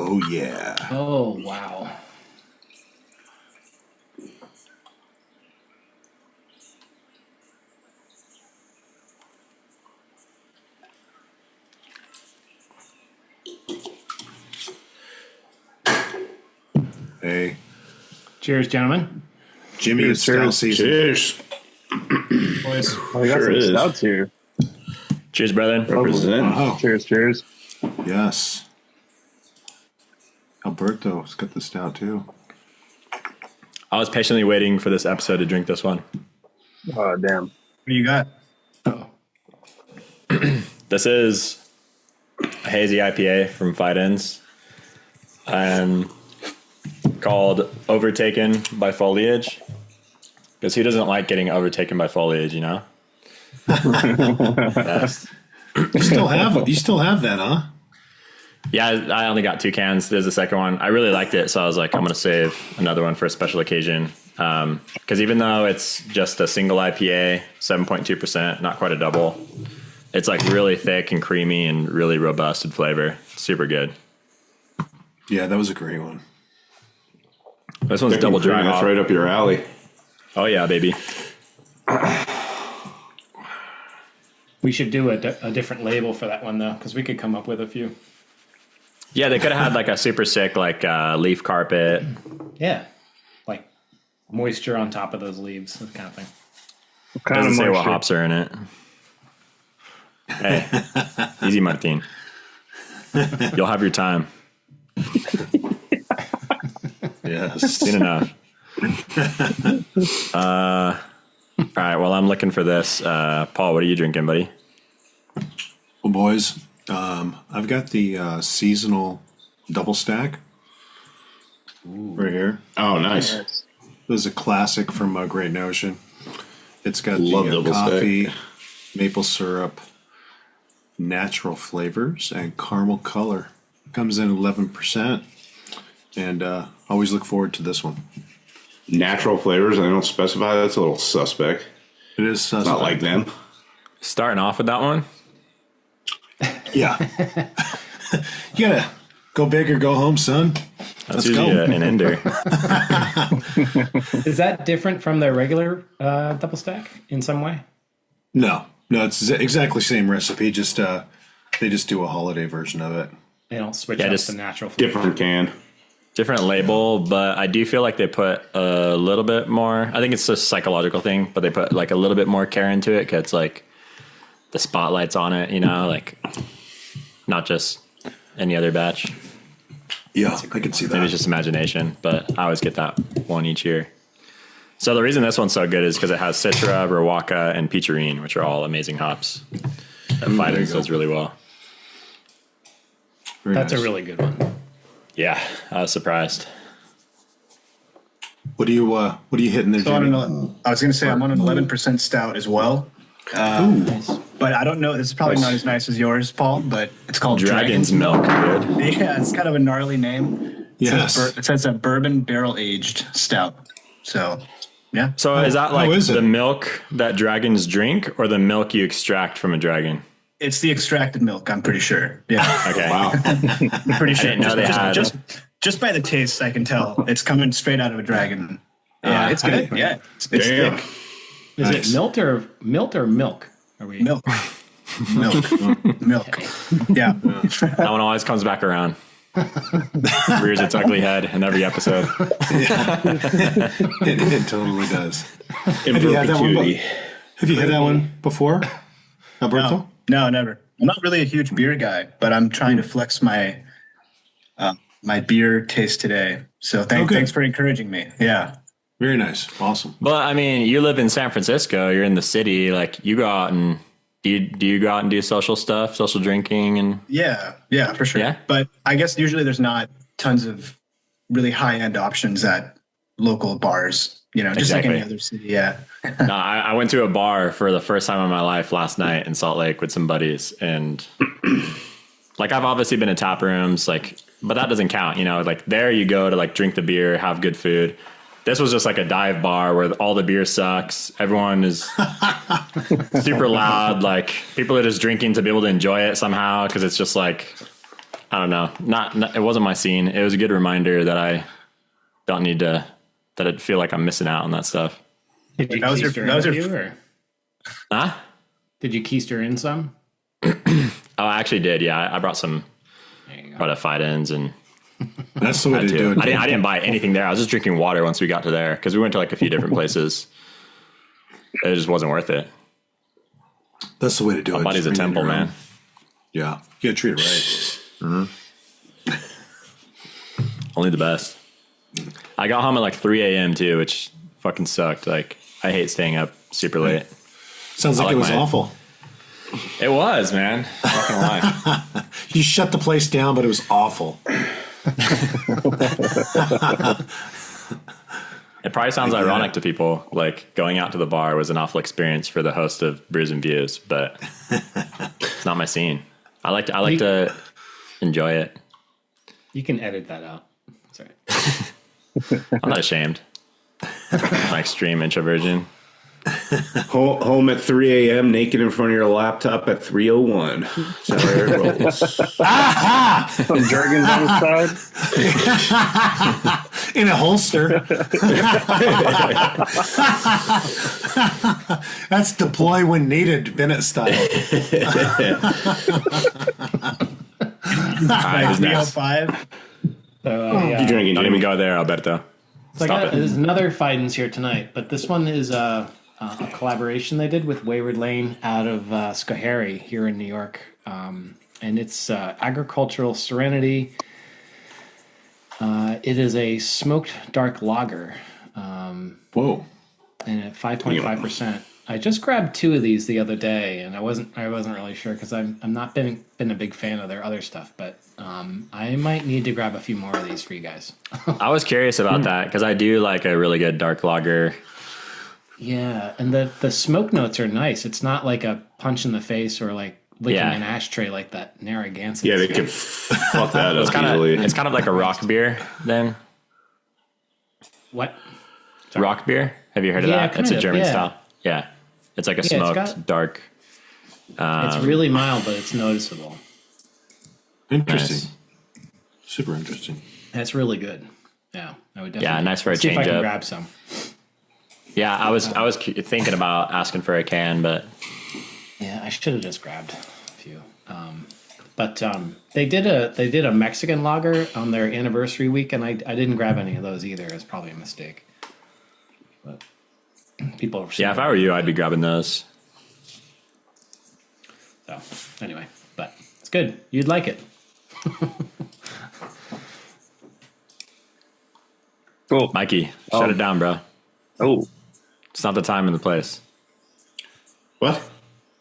Oh, yeah. Oh, wow. Hey. Cheers, gentlemen. Jimmy, it's stout season. Cheers. Boys. Oh, we got Sure some is. stouts here. Cheers, brethren. Represent. Wow. Cheers, cheers. Yes. Alberto's got the stout, too. I was patiently waiting for this episode to drink this one. Oh, damn. What do you got? Oh. This is a hazy IPA from Fight Ends. Called Overtaken by Foliage. Because who doesn't like getting overtaken by foliage, you know? Yes. You still have that, huh? Yeah, I only got 2 cans. There's the second one. I really liked it, so I was like, I'm going to save another one for a special occasion. Because even though it's just a single IPA, 7.2%, not quite a double, it's like really thick and creamy and really robust in flavor. Super good. Yeah, that was a great one. This one's double dry That's hop. right up your alley. Oh, yeah, baby. We should do a different label for that one, though, because we could come up with a few. Yeah, they could have had like a super sick like leaf carpet. Yeah. Like moisture on top of those leaves, that kind of thing. What kind Doesn't of say what moisture? hops are in it. Hey, easy, Martini. You'll have your time. Yes. Soon enough. All right, well, I'm looking for this. Paul, what are you drinking, buddy? Well, boys, I've got the seasonal double stack right here. Oh, nice. This is a classic from Great Notion. It's got Love the double coffee, maple syrup, natural flavors, and caramel color. Comes in 11%, and always look forward to this one. Natural flavors, they don't specify. That's a little suspect. It is suspect. Not like them. Starting off with that one. Yeah. You gotta go big or go home, son. That's Let's usually go. an ender. Is that different from their regular double stack in some way? No, it's exactly same recipe. Just they just do a holiday version of it. They don't switch Yeah, up just the natural flavor. Different can. Different label, but I do feel like they put a little bit more. I think it's a psychological thing, but they put like a little bit more care into it because like the spotlight's on it, you know, like not just any other batch. Yeah, I can see that. Maybe it's just imagination, but I always get that one each year. So the reason this one's so good is because it has Citra, Rawaka, and Peacherine, which are all amazing hops. That Fight Ends does really well. Very That's nice. a really good one. Yeah, I was surprised. What are you hitting there, So Jimmy? I was going to say I'm on an 11% stout as well. But I don't know. This is probably not as nice as yours, Paul, but it's called Dragon's Milk, dude. Yeah, it's kind of a gnarly name. Yes. It says a bourbon barrel aged stout. So, yeah. So is that like is it? the milk that dragons drink or the milk you extract from a dragon? It's the extracted milk, I'm pretty sure. Yeah. Okay. Wow. I'm pretty sure. didn't know they had- Just by the taste, I can tell it's coming straight out of a dragon. Yeah, it's good. Yeah. It's Damn. thick. Is Nice. it milt or milk? Are we Milk. Milk. Yeah. That one always comes back around. Rears its ugly head in every episode. It totally does. In you had that one, perpetuity. Have you had that one before, Alberto? No, never. I'm not really a huge beer guy, but I'm trying to flex my my beer taste today. So Okay. thanks for encouraging me. Yeah. Very nice. Awesome. But I mean, you live in San Francisco. You're in the city. Like you go out and do you go out and do social stuff, social drinking, and Yeah, for sure. Yeah? But I guess usually there's not tons of really high-end options at local bars, just like any Exactly. other city. Yeah. no, I went to a bar for the first time in my life last night in Salt Lake with some buddies, and like I've obviously been in tap rooms, like, but that doesn't count. Like there you go to like drink the beer, have good food. This was just like a dive bar where all the beer sucks. Everyone is super loud. Like people are just drinking to be able to enjoy it somehow. Cause it's just like, I don't know. Not it wasn't my scene. It was a good reminder that I don't need to. That I feel like I'm missing out on that stuff. Did you That was your- keister that was in your- a few, or Huh? did you keister in some? Oh, I actually did. Yeah, I brought some. There you go. Brought a fight-ins and That's the way to do it. I didn't buy anything there. I was just drinking water once we got to there because we went to like a few different places. It just wasn't worth it. That's the way to do it. My body's Just a bring in temple, your own. man. Yeah, you gotta treat it right. Only the best. I got home at like 3 a.m. too, which fucking sucked. Like, I hate staying up super late. Sounds like like it was my- awful. It was, man. Not gonna lie. You shut the place down, but it was awful. It probably sounds ironic to people. Like, going out to the bar was an awful experience for the host of Brews and Views, but it's not my scene. I like to enjoy it. You can edit that out. That's all right. I'm not ashamed. My extreme introversion. Home at 3 a.m. naked in front of your laptop at 3:01. That's how it rolls. Some Jergens on the side. In a holster. That's deploy when needed, Bennett style. All right, who's next? 305. So, You drinking, Don't Jimmy? even go there, Alberto. So Stop it. there's another fight-ins here tonight, but this one is a collaboration they did with Wayward Lane out of Schoharie here in New York. And it's Agricultural Serenity. It is a smoked dark lager, Whoa. and at 5.5%. I just grabbed 2 of these the other day, and I wasn't really sure because I'm not been a big fan of their other stuff, but I might need to grab a few more of these for you guys. I was curious about that because I do like a really good dark lager. Yeah, and the smoke notes are nice. It's not like a punch in the face or like licking Yeah. an ashtray like that Narragansett. Yeah, they could fuck that up easily. It's kind of like a rock beer then. What? Rock beer? Have you heard of Yeah, that? It's a kind of, German yeah. style. Yeah. It's like a it's smoked got- dark. It's really mild, but it's noticeable. Interesting. Nice. Super interesting. And it's really good. Yeah, I would definitely. Yeah, nice for a see if I change can up. grab some. Yeah, I was thinking about asking for a can, but Yeah, I should have just grabbed a few. But they did a Mexican lager on their anniversary week, and I didn't grab any of those either. It's probably a mistake. But people are yeah, if I were you, I'd be grabbing those. So anyway, but it's good. You'd like it. Cool. Mikey, shut it down, bro. Oh, It's not the time and the place. What?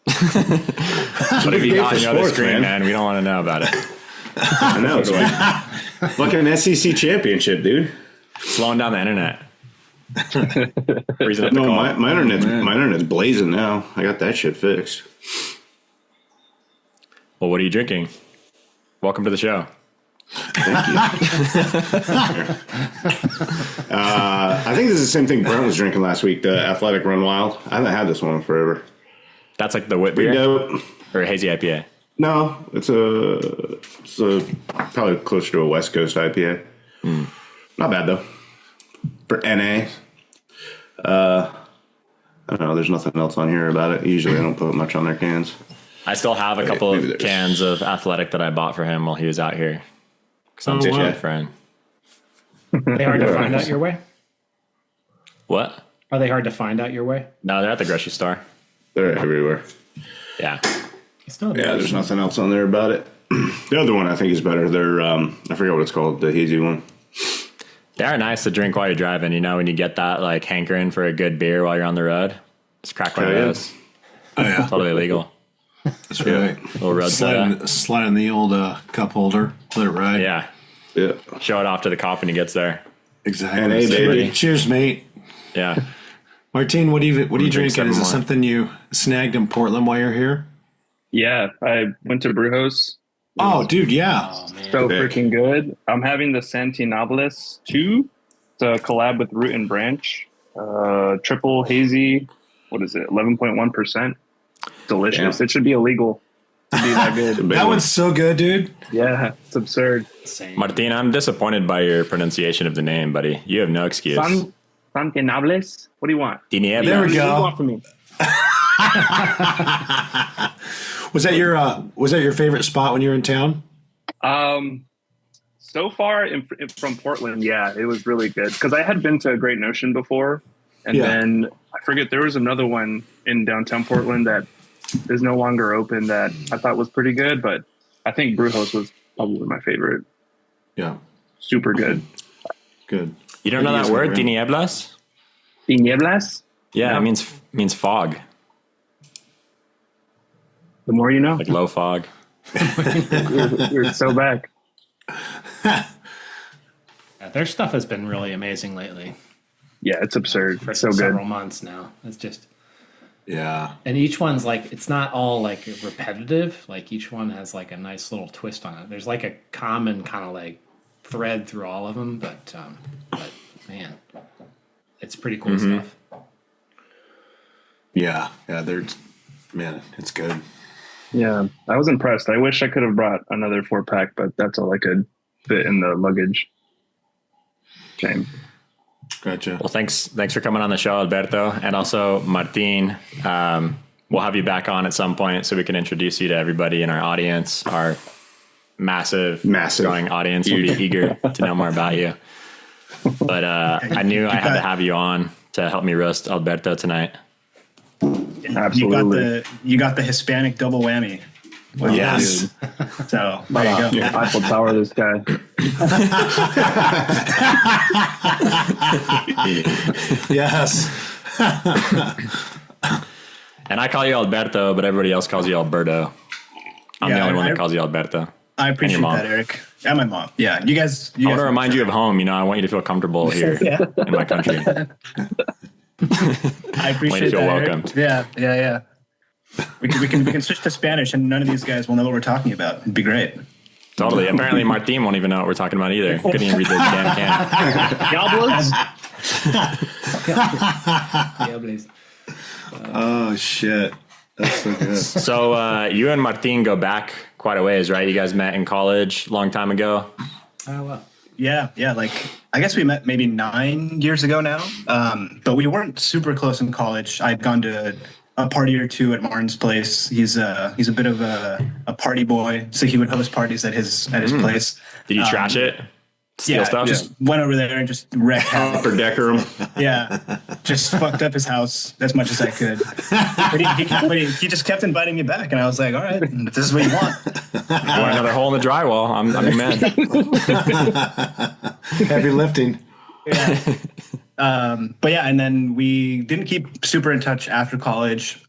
What have you day got for on the other sports, screen, man. man? We don't want to know about it. I know. It's like fucking SEC championship, dude. Slowing down the internet. Reason up the No, call. my internet's blazing now. I got that shit fixed. Well, what are you drinking? Welcome to the show. I think this is the same thing Brent was drinking last week, the Athletic Run Wild. I haven't had this one in forever. That's like the wit Pretty beer dope. or a hazy IPA. No, it's a probably closer to a West Coast IPA. Not bad though. For NA. I don't know, there's nothing else on here about it. Usually I don't put much on their cans. I still have a couple maybe of there's- cans of Athletic that I bought for him while he was out here. Because I'm Oh, such a wow. good friend. They hard to find out your way? What? Are they hard to find out your way? No, they're at the grocery store. They're everywhere. Yeah. It's not Yeah, there's nothing else on there about it. The other one I think is better. They're I forget what it's called, the hazy one. They are nice to drink while you're driving. You know, when you get that like hankering for a good beer while you're on the road, just crack one of Oh, yeah. those. Oh, yeah. Totally legal. That's right. Little road soda. Slide in the old cup holder. Let it ride. Yeah. Yeah. Show it off to the cop when he gets there. Exactly. And a baby. Cheers, mate. Yeah. Martine, what are you drink drinking? seven Is it more. something you snagged in Portland while you're here? yeah. I went to Brewhouse. Oh, dude, yeah. So Sick. freaking good. I'm having the Santinopolis 2. It's a collab with Root and Branch. Triple hazy. What is it? 11.1%. Delicious. Yeah. It should be illegal. to be that good. That one's so good, dude. Yeah, it's absurd. Same. Martin, I'm disappointed by your pronunciation of the name, buddy. You have no excuse. San Tinables? What do you want? Tinieblas. There we What do you go. want from me? Was that your favorite spot when you were in town? So far from Portland, yeah, it was really good because I had been to Great Notion before, and then I forget there was another one in downtown Portland that is no longer open that I thought was pretty good, but I think Brewhouse was probably my favorite. Yeah. Super good. Good. You don't know that word, tinieblas? Tinieblas? Yeah, No. it means fog, The more you know. like low fog. You're so back. Yeah, their stuff has been really amazing lately. Yeah, it's absurd. For So good. several months now. It's just, Yeah. and each one's like, it's not all like repetitive. Like each one has like a nice little twist on it. There's like a common kind of like thread through all of them, but man, it's pretty cool stuff. Yeah. Yeah. It's good. Yeah, I was impressed. I wish I could have brought another 4-pack, but that's all I could fit in the luggage. Shame. Gotcha. Well, thanks for coming on the show, Alberto, and also Martin. We'll have you back on at some point so we can introduce you to everybody in our audience. Our massive growing audience will be eager to know more about you. But I knew I had to have you on to help me roast Alberto tonight. Absolutely. You got the Hispanic double whammy. Yes. So there you go. Yeah, Eiffel Tower, this guy. Yes. And I call you Alberto, but everybody else calls you Alberto. I'm the Yeah, only one I- that calls you Alberto. I appreciate mom. that, Eric. And my mom. Yeah, you guys. I want to remind you of home. You know, I want you to feel comfortable here in my country. I appreciate Wait to feel that, Eric. welcomed. Yeah. We can switch to Spanish, and none of these guys will know what we're talking about. It'd be great. Totally. Apparently, Martin won't even know what we're talking about either. Couldn't even read the damn can. Goblins? Yeah, please. Oh shit. That's so good. So you and Martin go back quite a ways, right? You guys met in college a long time ago. Oh, well. Yeah. Like I guess we met maybe 9 years ago now, but we weren't super close in college. I'd gone to a party or two at Martin's place. He's a bit of a party boy, so he would host parties at his place. Did you trash it? Steal stuff? Just went over there and just wrecked havoc. Upper decker room. Yeah, just fucked up his house as much as I could. But he just kept inviting me back, and I was like, all right, if this is what you want. You want another hole in the drywall? I'm your man. Heavy lifting. Yeah. But yeah, and then we didn't keep super in touch after college.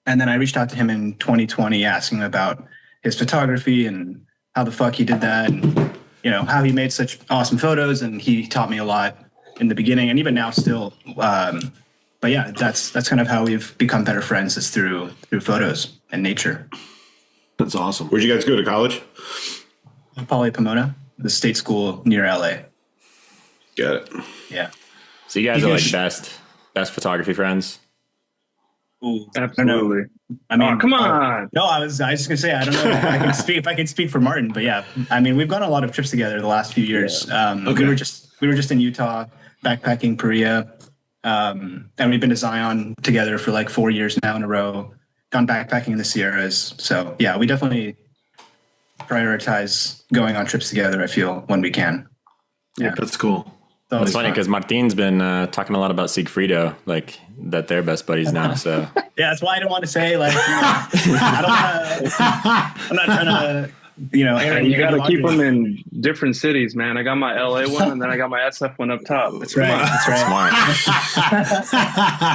And then I reached out to him in 2020 asking him about his photography and how the fuck he did that and, you know, how he made such awesome photos. And he taught me a lot in the beginning and even now still. But yeah, that's kind of how we've become better friends is through photos and nature. That's awesome. Where'd you guys go to college? Poly Pomona, the state school near LA. Got it. Yeah. So you guys are like best photography friends. Ooh, Absolutely. I mean, Come on. No, I was just gonna say I don't know if I can speak for Martin, but yeah, I mean we've gone on a lot of trips together the last few years. Okay. We were just in Utah backpacking Korea, and we've been to Zion together for like 4 years now in a row. Gone backpacking in the Sierras, so yeah, we definitely prioritize going on trips together. I feel when we can. Yeah, That's cool. It's funny because Martin's been talking a lot about Sigfrido, like that they're best buddies now. So yeah, that's why I didn't want to say like I'm not trying to And you got to keep them in different cities, man. I got my LA one, and then I got my SF one up top. That's right. That's right.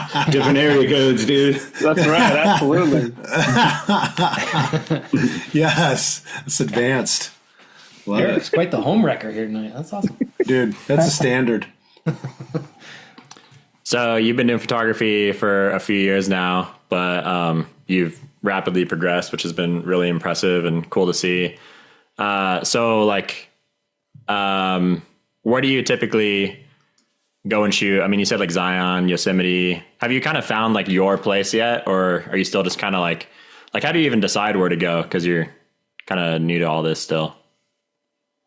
smart. Different area codes, dude. That's right. Absolutely. Yes, it's advanced. Love Eric's it, quite the home wrecker here tonight. That's awesome. dude. That's a standard. So you've been doing photography for a few years now, but you've rapidly progressed, which has been really impressive and cool to see. So where do you typically go and shoot? I mean, you said like Zion, Yosemite. Have you kind of found like your place yet? Or are you still just kind of like Like, how do you even decide where to go? Because you're kind of new to all this still.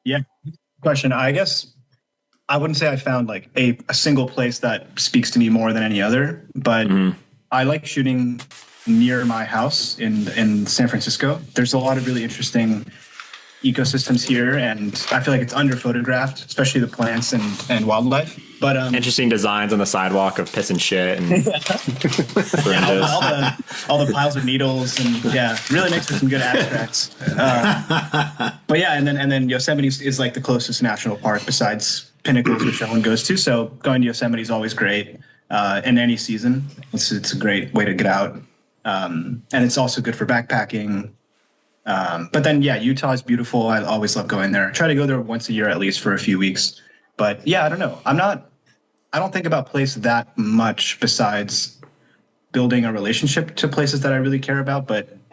Yeah. Question. I guess I wouldn't say I found like a single place that speaks to me more than any other, but I like shooting near my house in San Francisco. There's a lot of really interesting ecosystems here, and I feel like it's under photographed, especially the plants and wildlife. But Interesting designs on the sidewalk of piss and shit and all the piles of needles, and really makes for some good abstracts. But yeah, and then Yosemite is like the closest national park besides Pinnacles, which no one goes to. So going to Yosemite is always great in any season. It's a great way to get out, and it's also good for backpacking. But then, Utah is beautiful. I always love going there. I try to go there once a year at least for a few weeks. But I don't know. I don't think about place that much besides building a relationship to places that I really care about.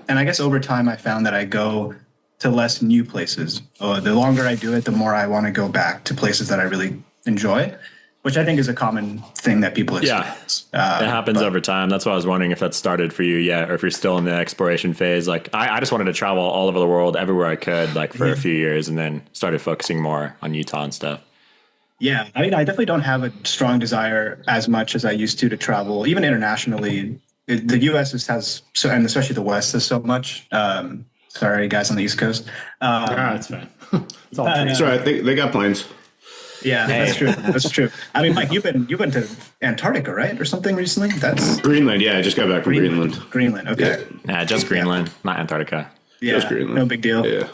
And I guess over time, I found that I go to less new places. The longer I do it, the more I want to go back to places that I really enjoy, which I think is a common thing that people experience. It happens over time. That's why I was wondering if that started for you yet, or if you're still in the exploration phase. Like I just wanted to travel all over the world, everywhere I could, like for a few years, and then started focusing more on Utah and stuff. Yeah, I mean, I definitely don't have a strong desire as much as I used to travel, even internationally. The U.S. and especially the West, has so much. Sorry, guys on the East Coast. It's fine. It's all That's right. They got planes. Yeah, that's true. That's true. I mean, Mike, you've been to Antarctica, right, or something recently? That's Greenland. Yeah, I just got back from Greenland. Greenland. Okay. Yeah, just Greenland, not Antarctica. Yeah, Just Greenland. no big deal. Yeah.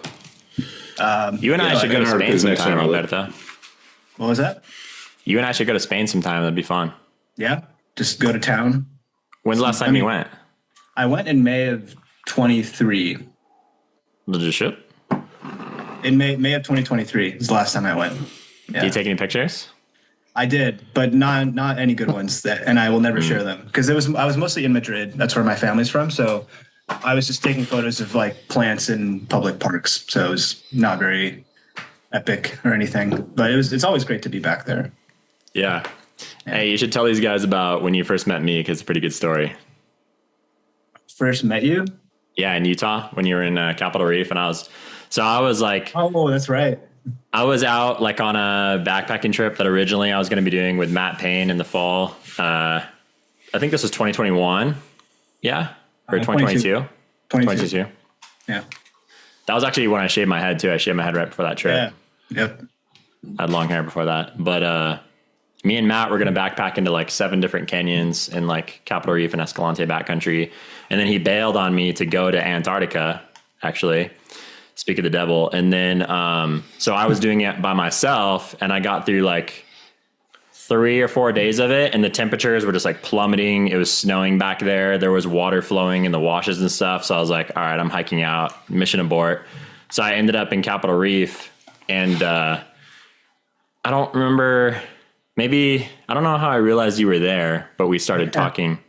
You and I should go to Spain Antarctica's next sometime, time I live. Alberto. What was that? You and I should go to Spain sometime. That'd be fun. Yeah, just go to town. When's the last time you went? I went in May of 23. Legit ship? In May of 2023 is the last time I went. Yeah. Did you take any pictures? I did, but not any good ones. And I will never share them because I was mostly in Madrid. That's where my family's from. So I was just taking photos of like plants in public parks. So it was not very epic or anything, but it's always great to be back there. Yeah. Hey, you should tell these guys about when you first met me, because it's a pretty good story. First met you? Yeah, in Utah when you were in Capitol Reef, and I was like, oh, that's right. I was out like on a backpacking trip that originally I was going to be doing with Matt Payne in the fall. I think this was 2021. Yeah. Or 2022. 2022. Yeah. That was actually when I shaved my head too. I shaved my head right before that trip. Yeah. Yep. I had long hair before that. But me and Matt were going to backpack into like 7 different canyons in like Capitol Reef and Escalante backcountry. And then he bailed on me to go to Antarctica, actually. Speak of the devil. And then, so I was doing it by myself, and I got through like 3 or 4 days of it, and the temperatures were just like plummeting. It was snowing back there. There was water flowing in the washes and stuff. So I was like, all right, I'm hiking out, mission abort. So I ended up in Capitol Reef, and I don't remember, I don't know how I realized you were there, but we started talking.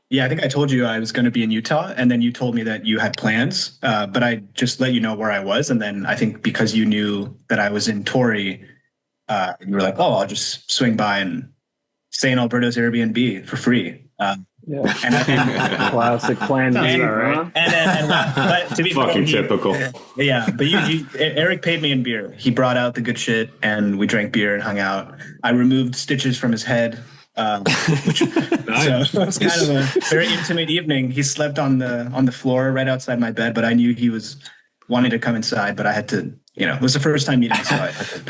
Yeah, I think I told you I was going to be in Utah, and then you told me that you had plans, but I just let you know where I was. And then I think because you knew that I was in Torrey, you were like, oh, I'll just swing by and stay in Alberto's Airbnb for free. Classic plan. But to be Fucking fair, typical. Yeah, but Eric paid me in beer. He brought out the good shit, and we drank beer and hung out. I removed stitches from his head. So it's kind of a very intimate evening. He slept on the floor right outside my bed, but I knew he was wanting to come inside, but I had to, it was the first time meeting, so I had to.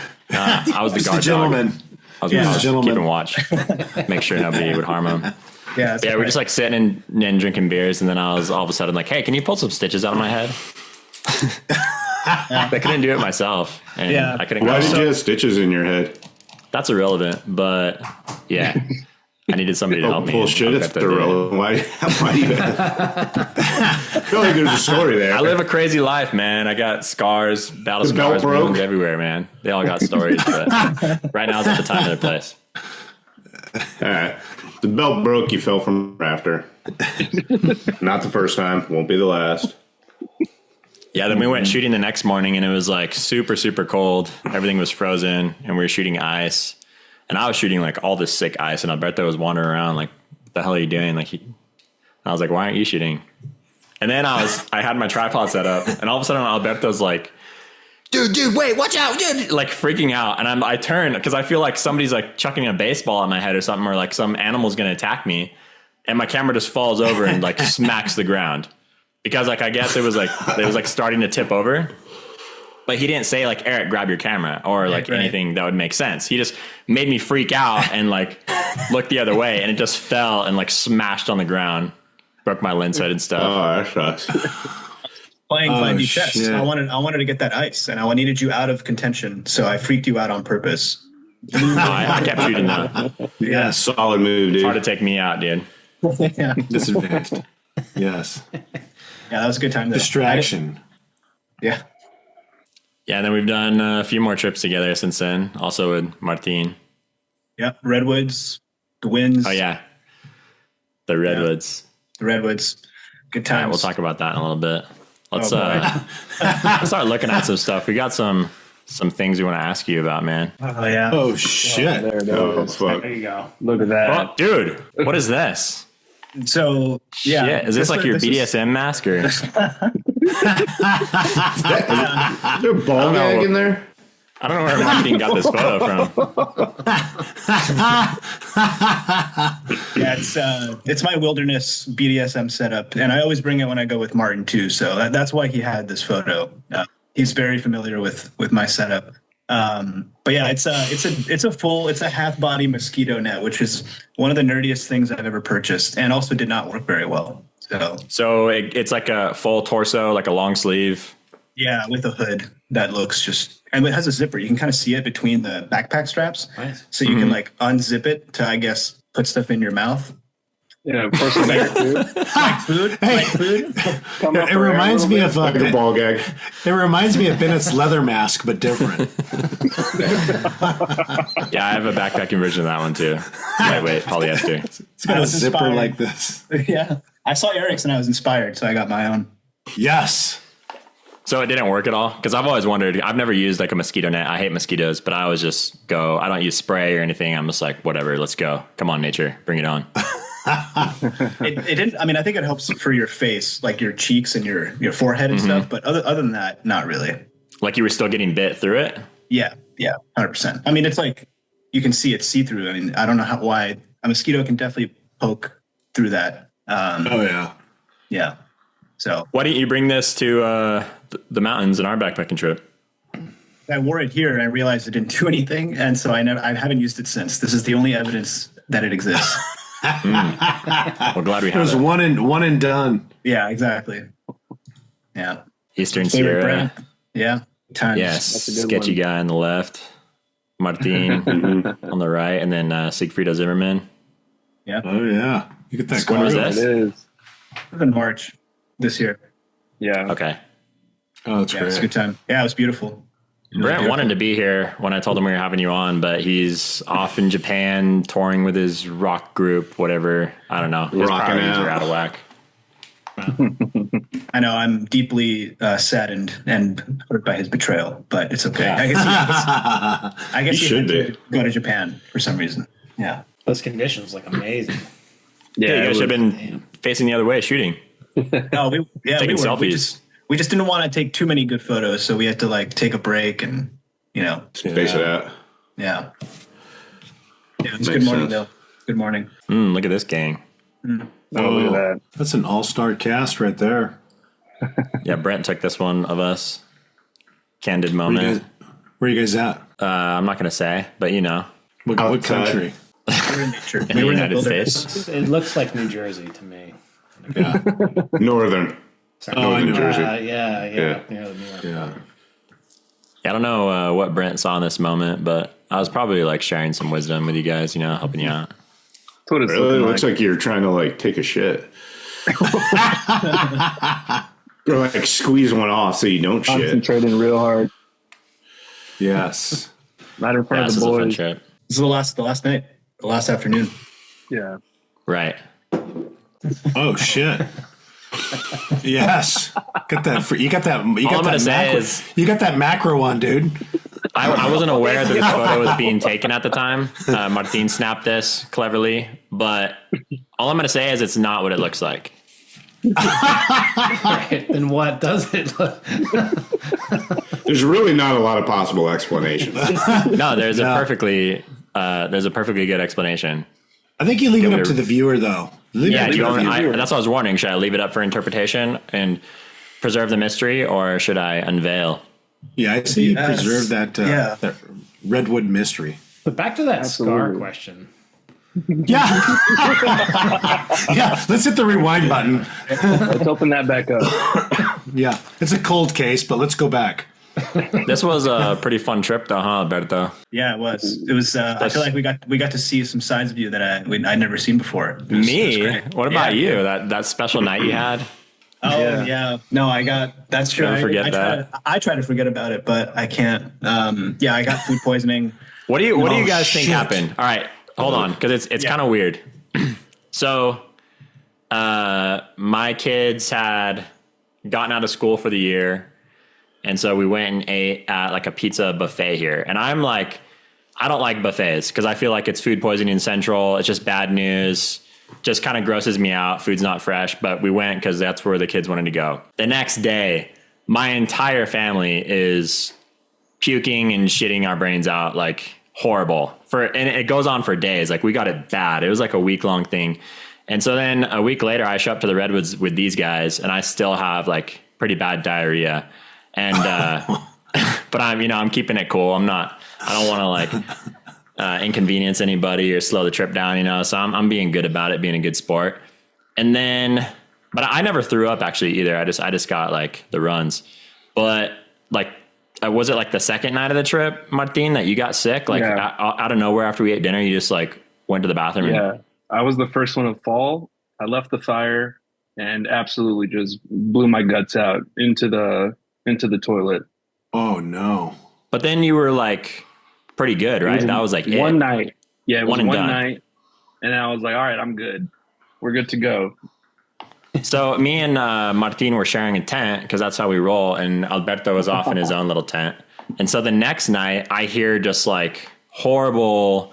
I was the guard gentleman. dog. I was keeping watch, make sure nobody would harm him. Yeah, we're just like sitting and drinking beers, and then I was all of a sudden like, hey, can you pull some stitches out of my head? I couldn't do it myself. And I couldn't. Why did you have stitches in your head? That's irrelevant, but yeah, I needed somebody to help me. Bullshit, it's irrelevant. Why do you I feel like there's a story there. I live a crazy life, man. I got scars, battle scars, wounds everywhere, man. They all got stories, but right now is not the time or the place. All right. The belt broke, you fell from a rafter. Not the first time, won't be the last. Yeah, then we went shooting the next morning, and it was like super, super cold. Everything was frozen, and we were shooting ice. And I was shooting like all this sick ice, and Alberto was wandering around like, what the hell are you doing? I was like, why aren't you shooting? And then I had my tripod set up, and all of a sudden Alberto's like, dude, wait, watch out, dude, like freaking out. And I turn because I feel like somebody's like chucking a baseball at my head or something, or like some animal's going to attack me. And my camera just falls over and like smacks the ground because like, I guess it was like starting to tip over, but he didn't say like, Eric, grab your camera or like anything that would make sense. He just made me freak out and like look the other way, and it just fell and like smashed on the ground. Broke my lens head and stuff. Oh, that sucks. Playing deep chess. I wanted to get that ice, and I needed you out of contention, so I freaked you out on purpose. I kept shooting though. Yeah, solid move, dude. It's hard to take me out, dude. Yeah. Disadvantaged. Yes. Yeah, that was a good time. Though. Distraction. Yeah. Yeah, and then we've done a few more trips together since then. Also with Martin. Yeah, Redwoods, the Winds. Oh yeah, the Redwoods. The Redwoods. Good times. All right, we'll talk about that in a little bit. Let's let's start looking at some stuff. We got some things we want to ask you about, man. Oh yeah. Oh shit. There it Oh, is. fuck. There you go. Look at that. Oh, dude, what is this? So yeah, Shit, is this like your BDSM mask or? Is there a ball gag in there? I don't know where Martin got this photo from. Yeah, it's my wilderness BDSM setup, and I always bring it when I go with Martin too. So that's why he had this photo. He's very familiar with my setup. But yeah, it's a half body mosquito net, which is one of the nerdiest things I've ever purchased, and also did not work very well. So it's like a full torso, like a long sleeve. Yeah, with a hood that looks just, and it has a zipper. You can kind of see it between the backpack straps. Nice. So you can like unzip it to, I guess, put stuff in your mouth. Yeah, of course. Like food. Like food. It reminds me of Like a ball gag. It reminds me of Bennett's leather mask, but different. Yeah, I have a backpacking version of that one too. Lightweight polyester. It's got a was zipper inspired. like this. Yeah. I saw Eric's and I was inspired, so I got my own. Yes. So it didn't work at all? Because I've always wondered, I've never used like a mosquito net. I hate mosquitoes, but I always just go, I don't use spray or anything. I'm just like, whatever, let's go. Come on, nature, bring it on. It didn't, I mean, I think it helps for your face, like your cheeks and your forehead and stuff. But other than that, not really. Like you were still getting bit through it? Yeah. 100%. I mean, it's like, you can see it see through. I mean, I don't know why a mosquito can definitely poke through that. Oh yeah. Yeah. So Why didn't you bring this to the mountains in our backpacking trip? I wore it here and I realized it didn't do anything. And so I haven't used it since. This is the only evidence that it exists. Well, glad we It have was it. one and done. Yeah, exactly. Yeah. Eastern Favorite Sierra. brand? Yeah. Times. Yes, That's a good sketchy one. guy on the left. Martin on the right, and then Siegfriedo Zimmerman. Oh yeah. You get that When was car. that? It is. It was in March this year. Yeah. Okay. Oh, that's Yeah, it was a great. good time. Yeah, it was beautiful. Brent wanted to be here when I told him we were having you on, but he's off in Japan touring with his rock group, whatever. I don't know. His Rocking priorities out. are out of whack. I know I'm deeply saddened and hurt by his betrayal, but it's okay. I guess he should had be. to go to Japan for some reason. Yeah. Those conditions look amazing. Yeah, you guys should have been Damn. facing the other way shooting. No, we Taking were. selfies. We just didn't want to take too many good photos, so we had to like take a break and Face of that. yeah. Yeah, it was Makes good morning sense. though. Good morning. Look at this gang. Oh, look at that. That's an all-star cast right there. Yeah, Brent took this one of us. Candid Where you moment. guys at? I'm not going to say, but you know. What Outside. country? We were in nature. In We the were in United wilderness. States. It looks like New Jersey to me. Yeah. Northern. Oh, I Northern know. Jersey. Yeah. Yeah. Near the New York. Yeah. I don't know what Brent saw in this moment, but I was probably like sharing some wisdom with you guys, you know, helping you out. That's what it's Really? It looking looks like you're trying to like take a shit. Or like squeeze one off so you don't shit. Concentrating real hard. Yes. Not in Yeah, front this of is the a fun boys. trip. This is the last night, the last afternoon. Yeah. Right. Oh shit. Yes. Got that. You got that. You All got I'm gonna that say macro. is- You got that macro one, dude. I wasn't aware that this photo was being taken at the time. Martin snapped this cleverly, but all I'm going to say is it's not what it looks like. Right, then what does it? There's really not a lot of possible explanations. No, there's a perfectly good explanation. I think you leave it up to the viewer, though. Yeah, that's what I was wondering. Should I leave it up for interpretation and preserve the mystery, or should I unveil? Yeah, I see you preserve that redwood mystery. But back to that scar question. Yeah. Yeah, let's hit the rewind button. Let's open that back up. Yeah, it's a cold case, but let's go back. This was a pretty fun trip, though, huh, Alberto? Yeah, it was. It was. I feel like we got to see some sides of you that I'd never seen before. It was great. What about you? That special night you had? Oh yeah. No, I got. That's true. Don't forget that. I try to forget about it, but I can't. Yeah, I got food poisoning. What do you guys think happened? All right, hold on, because it's kind of weird. So, my kids had gotten out of school for the year. And so we went and ate at like a pizza buffet here. And I'm like, I don't like buffets because I feel like it's food poisoning central. It's just bad news. Just kind of grosses me out. Food's not fresh. But we went because that's where the kids wanted to go. The next day, my entire family is puking and shitting our brains out like horrible. And it goes on for days. Like we got it bad. It was like a week-long thing. And so then a week later, I show up to the Redwoods with these guys and I still have like pretty bad diarrhea. And, but I'm keeping it cool. I don't want to like, inconvenience anybody or slow the trip down, so I'm being good about it, being a good sport. And then, but I never threw up actually either. I just got like the runs, but like, was it like the second night of the trip, Martin, that you got sick? Like out of nowhere after we ate dinner, you just like went to the bathroom. Yeah. I was the first one to fall. I left the fire and absolutely just blew my guts out into the toilet. Oh no. But then you were like pretty good, right? That was like one night. Yeah, it was one done. night. And I was like, all right, I'm good. We're good to go. So me and Martin were sharing a tent because that's how we roll. And Alberto was off in his own little tent. And so the next night I hear just like horrible,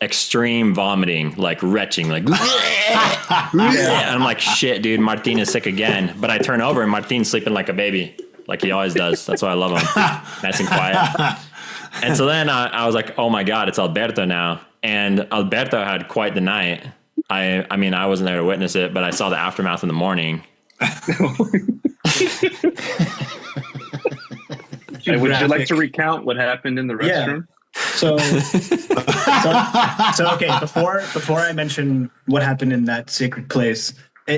extreme vomiting, like retching, like, and I'm like, shit, dude, Martin is sick again. But I turn over and Martin's sleeping like a baby. Like he always does. That's why I love him. Nice and quiet. And so then I was like, oh my God, it's Alberto now. And Alberto had quite the night. I mean, I wasn't there to witness it, but I saw the aftermath in the morning. Would you like to recount what happened in the restroom? So okay, before I mention what happened in that sacred place,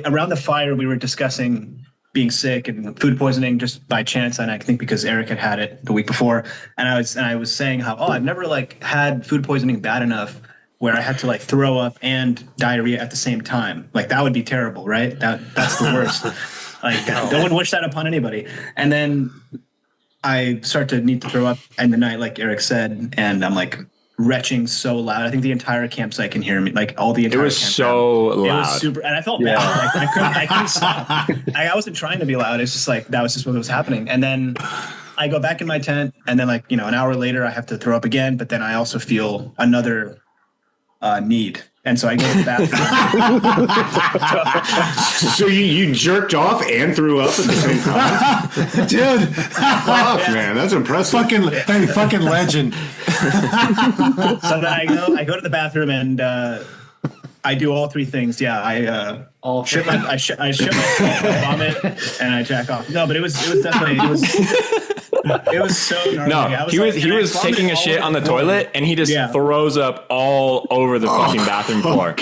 around the fire, we were discussing being sick and food poisoning just by chance, and I think because Eric had it the week before, and I was saying how I've never like had food poisoning bad enough where I had to like throw up and diarrhea at the same time. Like that would be terrible, right? That's the worst. Like I wouldn't wish that upon anybody. And then I start to need to throw up in the night, like Eric said, and I'm like retching so loud. I think the entire campsite can hear me. Like all the entire. It was so loud. It was super, and I felt bad. Like, I couldn't stop. I wasn't trying to be loud. It's just like that was just what was happening. And then I go back in my tent, and then like an hour later, I have to throw up again. But then I also feel another need. And so I go to the bathroom. So you jerked off and threw up at the same time? Dude. Fuck, man, that's impressive. Fucking legend. So then I go to the bathroom and I do all three things. Yeah, I shit myself, I vomit, and I jack off. No, but it was definitely it was so gnarly. No, he was taking a shit on the toilet and he just throws up all over the fucking bathroom floor.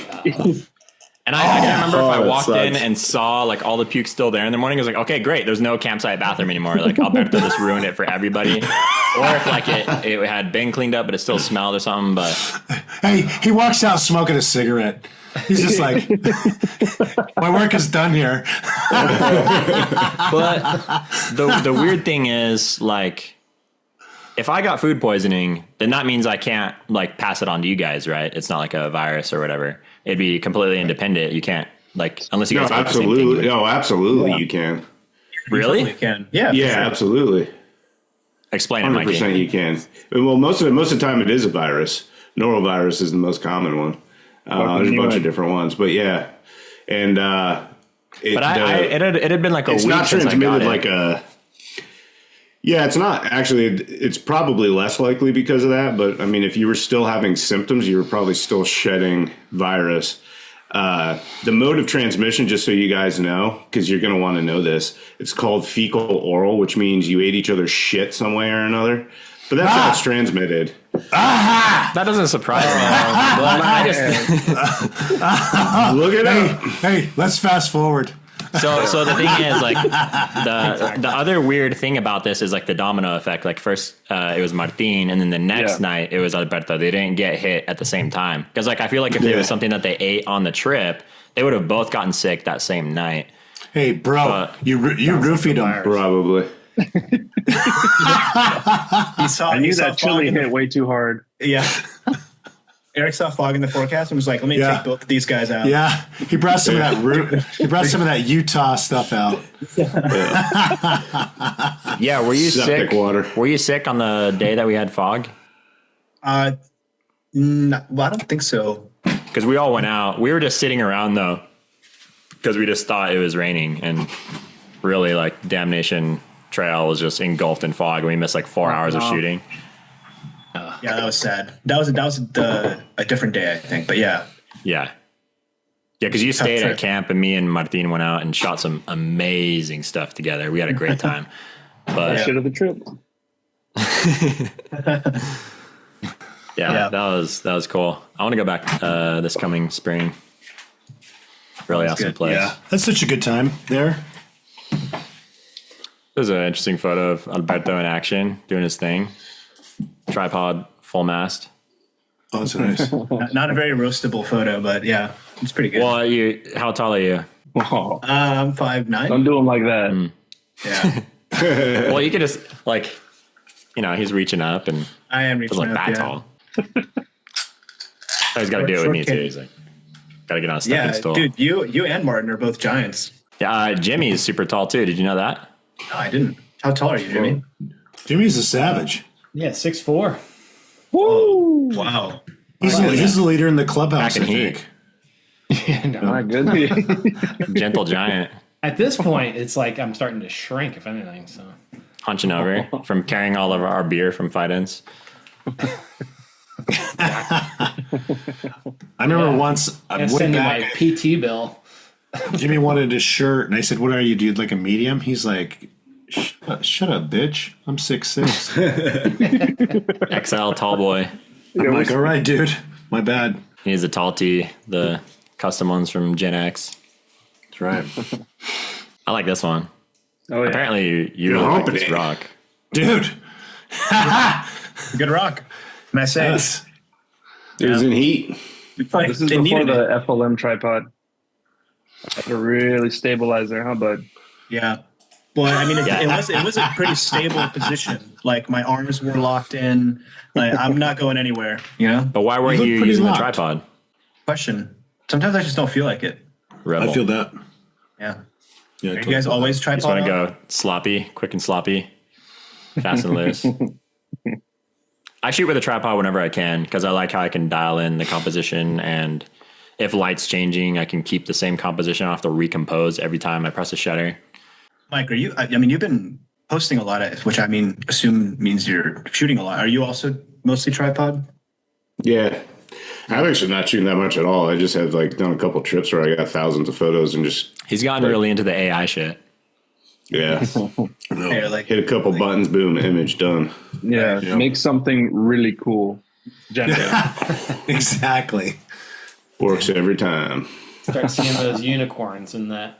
And I can't remember if I walked in and saw like all the puke still there in the morning. I was like, okay, great. There's no campsite bathroom anymore. Like Alberto just ruined it for everybody. Or if like it had been cleaned up, but it still smelled or something. But hey, he walks out smoking a cigarette. He's just like, my work is done here. But the weird thing is, like, if I got food poisoning, then that means I can't like pass it on to you guys, right? It's not like a virus or whatever. It'd be completely independent. You can't like unless you guys got the same thing. No, absolutely, you can. Really? You can. Yeah. Yeah, sure. Absolutely. Explain it, Mikey. 100% you can. Well, most of the time it is a virus. Norovirus is the most common one. There's a bunch of different ones, but yeah. And But it had been like a it's week not since I got transmitted it. like a. Yeah, it's not actually. It's probably less likely because of that. But I mean, if you were still having symptoms, you were probably still shedding virus. The mode of transmission, just so you guys know, because you're going to want to know this, it's called fecal oral, which means you ate each other's shit some way or another. But that's how it's transmitted. That doesn't surprise me. Well, Look it up. Hey, let's fast forward. So the thing is, like, the other weird thing about this is like the domino effect. Like first it was Martin, and then the next night it was Alberto. They didn't get hit at the same time because, like, I feel like if it was something that they ate on the trip, they would have both gotten sick that same night. Hey, bro, you roofied him. Probably. I knew that chili hit way too hard. Yeah. Eric saw fog in the forecast and was like, "Let me take both of these guys out." Yeah, he brought some of that He brought some of that Utah stuff out. Yeah, were you Septic sick? water. Were you sick on the day that we had fog? No, well, I don't think so. Because we all went out. We were just sitting around though, because we just thought it was raining, and really, like, Damnation Trail was just engulfed in fog, and we missed like 4 hours of shooting. Yeah, that was sad. That was a different day, I think. But yeah. Yeah, because you stayed at camp, and me and Martin went out and shot some amazing stuff together. We had a great time. But Shit of the trip. yeah, that was cool. I want to go back this coming spring. Really awesome place. Yeah, that's such a good time there. There's an interesting photo of Alberto in action doing his thing. Tripod, full mast. Oh, that's nice. Not a very roastable photo, but yeah, it's pretty good. Well, how tall are you? Oh, I'm 5'9". don't do him like that. Yeah, Well, you could just, like, he's reaching up and I am doesn't reaching look up. that Yeah. tall. Oh, he's got to do it with me too. He's like, got to get on a stepping Yeah, stool. dude, you and Martin are both giants. Yeah, Jimmy is super tall too. Did you know that? No, I didn't. How tall are you, Jimmy? Jimmy's a savage. Yeah, 6'4". Woo! Wow. He's the leader in the clubhouse, I Back in think. Yeah, no. My goodness. Gentle giant. At this point, it's like I'm starting to shrink, if anything. So Hunching over from carrying all of our beer from Fidens. I remember once, I'm way sending my back, PT bill. Jimmy wanted a shirt, and I said, "What are you, dude? Like a medium?" He's like, "Shut up, bitch! I'm 6'6". XL tall boy. I'm like, "All right, dude, my bad." He needs a tall tee, the custom ones from Gen X. That's right, I like this one. Oh, yeah. Apparently, you really like this rock. dude. Good rock. Can I say? Yes. It was in heat. This is before the FLM tripod. I had to really stabilize there, huh, bud? Yeah. Well, I mean, it was a pretty stable position. Like, my arms were locked in. Like, I'm not going anywhere, But why weren't You you look pretty using the locked. tripod? Question. Sometimes I just don't feel like it. Rebel. I feel that. Yeah. Yeah, Are you guys always tripod? Just want to go sloppy, quick and sloppy, fast and loose. I shoot with a tripod whenever I can because I like how I can dial in the composition, and if light's changing, I can keep the same composition. I don't have to recompose every time I press a shutter. Mike, are you? I mean, you've been posting a lot of, which I mean, assume means you're shooting a lot. Are you also mostly tripod? Yeah. I'm actually not shooting that much at all. I just have done a couple trips where I got thousands of photos and just He's gotten really into the AI shit. yeah, Yeah, like hit a couple buttons, boom, image done. Yeah, make something really cool. Gender. exactly. Works every time. Start seeing those unicorns and that.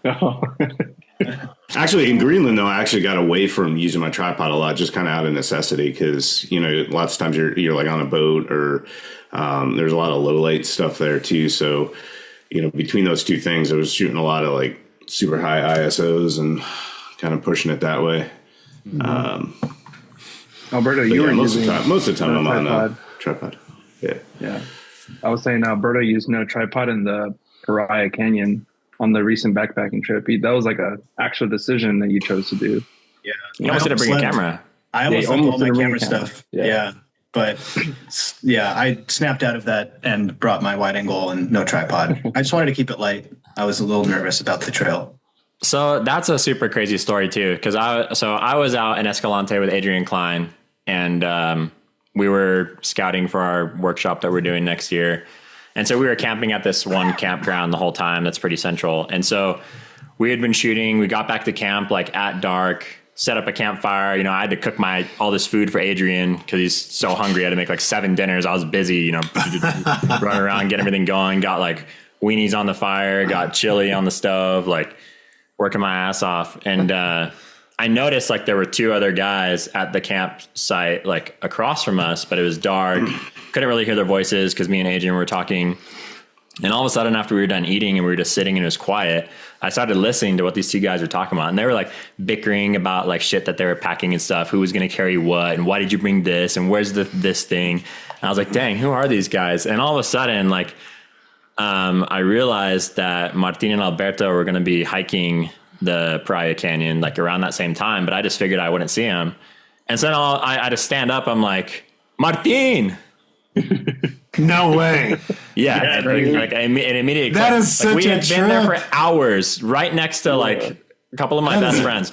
Actually, in Greenland, though, I actually got away from using my tripod a lot, just kind of out of necessity, because lots of times you're like on a boat, or there's a lot of low light stuff there too. So between those two things, I was shooting a lot of like super high ISOs and kind of pushing it that way. Alberto, you were most of using the time I'm on a tripod. tripod. Yeah. Yeah, I was saying Alberto used no tripod in the Paria Canyon on the recent backpacking trip. That was like a actual decision that you chose to do. yeah. You almost didn't bring a camera. I almost left all my camera stuff. Yeah. Yeah. But yeah, I snapped out of that and brought my wide angle and no tripod. I just wanted to keep it light. I was a little nervous about the trail. So that's a super crazy story too, because I was out in Escalante with Adrian Klein, and we were scouting for our workshop that we're doing next year, and so we were camping at this one campground the whole time. That's pretty central, and so we had been shooting. We got back to camp like at dark, set up a campfire. You know, I had to cook all this food for Adrian because he's so hungry. I had to make like 7 dinners. I was busy, you know, running around, getting everything going. Got like weenies on the fire, got chili on the stove, like working my ass off. And I noticed like there were 2 other guys at the campsite, like across from us, but it was dark. Couldn't really hear their voices because me and Adrian were talking. And all of a sudden, after we were done eating and we were just sitting and it was quiet, I started listening to what these 2 guys were talking about. And they were like bickering about like shit that they were packing and stuff. Who was going to carry what? And why did you bring this? And where's this thing? And I was like, dang, who are these guys? And all of a sudden, like, I realized that Martini and Alberto were going to be hiking the Praia Canyon like around that same time, but I just figured I wouldn't see them. And so then I had to stand up. I'm like, Martin. No way. Yeah. And immediately that is such we had a been there trip. for hours right next to like a couple of my best friends.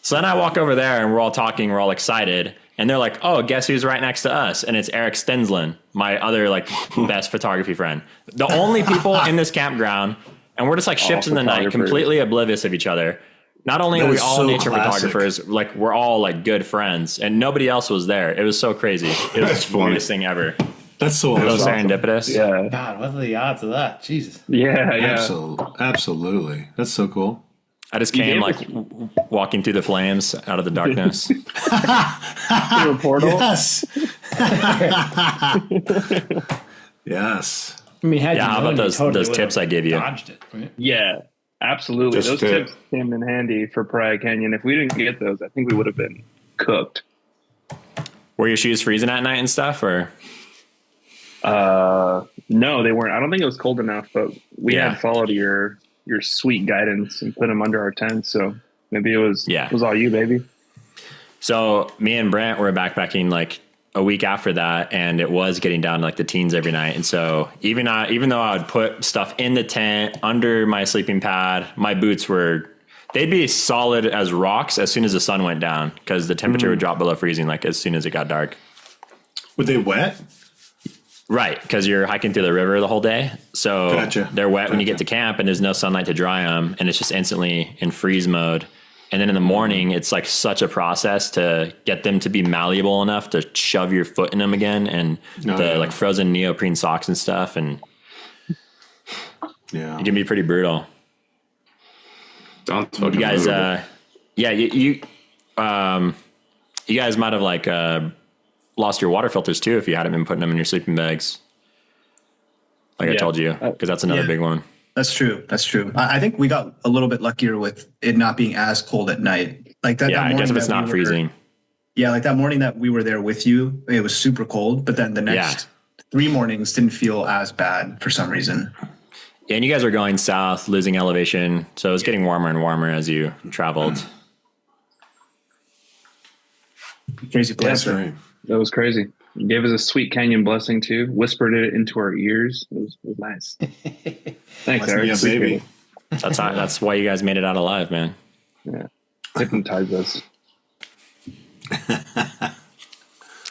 So then I walk over there and we're all talking. We're all excited. And they're like, oh, guess who's right next to us? And it's Eric Stensland, my other like best photography friend. The only people in this campground, and we're just like ships in the night, completely oblivious of each other. Not only are we all nature photographers, like we're all like good friends, and nobody else was there. It was so crazy. It was the funniest thing ever. That's so awesome. Serendipitous. Yeah. God, what are the odds of that? Jesus. Yeah. Absolutely. That's so cool. I just came like walking through the flames out of the darkness. Through a portal. Yes. Yes. I mean, how about those tips I gave you? Dodged it, right? Yeah, absolutely. Those tips came in handy for Praia Canyon. If we didn't get those, I think we would have been cooked. Were your shoes freezing at night and stuff, or? No, they weren't. I don't think it was cold enough, but we had followed your sweet guidance and put them under our tent. So maybe it was all you, baby. So me and Brent were backpacking like a week after that, and it was getting down to like the teens every night. And so even though I would put stuff in the tent under my sleeping pad, my boots they'd be solid as rocks as soon as the sun went down because the temperature would drop below freezing like as soon as it got dark. Were they wet? Right, because you're hiking through the river the whole day. So they're wet when you get to camp and there's no sunlight to dry them, and it's just instantly in freeze mode. And then in the morning, it's like such a process to get them to be malleable enough to shove your foot in them again, and like frozen neoprene socks and stuff. And it can be pretty brutal. Don't you guys, you guys might have like lost your water filters too if you hadn't been putting them in your sleeping bags. Like I told you, because that's another big one. That's true. I think we got a little bit luckier with it not being as cold at night. Like that. Yeah, that I guess if it's not freezing. Yeah, like that morning that we were there with you, it was super cold. But then the next 3 mornings didn't feel as bad for some reason. Yeah, and you guys were going south, losing elevation, so it was getting warmer and warmer as you traveled. Crazy place. That's right. That was crazy. You gave us a sweet canyon blessing too. Whispered it into our ears. It was nice. Thanks, Eric. Yeah, baby. That's why you guys made it out alive, man. Yeah, hypnotized us.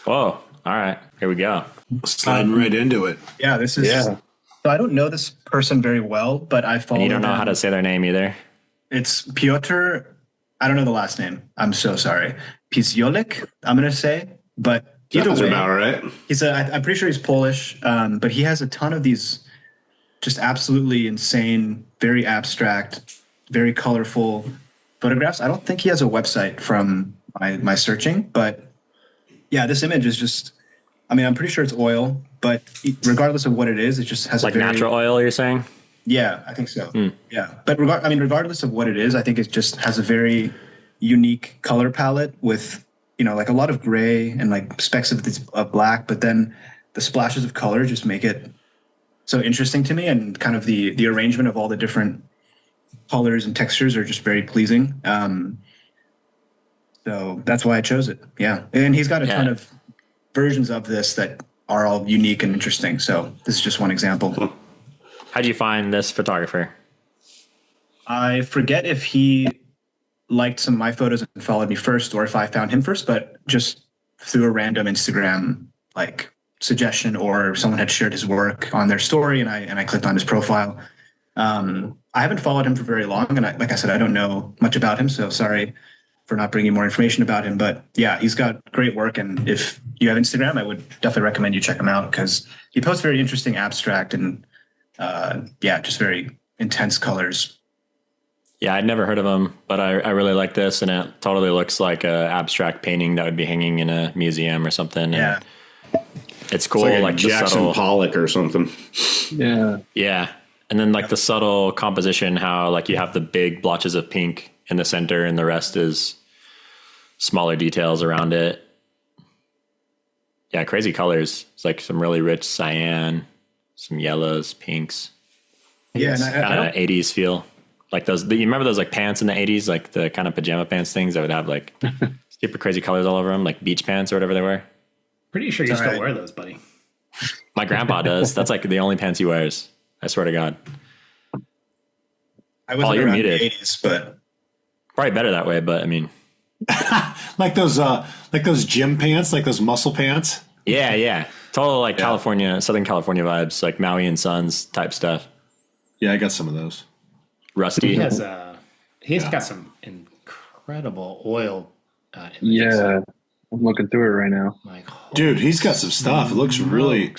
Whoa! All right, here we go. Sliding right into it. Yeah, this is. Yeah. So I don't know this person very well, but I follow. And you don't know how to say their name either. It's Piotr. I don't know the last name. I'm so sorry. Pyziolek, I'm gonna say, but. Either way, about right. I'm pretty sure he's Polish, but he has a ton of these just absolutely insane, very abstract, very colorful photographs. I don't think he has a website from my searching, but yeah, this image is just, I mean, I'm pretty sure it's oil, but regardless of what it is, it just has like natural oil, you're saying? Yeah, I think so. Yeah, but regardless of what it is, I think it just has a very unique color palette with, you know, like a lot of gray and like specks of black, but then the splashes of color just make it so interesting to me, and kind of the arrangement of all the different colors and textures are just very pleasing. So that's why I chose it. Yeah. And he's got a ton of versions of this that are all unique and interesting. So this is just one example. How'd you find this photographer? I forget if he liked some of my photos and followed me first, or if I found him first, but just through a random Instagram like suggestion, or someone had shared his work on their story, and I clicked on his profile. I haven't followed him for very long, and like I said, I don't know much about him, so sorry for not bringing more information about him. But yeah, he's got great work, and if you have Instagram, I would definitely recommend you check him out because he posts very interesting abstract and just very intense colors. Yeah, I'd never heard of him, but I really like this, and it totally looks like a abstract painting that would be hanging in a museum or something. Yeah. And it's cool, It's like the Jackson subtle Pollock or something. Yeah. Yeah. And then like the subtle composition, how like you have the big blotches of pink in the center and the rest is smaller details around it. Yeah, crazy colors. It's like some really rich cyan, some yellows, pinks. Yeah, and I Kind of 80s feel. Like those, you remember those like pants in the 80s, like the kind of pajama pants things that would have like super crazy colors all over them, like beach pants or whatever they were? Pretty sure you All still right. wear those, buddy. My grandpa does. That's like the only pants he wears. I swear to God. I wasn't you're around muted. in the 80s, but Probably better that way, but I mean, Like those gym pants, like those muscle pants. yeah. Total like California, Southern California vibes, like Maui and Sons type stuff. Yeah, I got some of those. Rusty. He's got some incredible oil images. Yeah. I'm looking through it right now. Like, Dude, he's got some stuff. It looks really.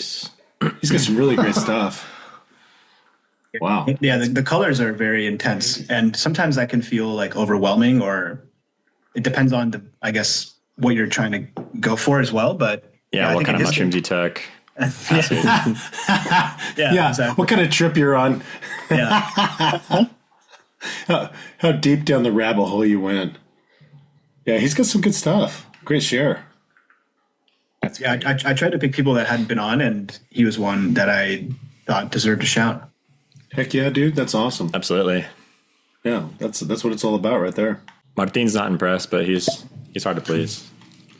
He's got some really great stuff. Wow. yeah, the colors are very intense, and sometimes that can feel like overwhelming, or it depends on I guess what you're trying to go for as well. But Yeah, I what think kind in of his mushrooms you took. Yeah. exactly. What kind of trip you're on? Yeah. How deep down the rabbit hole you went? Yeah, he's got some good stuff. Great share. Yeah, I tried to pick people that hadn't been on, and he was one that I thought deserved a shout. Heck yeah, dude. That's awesome. Absolutely. Yeah, that's what it's all about right there. Martin's not impressed, but he's hard to please.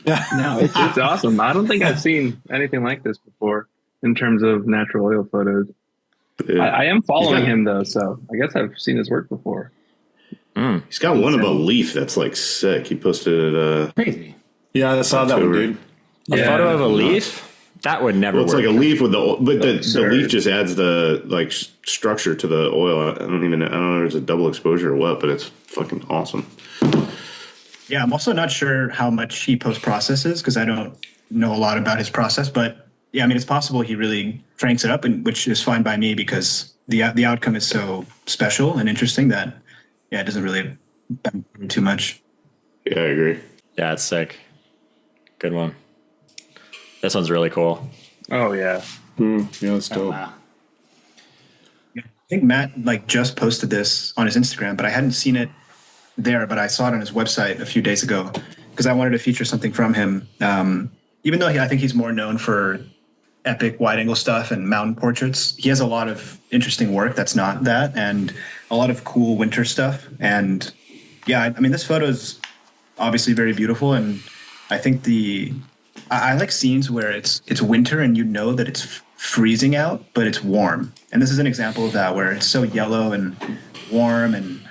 Yeah. No, It's awesome. I don't think I've seen anything like this before in terms of natural oil photos. I am following him though, so I guess I've seen his work before. He's got one of a leaf that's like sick. He posted it. crazy. Yeah, I saw that one, dude. A photo of a leaf? That would never Well, it's work. like a leaf with the Absurd. leaf just adds the like structure to the oil. I don't know if there's a double exposure or what, but it's fucking awesome. yeah, I'm also not sure how much he post processes because I don't know a lot about his process. But yeah, I mean, it's possible he really cranks it up, and which is fine by me because the outcome is so special and interesting that it doesn't really bend too much. Yeah, I agree. Yeah, it's sick. Good one. This one's really cool. Oh yeah. Yeah, that's dope. Wow. I think Matt just posted this on his Instagram, but I hadn't seen it there, but I saw it on his website a few days ago because I wanted to feature something from him. Even though I think he's more known for epic wide angle stuff and mountain portraits, he has a lot of interesting work that's not that, and a lot of cool winter stuff. And yeah, I mean, this photo is obviously very beautiful, and I think I like scenes where it's winter and you know that it's freezing out, but it's warm. And this is an example of that, where it's so yellow and warm and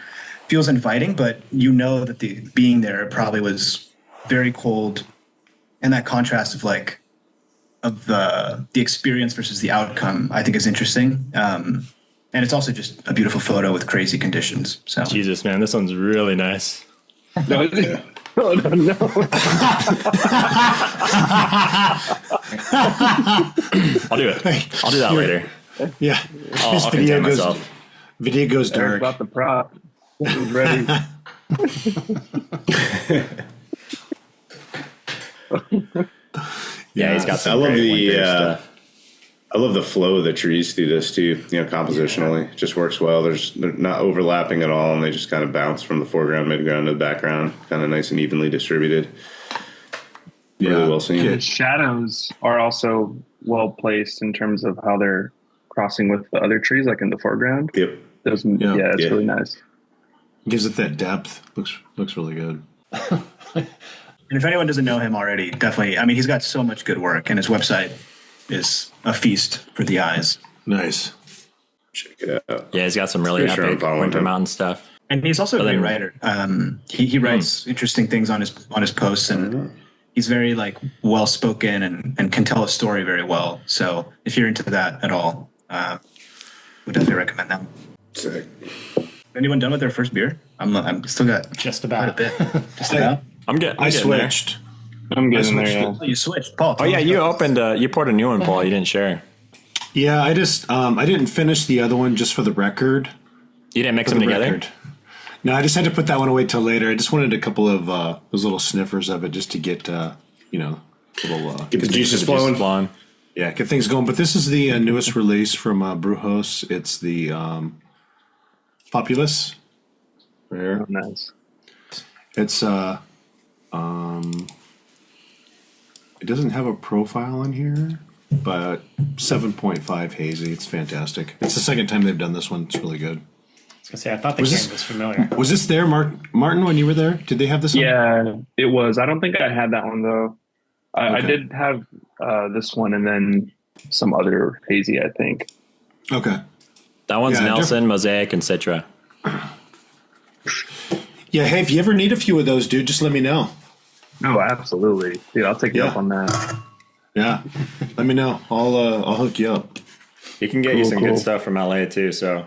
feels inviting, but you know that being there probably was very cold. And that contrast of the experience versus the outcome, I think is interesting. And it's also just a beautiful photo with crazy conditions. So Jesus, man, this one's really nice. No, no. I'll do it. I'll do that later. Yeah. I'll contain myself. Video goes Eric dark. bought the prop. It was ready. Yeah, he's got some I love great winter stuff. I love the flow of the trees through this too. Compositionally, it just works well. They're not overlapping at all, and they just kind of bounce from the foreground, midground to the background, kind of nice and evenly distributed. Really well seen. The shadows are also well placed in terms of how they're crossing with the other trees, like in the foreground. Yep. It's really nice. Gives it that depth. Looks really good. And if anyone doesn't know him already, definitely, I mean, he's got so much good work, and his website is a feast for the eyes. Nice. Check it out. Yeah, he's got some really Pretty sure I'm epic following Winter him. Mountain stuff. And he's also a But great then- writer. He writes interesting things on his posts, and he's very like well spoken and can tell a story very well. So if you're into that at all, would definitely recommend that. Sick. Anyone done with their first beer? I'm still got Just quite a about. bit. Just about. I'm getting. I getting there. switched. I'm getting there. switched Yeah. Oh, you switched, Paul. Oh yeah, you opened. You poured a new one, Paul. You didn't share. Yeah, I just I didn't finish the other one just for the record. You didn't mix For them the together. record. No, I just had to put that one away till later. I just wanted a couple of those little sniffers of it just to get little Get the juices flowing. Flowing. yeah, get things going. But this is the newest release from Brewhouse. It's the Populous. Right here. Oh, nice. It's it doesn't have a profile on here, but 7.5 hazy. It's fantastic. It's the second time they've done this one. It's really good. I was gonna say I thought the Was can this- was familiar. Was this there, Martin, when you were there? Did they have this? Yeah, it was. I don't think I had that one though. I Okay. did have this one and then some other hazy, I think. On? Okay. That one's Yeah, Nelson, Mosaic, and Citra. Yeah. Hey, if you ever need a few of those, dude, just let me know. No, absolutely. Dude, I'll take you Yeah. up on that. Yeah. Let me know. I'll hook you up. He can get you Cool, some cool. good stuff from LA too. So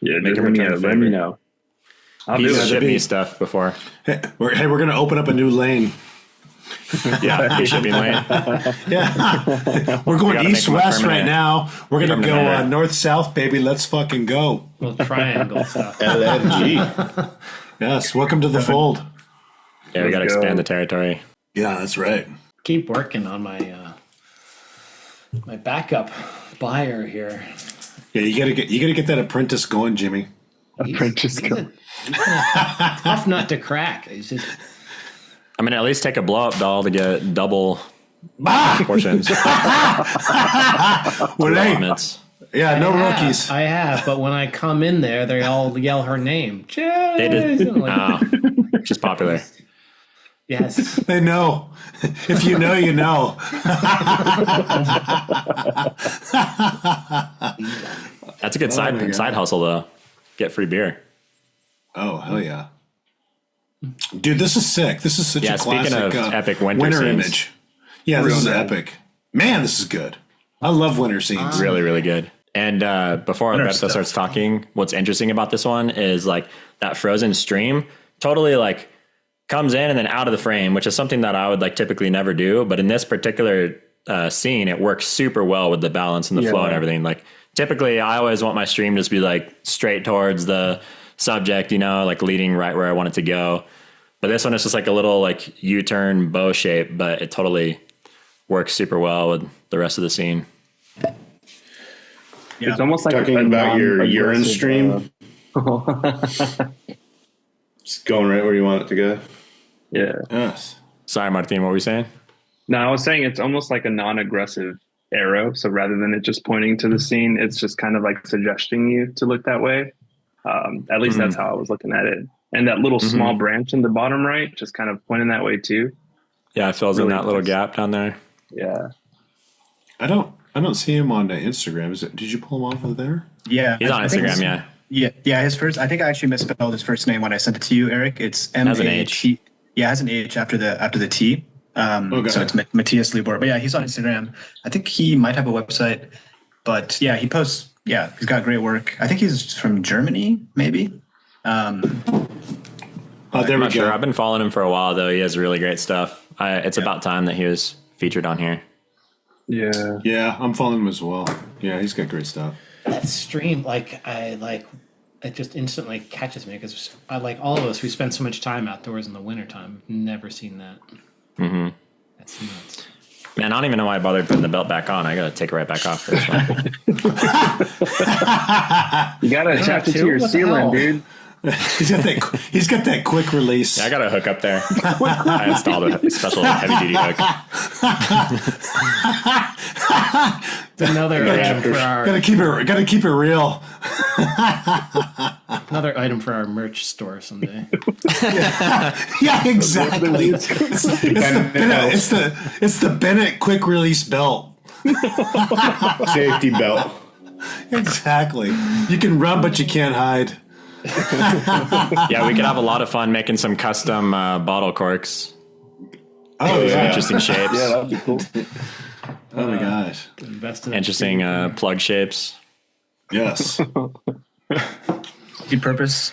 Yeah, Make dude, him let me return the let me favor. know. I'll do he's it. that'd shipped be- me stuff before. Hey, we're gonna open up a new lane. Yeah, he shipped me lane. Yeah. We're going gotta east make 'em a west right permanent- now. We're gonna permanent go member. north south, baby. Let's fucking go. Little triangle stuff. LFG. Yes. Welcome to the fold. Yeah, we got to Let's go. expand the territory. Yeah, that's right. Keep working on my my backup buyer here. Yeah, you gotta get that apprentice going, Jimmy. Apprentice He's a tough nut to crack. He's just I mean, at least take a blow up doll to get double portions. Well, hey, Allotments. yeah, no I have, rookies. I have, but when I come in there, they all yell her name. They did. Jason, like, Oh, she's popular. yes. They know. If you know, you know. That's a good my God. side hustle though. Get free beer. Oh hell yeah, dude! This is sick. This is such Yeah, a speaking classic of epic winter scenes. image. Yeah, this Real is nice. epic. Man, this is good. I love winter scenes. Really, really good. And before Alberto stuff. starts talking, what's interesting about this one is like that frozen stream totally like comes in and then out of the frame, which is something that I would like typically never do. But in this particular scene, it works super well with the balance and the flow and everything. Like typically I always want my stream to just be like straight towards the subject, you know, like leading right where I want it to go. But this one is just like a little like U-turn bow shape, but it totally works super well with the rest of the scene. Yeah. It's almost like Talking a about your urine non-aggressive, stream. It's going right where you want it to go. yeah. Yes. Sorry, Martin, what were you saying? No, I was saying it's almost like a non-aggressive arrow. So rather than it just pointing to the scene, it's just kind of like suggesting you to look that way. At least that's how I was looking at it. And that little small branch in the bottom right, just kind of pointing that way too. Yeah, it fills in Really that little nice. gap down there. Yeah. I don't see him on Instagram. Did you pull him off of there? Yeah. He's on I think Instagram, it's- yeah. Yeah. His first. I think I actually misspelled his first name when I sent it to you, Eric. It's M Has an A H. T. Yeah, it has an H after the T. Okay. So it's Matthias Libor. But yeah, he's on Instagram. I think he might have a website. But yeah, he posts. Yeah, he's got great work. I think he's from Germany, maybe. Oh, there I'm we not go. sure. I've been following him for a while, though. He has really great stuff. It's about time that he was featured on here. Yeah. Yeah, I'm following him as well. Yeah, he's got great stuff. That stream, it just instantly catches me because I like all of us. We spend so much time outdoors in the wintertime. Never seen that. Mm-hmm. That's nuts. Man, I don't even know why I bothered putting the belt back on. I got to take it right back off for this one. You got to attach it to to? your What the ceiling, hell? dude. He's got that quick release. Yeah, I got a hook up there. I installed a special heavy duty hook. Another item for our Gotta keep it real. another item for our merch store someday. Yeah, exactly. It's the Bennett quick release belt. Safety belt. Exactly. You can run, but you can't hide. Yeah, we could have a lot of fun making some custom bottle corks. Oh, yeah. Interesting shapes. Yeah, that'd be cool. Oh, my gosh. Invested in Interesting plug shapes. Yes. Good purpose.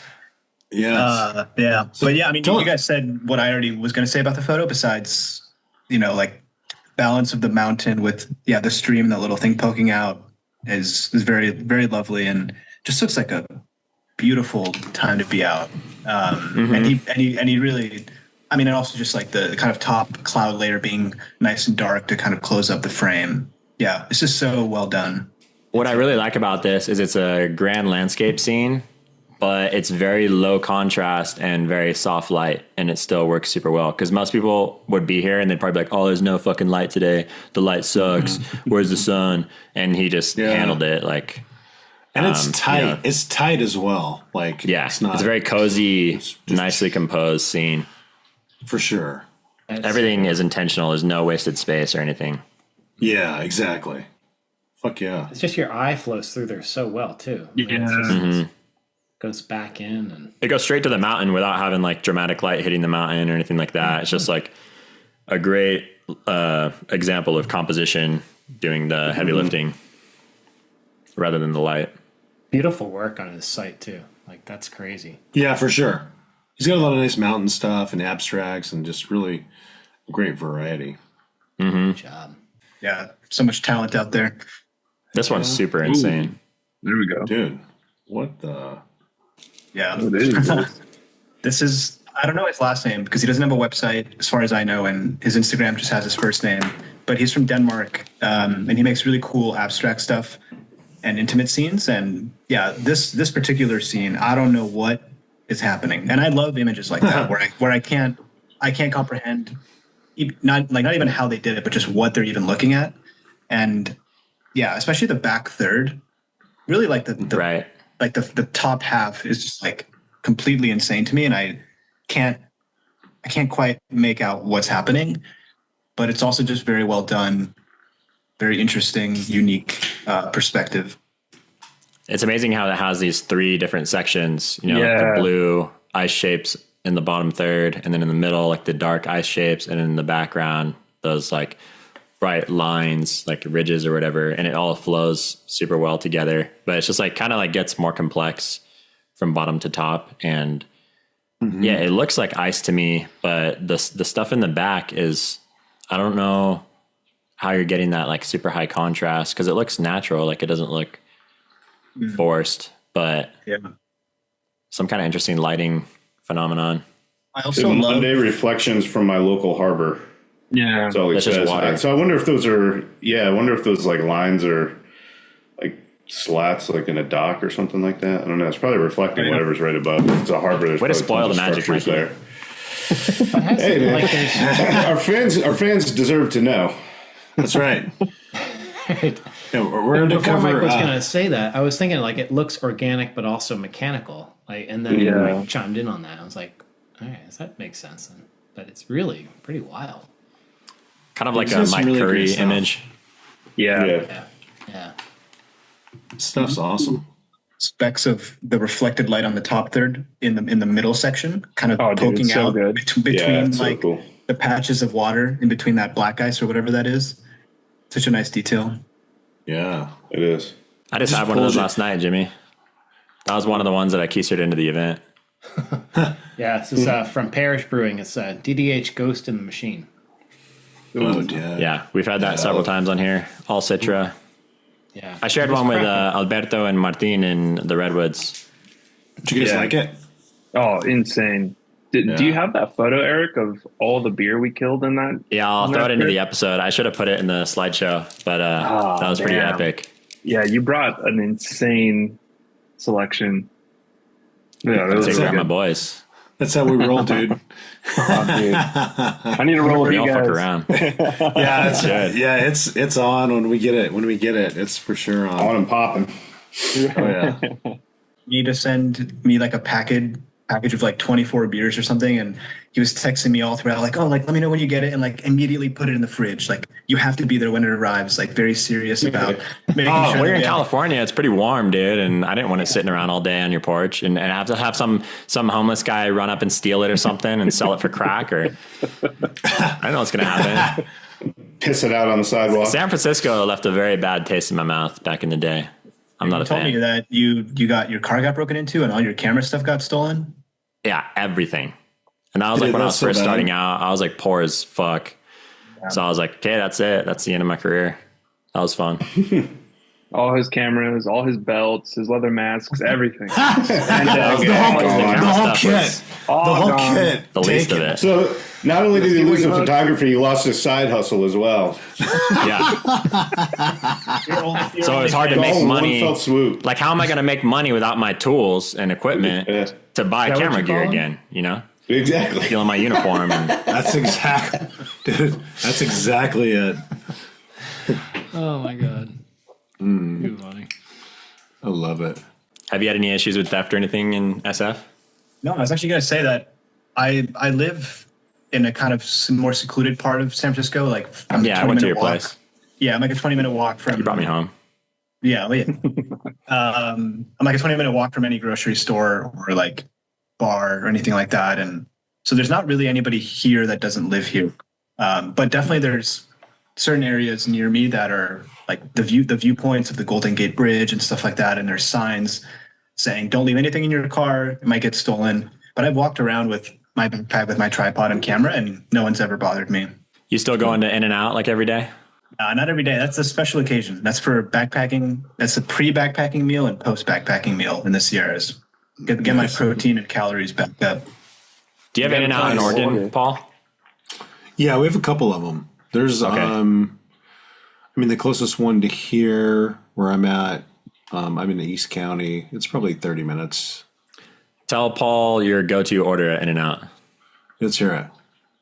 Yes. Yeah. But yeah, I mean, Don't- you guys said what I already was going to say about the photo, besides, like balance of the mountain with, the stream, that little thing poking out is very, very lovely, and just looks like a beautiful time to be out. And he really, I mean, and also just like the kind of top cloud layer being nice and dark to kind of close up the frame. Yeah, it's just so well done. What I really like about this is it's a grand landscape scene, but it's very low contrast and very soft light, and it still works super well. Because most people would be here and they'd probably be like, "Oh, there's no fucking light today. The light sucks. Where's the sun?" And he just handled it like. And it's tight. yeah. It's tight as well. Like, Yeah, it's not it's a very cozy, just- nicely composed scene. for sure. Everything is intentional. There's no wasted space or anything. Yeah, exactly. Fuck yeah. It's just your eye flows through there so well too. Yeah. It goes back in, and It goes straight to the mountain without having like dramatic light hitting the mountain or anything like that. It's just like a great example of composition doing the heavy lifting rather than the light. beautiful work on his site too. Like that's crazy. Yeah, for sure. He's got a lot of nice mountain stuff and abstracts and just really great variety. Good job. Yeah, so much talent out there. This one's super insane. There we go. Dude, what the? Yeah. It is. This is, I don't know his last name because he doesn't have a website as far as I know, and his Instagram just has his first name, but he's from Denmark, and he makes really cool abstract stuff and intimate scenes. And yeah, this particular scene, I don't know what is happening. And I love images like that where I can't comprehend not even how they did it, but just what they're even looking at. And yeah, especially the back third, really like the Right. like the top half is just like completely insane to me, and I can't quite make out what's happening, but it's also just very well done, very interesting, unique perspective. It's amazing how it has these three different sections, like Yeah. the blue ice shapes in the bottom third, and then in the middle, like the dark ice shapes, and in the background, those like bright lines, like ridges or whatever, and it all flows super well together. But it's just like kind of like gets more complex from bottom to top. And yeah, it looks like ice to me, but the stuff in the back is, I don't know how you're getting that like super high contrast, because it looks natural, like it doesn't look forced, but Yeah. some kind of interesting lighting phenomenon. I also love Monday reflections from my local harbor. Yeah. That's all he That's just says. water. So I wonder if those are, I wonder if those like lines are like slats, like in a dock or something like that. I don't know. It's probably reflecting whatever's right above. If it's a harbor, there's Way to probably spoil tons the of magic, structures Mikey. there. But has Hey, it, man. like there's Our fans deserve to know. That's right. Yeah, we're going to before Mike cover. was gonna say that, I was thinking like it looks organic but also mechanical. Like, and then Yeah. Mike chimed in on that. I was like, all right, that makes sense then. But it's really pretty wild. Kind of like It's a got some Mike really great Curry stuff. image. Yeah. Yeah. Yeah. Stuff's awesome. specks of the reflected light on the top third in the middle section, kind of Oh, dude, poking it's so out good. between it's so like cool. the patches of water in between that black ice or whatever that is. Such a nice detail. Yeah. It is. I just Just had one of those pulled it. last night, Jimmy. That was one of the ones that I keistered into the event. Yeah, this is from Parish Brewing. It's DDH Ghost in the Machine. Oh, yeah. Yeah, we've had that several times on here. All Citra. Yeah. I shared one with Alberto and Martin in the Redwoods. Did you guys Yeah. like it? Oh, insane. Do Yeah. you have that photo, Eric, of all the beer we killed in that? Yeah, I'll in throw that it into beer? the episode. I should have put it in the slideshow, but that was pretty damn. epic. Yeah, you brought an insane selection. Yeah, that was Take so care of my good. boys. That's how we roll, dude. Oh, dude. I need to roll with We you all guys. fuck around. Yeah, it's on when we get it. When we get it, it's for sure on. On and popping. Oh, yeah. You need to send me like a package of like 24 beers or something, and he was texting me all throughout, like, oh, like, let me know when you get it, and like immediately put it in the fridge. Like, you have to be there when it arrives. Like, very serious about making sure. We're that in we have- California. It's pretty warm, dude, and I didn't want it sitting around all day on your porch and have to have some homeless guy run up and steal it or something and sell it for crack. Or I don't know what's gonna happen. Piss it out on the sidewalk. San Francisco left a very bad taste in my mouth back in the day. I'm not a told me fan. that your car got broken into and all your camera stuff got stolen. Yeah, everything. And I was like, Dude, when I was that's so first bad. starting out, I was like poor as fuck. So I was like, okay, that's it. That's the end of my career. That was fun. All his cameras, all his belts, his leather masks, everything. The whole kit. The whole kit. The least of Taken. it. So not only did he lose the photography, he lost his side hustle as well. Yeah. So it was hard to All make in money. one fell swoop. Like, how am I going to make money without my tools and equipment Yeah. to buy that what camera you gear call 'em? again? You know, Exactly. stealing my uniform. And That's exactly, dude. That's exactly it. Oh my god. Too funny. I love it. have you had any issues with theft or anything in SF? No, I was actually going to say that I live in a kind of more secluded part of San Francisco. Like, I'm Yeah, I went to your place. Yeah, I'm like a 20-minute walk from. You brought me home. Yeah, well, yeah. I'm like a 20-minute walk from any grocery store or like bar or anything like that, and so there's not really anybody here that doesn't live here. But definitely there's certain areas near me that are like the viewpoints of the Golden Gate Bridge and stuff like that, and there's signs saying don't leave anything in your car, it might get stolen. But I've walked around with my backpack with my tripod and camera, and no one's ever bothered me. You still going to In and Out like every day? Not every day. That's a special occasion. That's for backpacking. That's a pre-backpacking meal and post-backpacking meal in the Sierras. Get my protein and calories back up. Do you have In and Out in Oregon, Paul? Yeah, we have a couple of them. There's, Okay. I mean, the closest one to here where I'm at, I'm in the East County. It's probably 30 minutes. Tell Paul your go-to order at In and Out. Let's hear it.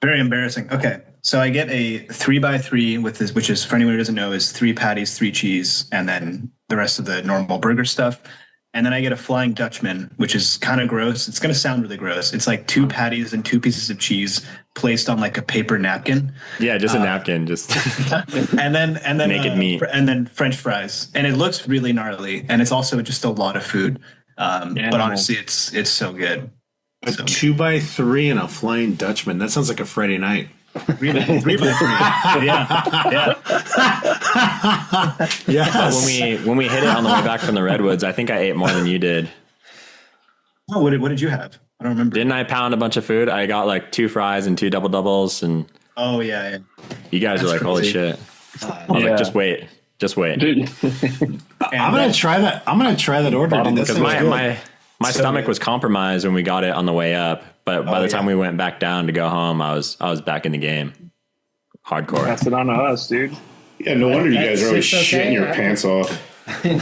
Very embarrassing. Okay. So I get a 3x3 with this, which is, for anyone who doesn't know, is 3 patties, 3 cheese, and then the rest of the normal burger stuff. And then I get a Flying Dutchman, which is kind of gross. It's going to sound really gross. It's like 2 patties and 2 pieces of cheese placed on like a paper napkin. Yeah, just a napkin. Just and then Naked meat. and then French fries. And it looks really gnarly. And it's also just a lot of food. But honestly, it's so good. A 2x3 and a Flying Dutchman. That sounds like a Friday night. 3x3. Yeah. Yes. when we hit it on the way back from the Redwoods, I think I ate more than you did. Oh, what did you have? I don't remember. Didn't I pound a bunch of food? I got like 2 fries and 2 double doubles, and Oh, yeah. you guys are like, holy crazy. shit. I was like, just wait. Dude, I'm gonna try that. I'm gonna try that order. Dude. That Because sounds good. my stomach was compromised when we got it on the way up, but by the time we went back down to go home, I was back in the game. Hardcore. pass it on to us, dude. Yeah, no wonder you guys are always It's okay, shitting your right? pants off. You're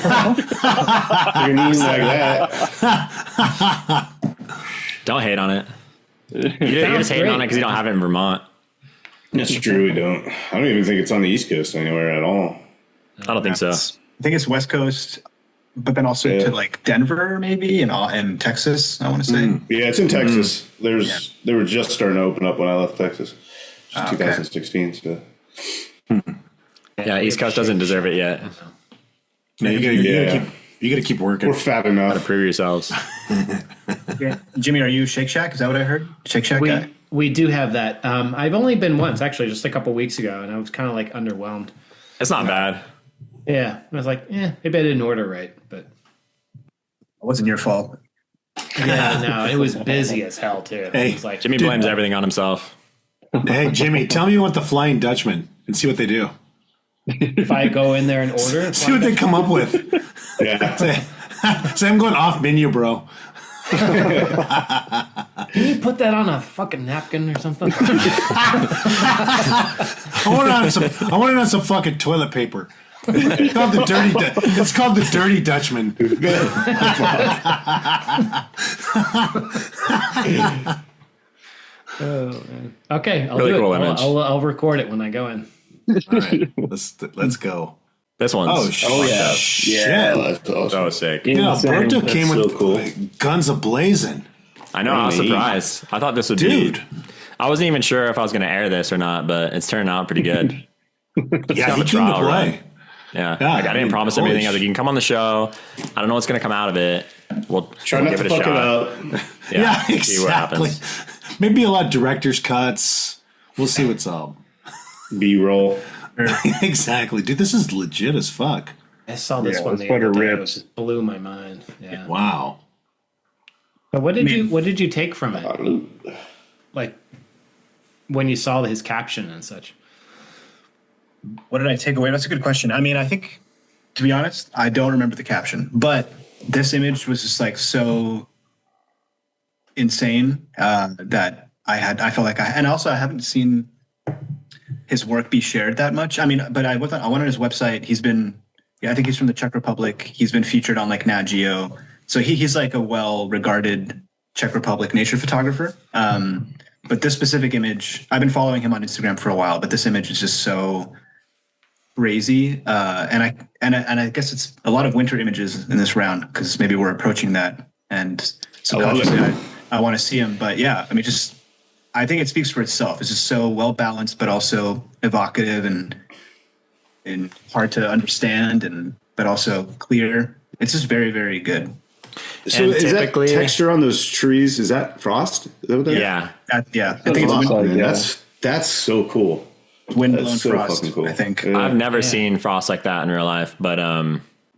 knees like that. Don't hate on it. You're just hating on it because you don't have it in Vermont. That's true. We don't. I don't even think it's on the East Coast anywhere at all. I don't think so. I think it's West Coast, but then also Yeah. to like Denver, maybe, and Texas, I want to say. Yeah, it's in Texas. They were just starting to open up when I left Texas. Okay. 2016. So Yeah, East Coast doesn't deserve it yet. No, you gotta keep working. we're fat enough. Prove yourselves. Yeah. Jimmy, are you Shake Shack? Is that what I heard? Shake Shack guy? We do have that. I've only been once, actually, just a couple weeks ago, and I was kind of like underwhelmed. It's not bad. Yeah, I was like, maybe I didn't order right, but It wasn't your fault. yeah, no, it was busy as hell too. Hey, It was like, Jimmy blames everything on himself. Hey, Jimmy, tell me you want the Flying Dutchman and see what they do. if I go in there and order, See what they come up with. Yeah. Say, I'm going off menu, bro. can you put that on a fucking napkin or something? I want it on some fucking toilet paper. It's called the Dirty Dutchman. Okay, I'll Really do cool it. image. I'll record it when I go in. All right, let's go. This one's Shit. That's awesome. so sick. Yeah, Alberto came That's with so cool. guns a blazing. I know, I was Really? surprised. I thought this would Dude. be I wasn't even sure if I was going to air this or not, but it's turning out pretty good. Yeah, he a came to trial play. run. Yeah, like, I didn't promise him anything. I was like, you can come on the show. I don't know what's going to come out of it. We'll Try not give to it a fuck shot. it up. Yeah, See what exactly. happens. Maybe a lot of director's cuts. We'll see what's up. B-roll. Exactly, dude. This is legit as fuck. I saw this Yeah, one this the other photo day. It rips. just blew my mind. Yeah. Wow. But what did you take from it? Like when you saw his caption and such. What did I take away? That's a good question. I mean, I think, to be honest, I don't remember the caption, but this image was just like so insane that I felt like and also I haven't seen his work be shared that much. I mean, but I went on his website. He's been, I think he's from the Czech Republic. He's been featured on like Nat Geo. So he's like a well-regarded Czech Republic nature photographer. But this specific image, I've been following him on Instagram for a while, but this image is just so crazy. And I guess it's a lot of winter images in this round because maybe we're approaching that. And subconsciously I want to see him. But yeah, I mean, I think it speaks for itself. It's just so well balanced, but also evocative and hard to understand, but also clear. It's just very, very good. So And is that typically- texture on those trees? Is that frost? Is that what that is? Yeah. I think it's Looks like, Man, yeah. that's so cool. wind-blown That's so frost, fucking cool. I think. Yeah. I've never seen frost like that in real life, but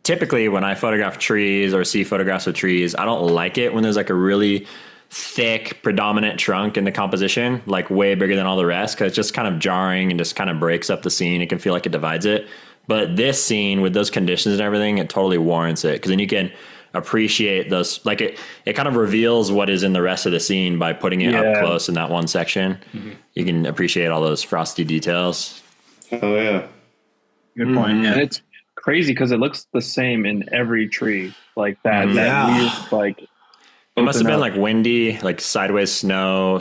typically when I photograph trees or see photographs of trees, I don't like it when there's like a really thick predominant trunk in the composition, like way bigger than all the rest, because it's just kind of jarring and just kind of breaks up the scene. It can feel like it divides it. But this scene with those conditions and everything, it totally warrants it, because then you can appreciate those, like it kind of reveals what is in the rest of the scene by putting it up close in that one section. You can appreciate all those frosty details. Oh yeah. Good point. And Yeah. it's crazy because it looks the same in every tree, like that. Yeah. That weird, like It must have open been up. like windy, like sideways snow,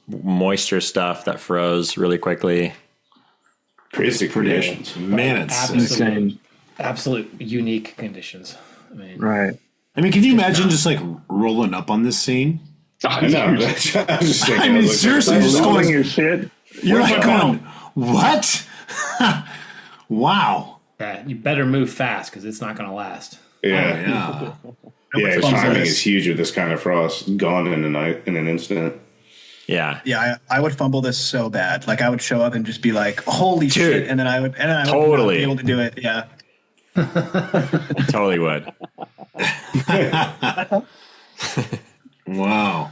moisture stuff that froze really quickly. Crazy Pretty. conditions. Man, it's sick. insane. Absolute unique conditions. I mean, Right. I mean, can you imagine just like rolling up on this scene? I know. I was just thinking, I mean, was like, seriously, that's just so going- Holding your shit. You're Where's like my going, what? Wow. yeah, you better move fast because it's not going to last. Yeah. Yeah. Yeah, Fun timing size. is huge with this kind of frost. Gone in a night, in an instant. Yeah. Yeah, I would fumble this so bad. Like I would show up and just be like, "Holy shit!" And then I would not Totally. be able to do it. Yeah, Totally would. Wow.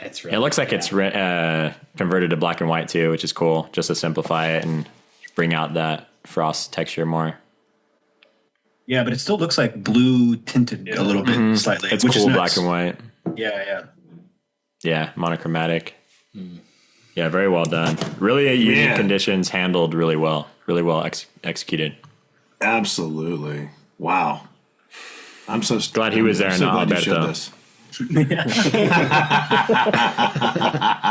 It's really It looks like it's converted to black and white too, which is cool, just to simplify it and bring out that frost texture more. yeah, but it still looks like blue tinted a little bit, slightly. It's which cool is black nice. and white. Yeah. Yeah, monochromatic. Yeah, very well done. Really unique Man. conditions, handled really well executed. Absolutely. Wow. I'm so Glad he was there I'm and so not glad you showed Alberto. this.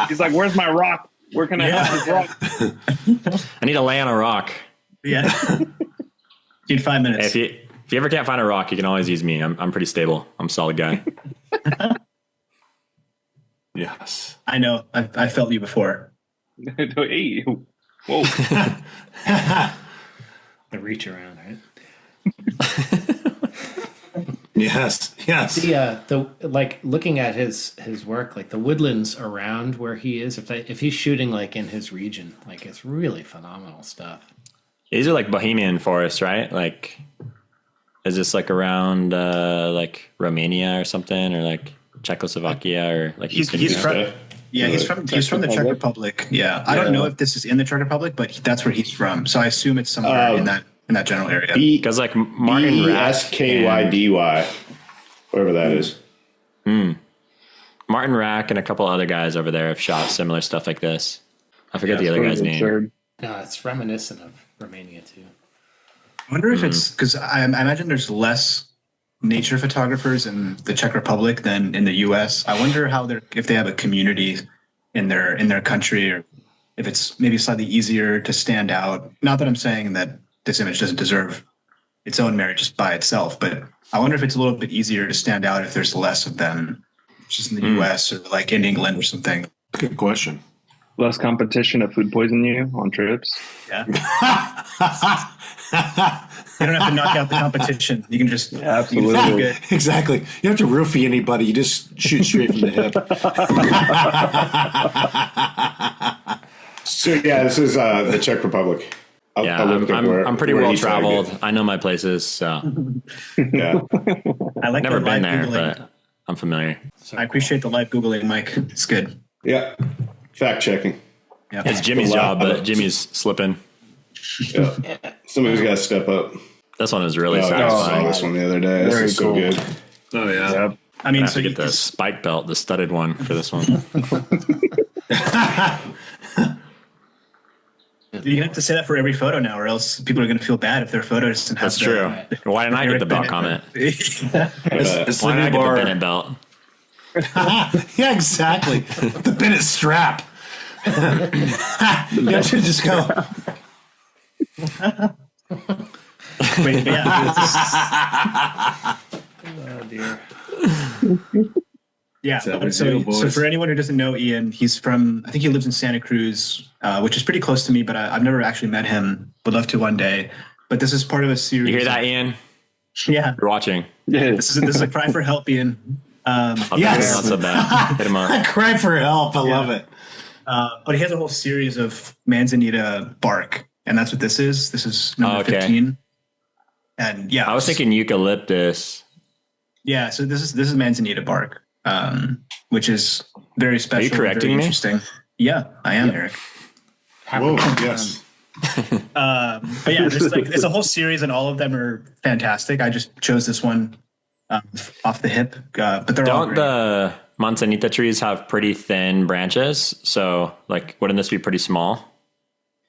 He's like, "Where's my rock? Where can I have this rock?" I need to lay on a rock. Yeah. Need 5 minutes. If you ever can't find a rock, you can always use me. I'm pretty stable. I'm a solid guy. Yes. I know. I felt you before. Hey, whoa! the reach around, right? Yes. Yes. The like looking at his work, like the woodlands around where he is, if he's shooting like in his region, like it's really phenomenal stuff. These are like Bohemian forests, right? Like, is this like around like Romania or something, or like Czechoslovakia, or like He's Eastern he's Europe? from yeah he's from the Czech Republic. Yeah, I don't know if this is in the Czech Republic, but that's where he's from. So I assume it's somewhere in that general area. Because like Martin Rack, Skydy, whatever that is. Martin Rack and a couple other guys over there have shot similar stuff like this. I forget the other guy's name. Absurd. No, it's reminiscent of Romania too. I wonder if it's because I imagine there's less nature photographers in the Czech Republic than in the U.S. I wonder if they have a community in their country, or if it's maybe slightly easier to stand out. Not that I'm saying that this image doesn't deserve its own merit just by itself, but I wonder if it's a little bit easier to stand out if there's less of them just in the U.S. or like in England or something. Good question. Less competition to food poison you on trips. Yeah. You don't have to knock out the competition. You can just Absolutely. You can feel good. Exactly. You don't have to roofie anybody. You just shoot straight from the hip. So yeah, this is the Czech Republic. I'm pretty well traveled. I know my places, so Yeah. I like never the been live there, Googling. but I'm familiar. I appreciate the live Googling, Mike. It's good. Yeah. Fact checking. Yeah. It's Jimmy's job, but Jimmy's slipping. Yeah. Somebody's got to step up. This one is really I saw satisfying. this one the other day. This Very is so cool. good. Oh, yeah. Yep. I mean, I have so to you get the spike belt, the studded one for this one. you have to say that for every photo now, or else people are going to feel bad if their photo doesn't have That's true. Why didn't I get the belt comment? It's Why the did I new get the bar. Bennett belt? Yeah, exactly. The Bennett strap. You should just go. Wait, but yeah, Oh dear. yeah. That was So, you, so boys. for anyone who doesn't know Ian, he's from, I think he lives in Santa Cruz, which is pretty close to me, but I've never actually met him. Would love to one day. But this is part of a series. You hear that, Ian? Yeah. You're watching. This is a cry for help, Ian. Yes. Not so bad. Hit him I up. cry for help. I love it. But he has a whole series of Manzanita bark, and that's what this is. This is number Okay. 15. And yeah, I was thinking eucalyptus. yeah. So this is Manzanita bark, which is very special. correcting very me? Interesting. Yeah, I am, Eric. Whoa, yes. But yeah, it's a whole series, and all of them are fantastic. I just chose this one off the hip, but they're all Don't great. the manzanita trees have pretty thin branches? So, like, wouldn't this be pretty small?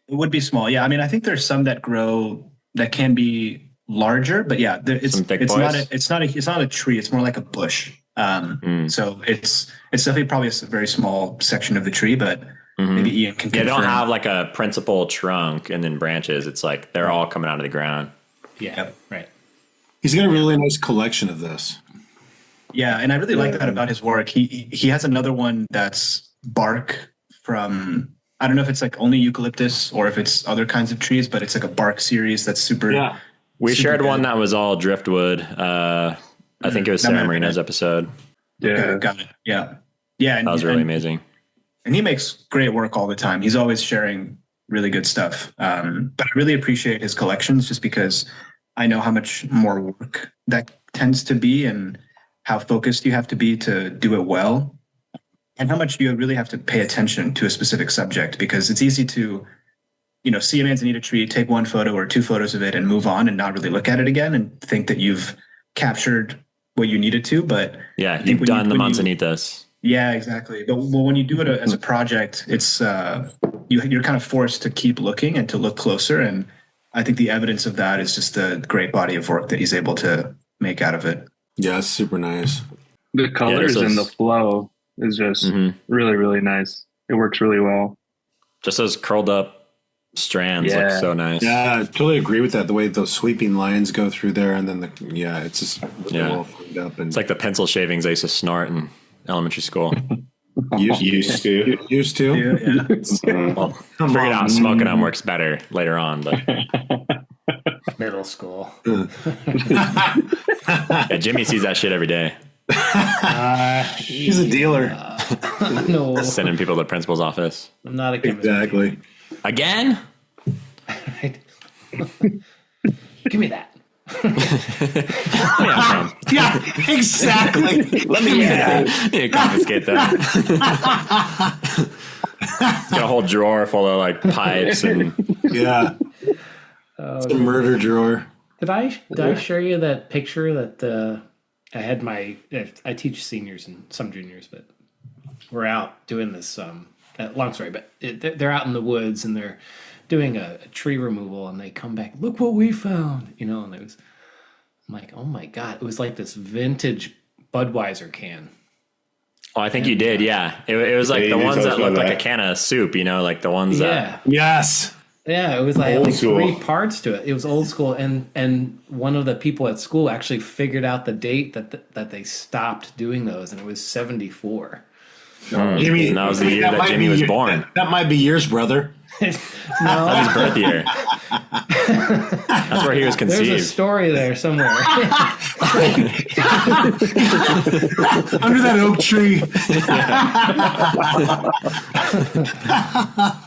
It would be small. Yeah, I mean, I think there's some that grow that can be larger, but yeah, Some thick it's boys? not a tree. It's more like a bush. So it's definitely probably a very small section of the tree, but maybe Ian can. Yeah, they don't confirm. have like a principal trunk and then branches. It's like they're all coming out of the ground. Yeah. Right. He's got a really nice collection of this. Yeah, and I really like that about his work. He has another one that's bark from, I don't know if it's like only eucalyptus or if it's other kinds of trees, but it's like a bark series that's super. Yeah. We Super shared one good. that was all driftwood. I think it was That Sarah might be Marino's it. episode. Yeah. Got it. Yeah. Yeah. And, That was really and, amazing. and he makes great work all the time. He's always sharing really good stuff. But I really appreciate his collections just because I know how much more work that tends to be and how focused you have to be to do it well, and how much you really have to pay attention to a specific subject, because it's easy to, see a manzanita tree, take one photo or two photos of it and move on and not really look at it again and think that you've captured what you needed to. But Yeah, I think you've when done the when manzanitas. Yeah, exactly. But when you do it as a project, it's you're kind of forced to keep looking and to look closer. And I think the evidence of that is just the great body of work that he's able to make out of it. Yeah, it's super nice. The colors this and is- the flow is just really, really nice. It works really well. Just those curled up strands look Yeah. so nice. Yeah, I totally agree with that. The way those sweeping lines go through there, and then it's just really Yeah. well framed up. And It's like the pencil shavings I used to snort in elementary school. Used to. used to. Yeah. Well, figured out smoking them works better later on, but Middle school. yeah, Jimmy sees that shit every day. He's a dealer. No, Sending people to the principal's office. I'm not a chemist. Exactly. Again? Right? Give me that. Yeah, Yeah, exactly. let me yeah, confiscate that. Got a whole drawer full of like pipes and Yeah. It's a murder drawer. Did I show you that picture that I had I teach seniors and some juniors, but we're out doing this. Long story, but they're out in the woods and they're doing a tree removal, and they come back. Look what we found, and it was. I'm like, oh my god! It was like this vintage Budweiser can. oh, I think you did, yeah. It was like Yeah, the you did ones tell us that look about like that. a can of soup, like the ones that Yeah, Yes. it was like, Old school. 3 parts to it. It was old school, and one of the people at school actually figured out the date that they stopped doing those, and it was 74. Jimmy, that was the year that Jimmy was born. That might be yours, brother. No, His birth year. That's where he was there's a conceived. story there somewhere. Under that oak tree.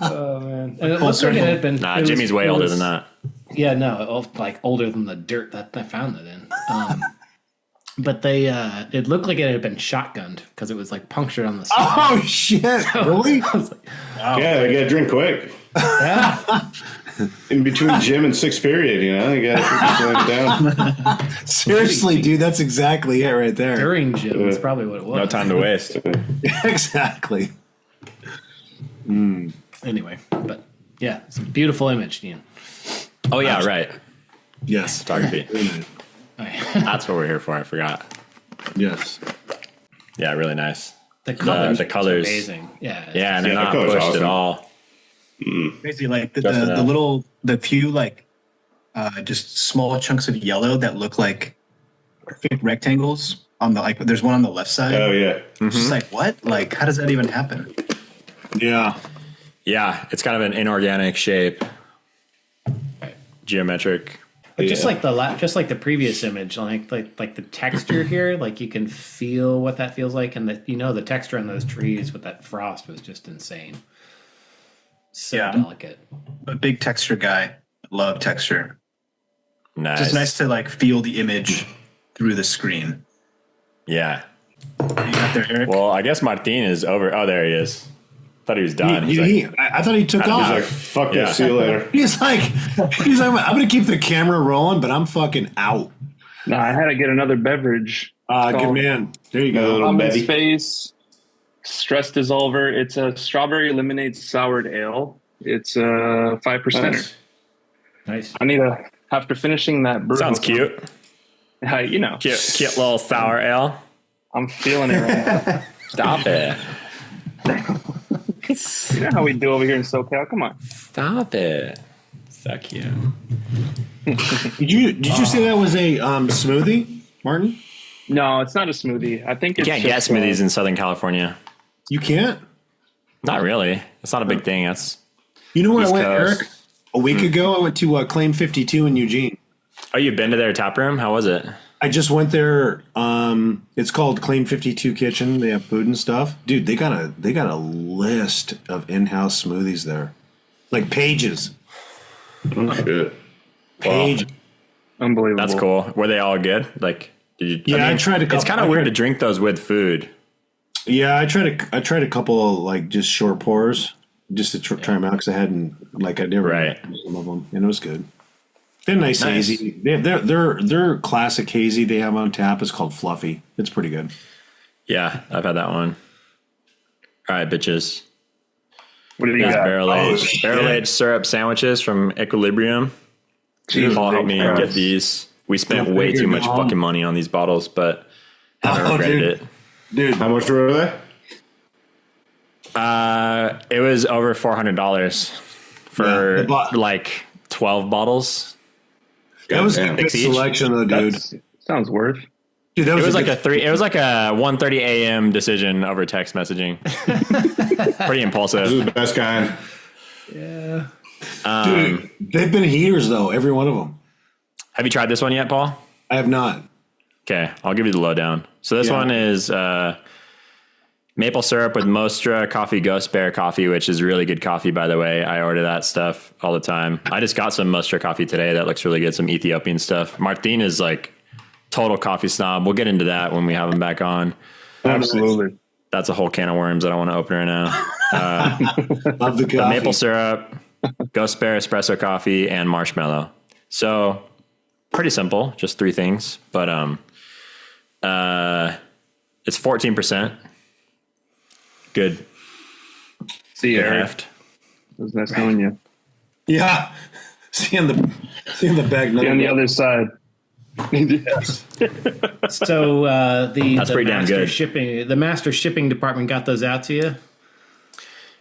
Oh man! And it looks like it had been. Nah, Jimmy's way older than that. Yeah, no, like older than the dirt that I found it in. But it looked like it had been shotgunned because it was like punctured on the side. Oh shit! Really? I was like, Yeah, they got to drink quick. yeah. In between gym and sixth period, you know, you got to slow it down. Seriously, dude, that's exactly it right there. During gym, that's probably what it was. No time to waste. Exactly. Anyway, but yeah, it's a beautiful image, Ian. Oh yeah, right. Yes. Photography. That's what we're here for. I forgot. Yes. Yeah, really nice. The colors, the colors. amazing. Yeah, Yeah, and they're Yeah, not that color's pushed awesome. at all. Crazy, like Just enough. the few like just small chunks of yellow that look like perfect rectangles on the like. There's one on the left side. Oh, yeah. It's just like what? Like, how does that even happen? Yeah. Yeah, it's kind of an inorganic shape. Geometric. But just like the previous image, like the texture here, like you can feel what that feels like, and the texture on those trees with that frost was just insane. So Yeah. delicate. I'm a big texture guy. Love texture. Nice. Just nice to like feel the image through the screen. Yeah. You got there, Eric? Well, I guess Martin is over. Oh, there he is. Thought he was done. I thought he took He's off. like, fuck Yeah. this, see you later. He's like, I'm going to keep the camera rolling, but I'm fucking out. No, I had to get another beverage. Good man. There you A go. little Common Betty. Space Stress Dissolver. It's a strawberry lemonade soured ale. It's a 5%er. Nice. Nice. I need after finishing that brew. Sounds cute. You know, Cute little sour ale. I'm feeling it right now. Stop it. You know how we do over here in SoCal. Come on. Stop it. So cute. Did you say that was a smoothie, Martin? No, it's not a smoothie. I think You it's can't get just, smoothies in Southern California. You can't? Not really. It's not a big thing. That's You know where East I went, Coast. Eric? A week ago, I went to Claim 52 in Eugene. Oh, you've been to their tap room? How was it? I just went there. It's called Claim 52 Kitchen. They have food and stuff. Dude, they got a list of in-house smoothies there. Like pages. Oh, shit. Page. unbelievable. That's cool. Were they all good? Like, did you? Yeah, I tried a couple. It's kind of weird to drink those with food. Yeah, I tried a couple of like just short pours just to try them out because I hadn't I never Right. had some of them and it was good. They're nice Nice. hazy. Their classic hazy they have on tap is called Fluffy. It's pretty good. Yeah, I've had that one. All right, bitches. What do you These got? barrel aged syrup sandwiches from Equilibrium. Jesus, Paul helped me Christ. get these. We spent Yeah, way figured too much it out. fucking money on these bottles, but haven't Oh, regretted dude. it. Dude, How much were they? It was over $400 for Yeah, but- like 12 bottles. that was a Goddamn. good Six each? selection though, dude. Sounds worth. Dude, that It was a like good- It was like a 1:30 a.m. decision over text messaging. Pretty This is impulsive. the best kind. Yeah. dude, they've been heaters though, every one of them. Have you tried this one yet, Paul? I have not. Okay, I'll give you the lowdown. So this Yeah. one is maple syrup with Mostra Coffee Ghost Bear coffee, which is really good coffee, by the way. I order that stuff all the time. I just got some Mostra coffee today. That looks really good. Some Ethiopian stuff. Martin is like total coffee snob. We'll get into that when we have him back on. Absolutely. That's a whole can of worms that I want to open right now. Love the The coffee. maple syrup, Ghost Bear espresso coffee, and marshmallow. So pretty simple, just three things. But it's 14%. Good. See you, Good Eric. heft. It was nice knowing you. Yeah. Seeing the bag. Be on the other side. So That's pretty damn good. the master shipping department got those out to you.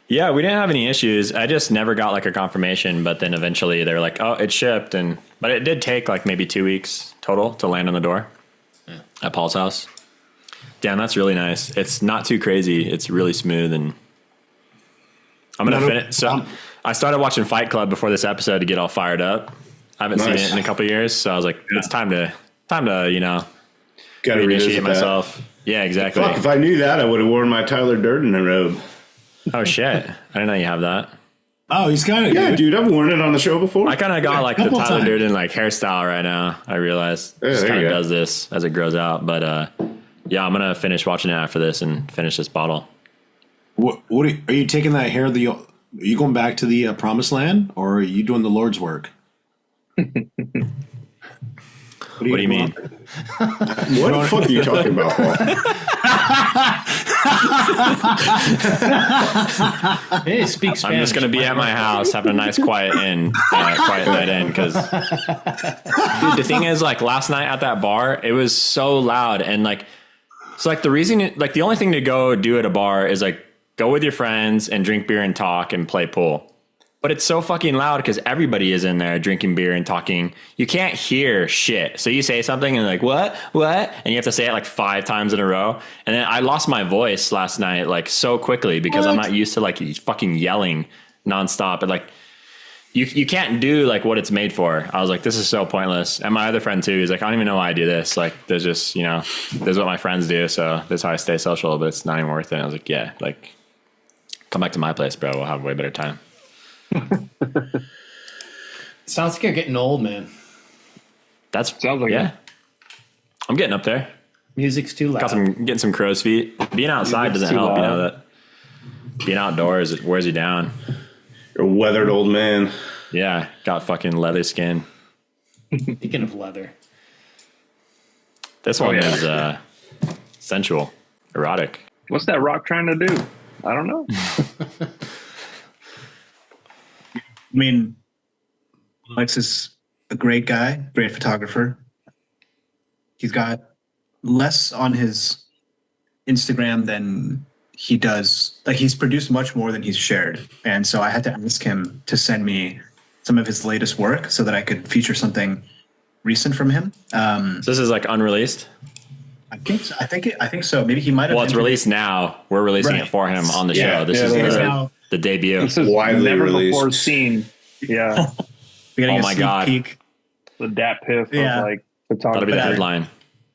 Yeah, we didn't have any issues. I just never got like a confirmation, but then eventually they were like, "Oh, it shipped," but it did take like maybe 2 weeks total to land on the door at Paul's house. Damn, that's really nice. It's not too crazy. It's really smooth, and I'm gonna finish. So I started watching Fight Club before this episode to get all fired up. I haven't seen it in a couple of years, so I was like, it's time to Gotta reinitiate myself. Yeah, exactly. Fuck, if I knew that, I would have worn my Tyler Durden robe. Oh shit! I didn't know you have that. Oh, he's got it. Yeah, dude, I've worn it on the show before. I kind of got like the couple Tyler times. Durden like hairstyle right now. I realize just there kind you of go. does this as it grows out. But yeah, I'm gonna finish watching it after this and finish this bottle. What are you taking that hair? Are you going back to the Promised Land, or are you doing the Lord's work? What do you mean? What the fuck are you talking about, Paul? Hey, speak Spanish. I'm just gonna be at my house having a nice quiet night in because dude, the thing is, like last night at that bar, it was so loud and like it's like the reason like the only thing to go do at a bar is like go with your friends and drink beer and talk and play pool. But it's so fucking loud because everybody is in there drinking beer and talking. You can't hear shit. So you say something and like, what? And you have to say it like 5 times in a row. And then I lost my voice last night like so quickly because I'm not used to like fucking yelling nonstop. And like, you can't do like what it's made for. I was like, this is so pointless. And my other friend too, he's like, I don't even know why I do this. Like, there's just, this is what my friends do. So this is how I stay social, but it's not even worth it. And I was like, yeah, like come back to my place, bro. We'll have a way better time. Sounds like you're getting old, man. Sounds like yeah. I'm getting up there. Music's too loud. Getting some crow's feet. Being outside doesn't help. You know that. Being outdoors, it wears you down. You're a weathered old man. Yeah, got fucking leather skin. Speaking of leather, This one is sensual, erotic. What's that rock trying to do? I don't know. I mean, Alex is a great guy, great photographer. He's got less on his Instagram than he does. Like, he's produced much more than he's shared. And so I had to ask him to send me some of his latest work so that I could feature something recent from him. So this is like unreleased? I think so. Maybe he might have. Well, it's released now. We're releasing it for him on the show. This is the debut. This is Widely never released. before seen. Yeah, We're getting Oh a my sneak God. peek. the dat piff Yeah. of like That'll be the photography. headline.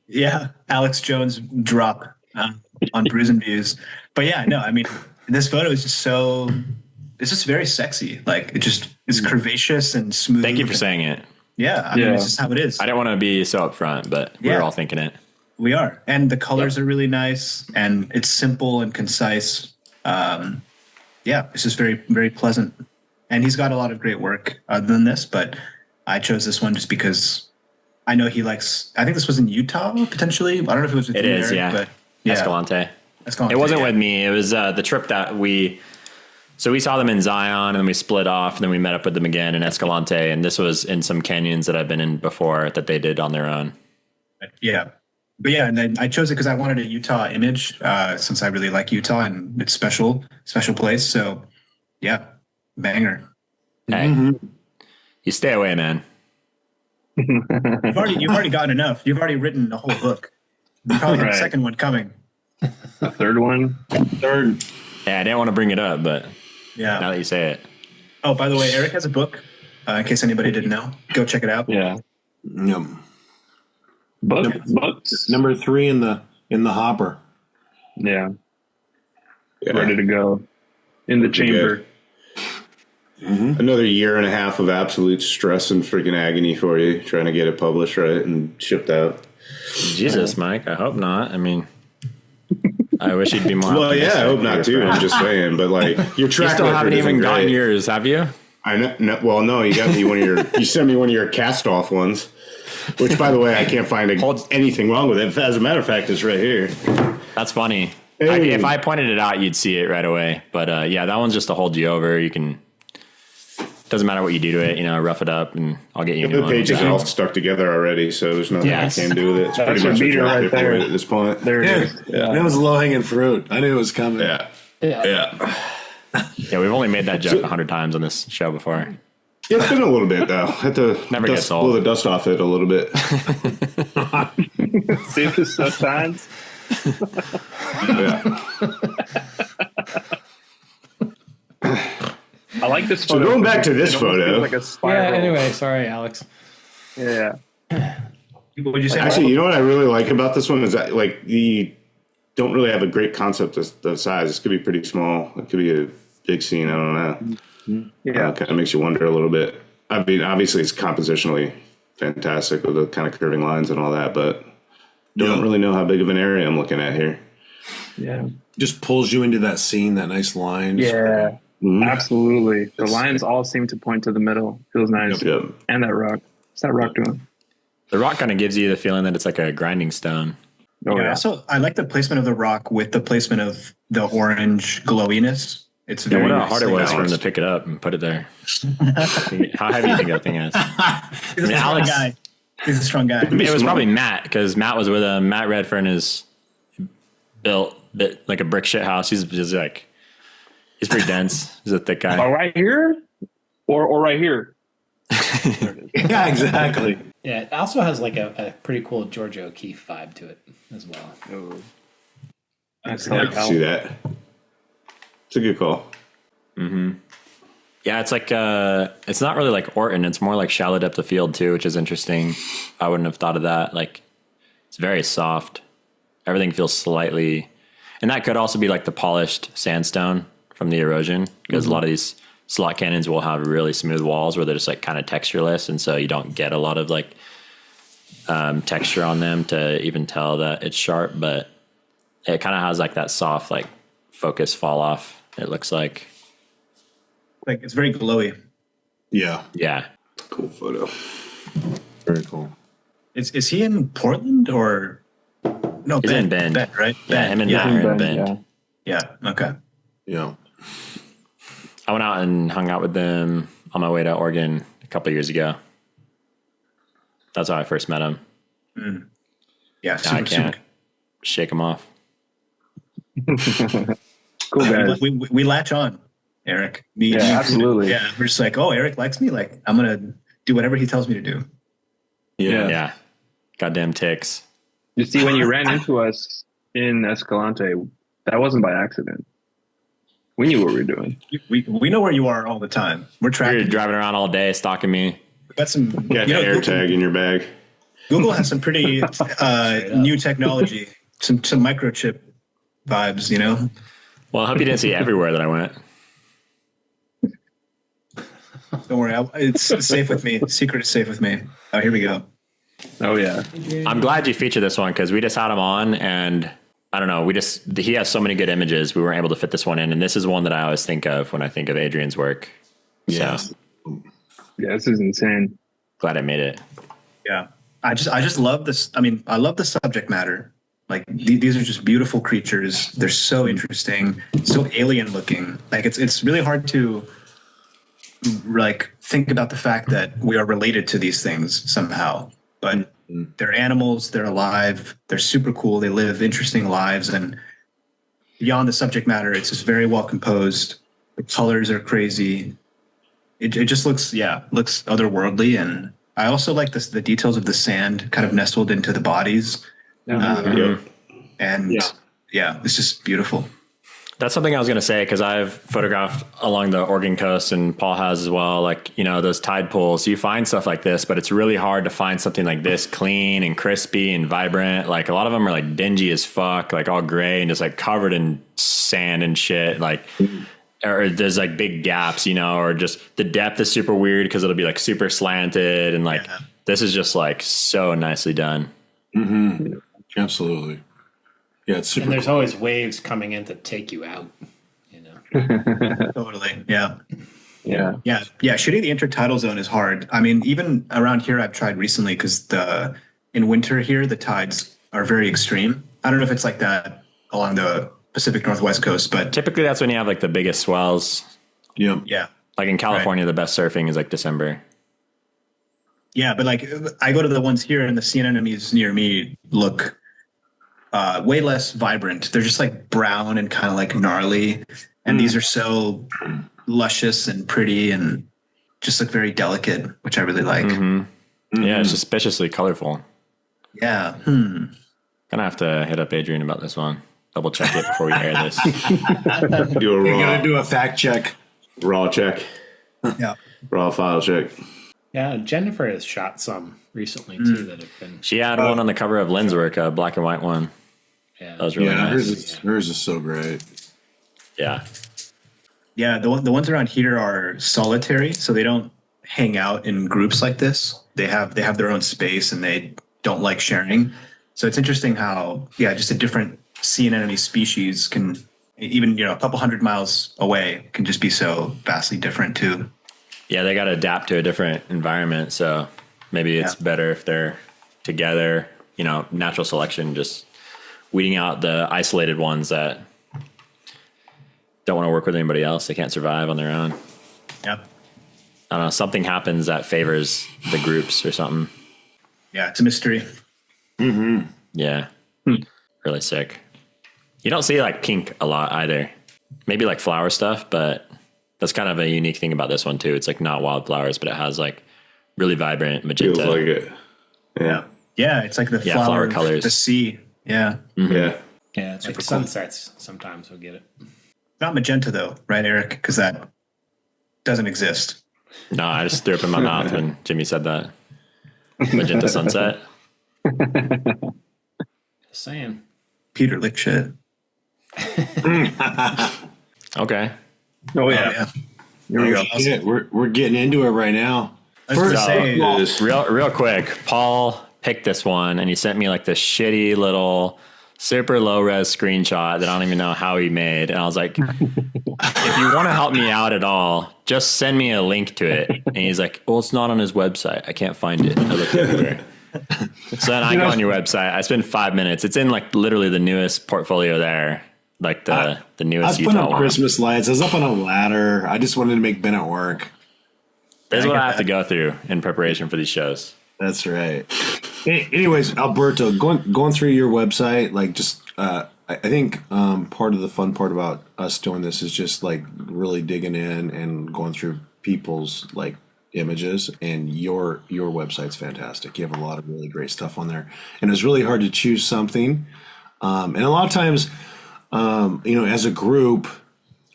Yeah, Alex Jones drop on Brews and Views. But yeah, no, I mean, this photo is just so. It's just very sexy. Like, it just is curvaceous and smooth. Thank you for saying it. Yeah, I mean, it's just how it is. I didn't want to be so upfront, but we're all thinking it. We are, and the colors are really nice, and it's simple and concise. Yeah, it's just very, very pleasant. And he's got a lot of great work other than this, but I chose this one just because I know he likes. I think this was in Utah potentially. I don't know if it was with It you, is, Eric, yeah. but Escalante. Escalante, It wasn't yeah. with me. It was the trip that we saw them in Zion, and then we split off, and then we met up with them again in Escalante, and this was in some canyons that I've been in before that they did on their own. Yeah. But yeah, and then I chose it because I wanted a Utah image, since I really like Utah and it's special place. So yeah, banger. Hey, you stay away, man. You've already gotten enough. You've already written a whole book. You probably have a Right. second one coming. The third one. Third. Yeah, I didn't want to bring it up, but Yeah. now that you say it. Oh, by the way, Eric has a book. In case anybody didn't know, go check it out. Yeah. Yep. Books. Number 3 in the hopper. Yeah. Ready to go in the chamber. Another year and a half of absolute stress and freaking agony for you trying to get it published right and shipped out. Jesus, Mike, I hope not. I mean, I wish you'd be more. Well, yeah, I hope not optimistic. too. I'm just saying, but like your You track still record haven't isn't even gotten great. yours, have you? I know. No, well, no, you got me one of your. You sent me one of your cast-off ones, which, by the way, I can't find anything wrong with it. As a matter of fact, it's right here. That's funny. Hey. If I pointed it out, you'd see it right away. But yeah, that one's just to hold you over. You can. Doesn't matter what you do to it, rough it up, and I'll get you a new The one. pages are all stuck together already, so there's nothing Yes. I can do with it. It's That's pretty your much a meter drop right paper there. at this point. There it is. That was low hanging fruit. I knew it was coming. Yeah. Yeah, we've only made that joke 100 times on this show before. It's been a little bit though. Had to Never gets old. blow the dust off it a little bit. See this sometimes. Yeah. I like this So photo. going back to this It almost photo. feels like a Yeah. spiral. Anyway, sorry, Alex. Yeah. What would you say? Actually, you know what I really like about this one is that like you don't really have a great concept of the size. This could be pretty small. It could be a big scene. I don't know. Yeah. Kind of makes you wonder a little bit. I mean, obviously it's compositionally fantastic with the kind of curving lines and all that, but don't really know how big of an area I'm looking at here. Yeah. Just pulls you into that scene, that nice line. Yeah. Mhm. Absolutely. The lines all seem to point to the middle. Feels nice. Yep. And that rock. What's that rock doing? The rock kind of gives you the feeling that it's like a grinding stone. Oh, Yeah, yeah. also, I like the placement of the rock with the placement of the orange glowiness. It's Yeah, very wonder how hard it nicely was for him to balanced. pick it up and put it there. How heavy do you think that thing is? He's a strong Alex- guy. He's a strong guy. It was probably Matt, because Matt was with him. Matt Redfern is built like a brick shit house. He's just like, he's pretty dense. He's a thick guy. Oh, right here? Or right here? Yeah, exactly. Yeah, it also has like a pretty cool George O'Keefe vibe to it as well. Oh. That's I like can see that. It's a good call. Yeah, it's like it's not really like Orton. It's more like shallow depth of field too, which is interesting. I wouldn't have thought of that. Like, it's very soft. Everything feels slightly, and that could also be like the polished sandstone from the erosion, because a lot of these slot cannons will have really smooth walls where they're just like kind of textureless, and so you don't get a lot of like texture on them to even tell that it's sharp. But it kind of has like that soft like focus fall off. It looks like. Like it's very glowy. Yeah, Yeah. Cool photo. very cool. Is he in Portland or no? He's in Bend. right? Yeah, him and Matt are in Bend. Yeah. Okay. Yeah. I went out and hung out with them on my way to Oregon a couple of years ago. That's how I first met him. Yeah. I Super, can't shake him off. Cool guys. we latch on, Eric. Yeah, absolutely. Yeah. We're just like, oh, Eric likes me. Like, I'm gonna do whatever he tells me to do. Yeah. Goddamn ticks. You see, when you ran into us in Escalante, that wasn't by accident. We knew what we were doing. We know where you are all the time. We're tracking. You're you. driving around all day stalking me. We've got some. You got the air tag in your bag. Google has some pretty new technology, some microchip vibes. You know. Well, I hope you didn't see everywhere that I went. Don't worry, it's safe with me. Secret is safe with me. Oh, here we go. Oh, yeah. I'm glad you featured this one because we just had him on, and I don't know, he has so many good images. We weren't able to fit this one in, and this is one that I always think of when I think of Adrian's work. Yeah. So Yeah, this is insane. glad I made it. Yeah, I just love this. I mean, I love the subject matter. Like these are just beautiful creatures. They're so interesting, so alien looking. Like it's really hard to like think about the fact that we are related to these things somehow. But they're animals. They're alive. They're super cool. They live interesting lives. And beyond the subject matter, it's just very well composed. The colors are crazy. It just looks otherworldly. And I also like the details of the sand kind of nestled into the bodies. And yeah, it's just beautiful. That's something I was going to say because I've photographed along the Oregon coast and Paul has as well. Like, you know, those tide pools, you find stuff like this, but it's really hard to find something like this clean and crispy and vibrant. Like a lot of them are like dingy as fuck, like all gray and just like covered in sand and shit. Like, or there's like big gaps, you know, or just the depth is super weird because it'll be like super slanted. And like, this is just like so nicely done. Mm-hmm. Absolutely. Yeah, it's super And there's cool. always waves coming in to take you out, you know. Totally. Yeah. Yeah. Yeah. Shooting the intertidal zone is hard. I mean, even around here, I've tried recently because in winter here, the tides are very extreme. I don't know if it's like that along the Pacific Northwest coast, but Typically that's when you have like the biggest swells. Yeah. yeah. Like in California, the best surfing is like December. Yeah. But like I go to the ones here and the sea anemones near me look way less vibrant. They're just like brown and kind of like gnarly. And these are so luscious and pretty and just look very delicate, which I really like. Yeah, it's suspiciously colorful. Yeah. Kind Gonna have to hit up Adrian about this one. Double check it before we air this. Do a We're raw, gonna do a fact check. raw check, Yeah. raw file check. Yeah, Jennifer has shot some recently too that have been. She had one on the cover of Lynn's work, a black and white one. Yeah, That was really Yeah, nice. hers is so great. Yeah. Yeah, the ones around here are solitary, so they don't hang out in groups like this. They have their own space and they don't like sharing. So it's interesting how just a different sea anemone species can even a couple hundred miles away can just be so vastly different too. Yeah, they got to adapt to a different environment. So maybe it's better if they're together, natural selection, just weeding out the isolated ones that don't want to work with anybody else. They can't survive on their own. Yep. I don't know. Something happens that favors the groups or something. Yeah, it's a mystery. Yeah. Really sick. You don't see like pink a lot either. Maybe like flower stuff, but that's kind of a unique thing about this one too. It's like not wildflowers, but it has like really vibrant magenta. Feels like it. Yeah. Yeah, it's like the flower of colors. the sea. Yeah. Yeah. Yeah, it's like cool. sunsets. Sometimes we'll get it. Not magenta though, right, Eric? Because that doesn't exist. No, I just threw up in my mouth when Jimmy said that. Magenta sunset. Just saying. Peter lick shit. Okay. Oh yeah. Here we go. Shit, we're getting into it right now. I was gonna First, say, Real quick, Paul picked this one and he sent me like this shitty little super low res screenshot that I don't even know how he made. And I was like, if you want to help me out at all, just send me a link to it. And he's like, well, it's not on his website. I can't find it. I looked everywhere. So then I go on your website. I spend 5 minutes. It's in like literally the newest portfolio there. Like the I newest was putting Utah up one. Christmas lights. I was up on a ladder. I just wanted to make Bennett work. This is what I have to go through in preparation for these shows. That's right. Anyways, Alberto, going through your website, like just I think part of the fun part about us doing this is just like really digging in and going through people's like images, and your website's fantastic. You have a lot of really great stuff on there, and it's really hard to choose something. And a lot of times, as a group,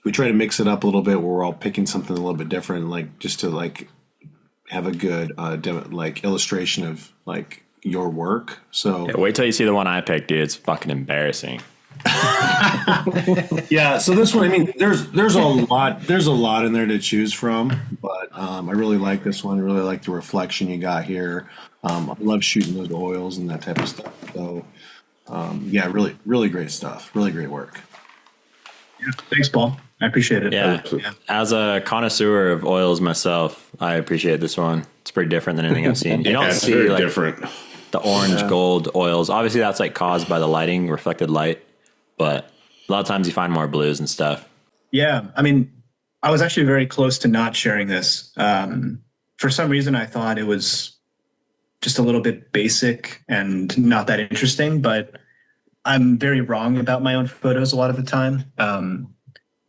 we try to mix it up a little bit where we're all picking something a little bit different, like just to like have a good like illustration of like your work. So Yeah, wait till you see the one I picked, dude. It's fucking embarrassing. yeah, so this one, I mean, there's a lot in there to choose from, but I really like this one. I really like the reflection you got here. I love shooting those oils and that type of stuff. So yeah, really great stuff. Really great work. yeah, thanks, Paul. I appreciate it. Yeah. As a connoisseur of oils myself, I appreciate this one. It's pretty different than anything I've seen. You don't It's see very like different. the orange gold oils. Obviously, that's like caused by the lighting, reflected light. But a lot of times you find more blues and stuff. Yeah, I mean, I was actually very close to not sharing this. For some reason, I thought it was just a little bit basic and not that interesting, but I'm very wrong about my own photos a lot of the time,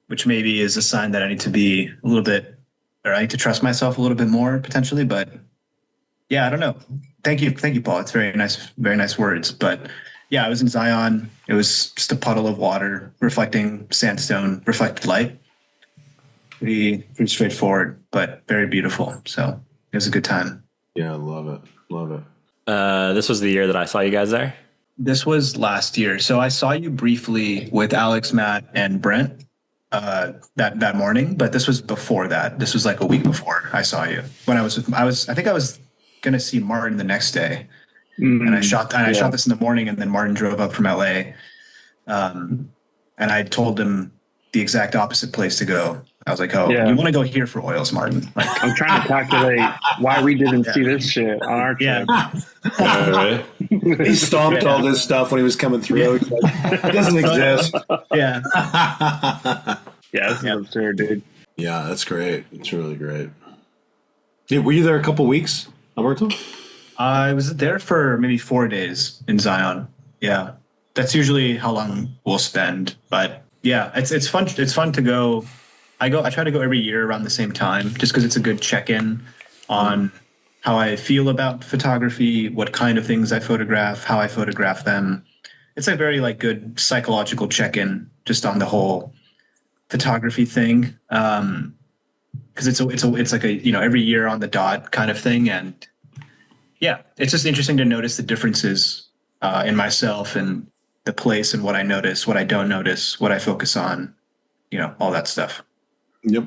which maybe is a sign that I need to be a little bit, or I need to trust myself a little bit more potentially. But yeah, I don't know. Thank you, Paul. It's very nice words. But yeah, I was in Zion. It was just a puddle of water reflecting sandstone, reflected light. Pretty straightforward, but very beautiful. So it was a good time. Yeah, love it. This was the year that I saw you guys there. This was last year. So I saw you briefly with Alex, Matt, and Brent that morning, but this was before that. This was like a week before I saw you. When I think I was gonna see Martin the next day. And I shot this in the morning, and then Martin drove up from LA. And I told him the exact opposite place to go. I was like, "Oh, Yeah. you want to go here for oils, Martin?" Like, I'm trying to calculate why we didn't see this shit on our trip. yeah, He stomped all this stuff when he was coming through. He's like, it doesn't exist. yeah. Yeah, this is absurd, dude. Yeah, that's great. It's really great. Yeah, were you there a couple weeks, Alberto? I was there for maybe 4 days in Zion. Yeah, that's usually how long we'll spend. But yeah, it's fun. It's fun to go. I try to go every year around the same time, just because it's a good check-in on how I feel about photography, what kind of things I photograph, how I photograph them. it's a very like good psychological check-in just on the whole photography thing. Because it's like a, you know, every year on the dot kind of thing. And yeah, it's just interesting to notice the differences in myself and the place and what I notice, what I don't notice, what I focus on, you know, all that stuff. Yep.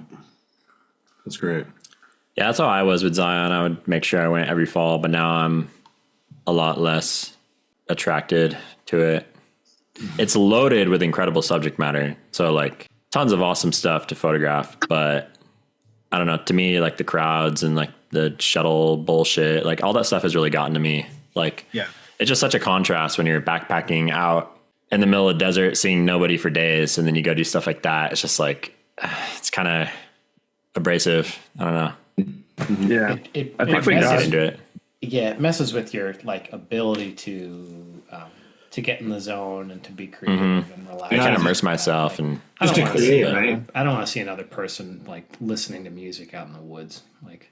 That's great. Yeah, that's how I was with Zion. I would make sure I went every fall, but now I'm a lot less attracted to it. It's loaded with incredible subject matter. So like tons of awesome stuff to photograph, but I don't know, to me, like the crowds and like the shuttle bullshit, like all that stuff has really gotten to me. Like, Yeah. it's just such a contrast when you're backpacking out in the middle of the desert, seeing nobody for days. And then you go do stuff like that. It's just like, it's kind of abrasive. I don't know. Yeah. I think we Get got into it. Yeah, it messes with your like ability to get in the zone and to be creative and relax. I can't immerse myself and I don't to want to see create, right? I don't want to see another person like listening to music out in the woods. Like,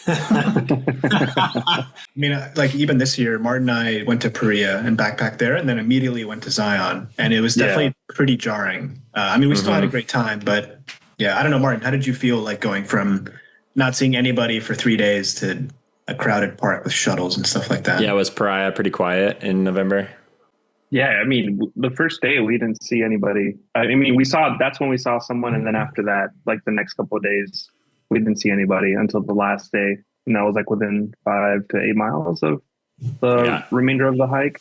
I mean, like even this year, Martin and I went to Perea and backpacked there, and then immediately went to Zion, and it was definitely pretty jarring. I mean, we still had a great time, but yeah, I don't know, Martin, how did you feel like going from not seeing anybody for 3 days to a crowded park with shuttles and stuff like that? yeah, was Pariah pretty quiet in November? Yeah, I mean, the first day we didn't see anybody. I mean, that's when we saw someone, and then after that, like the next couple of days, we didn't see anybody until the last day, and that was like within 5 to 8 miles of the remainder of the hike.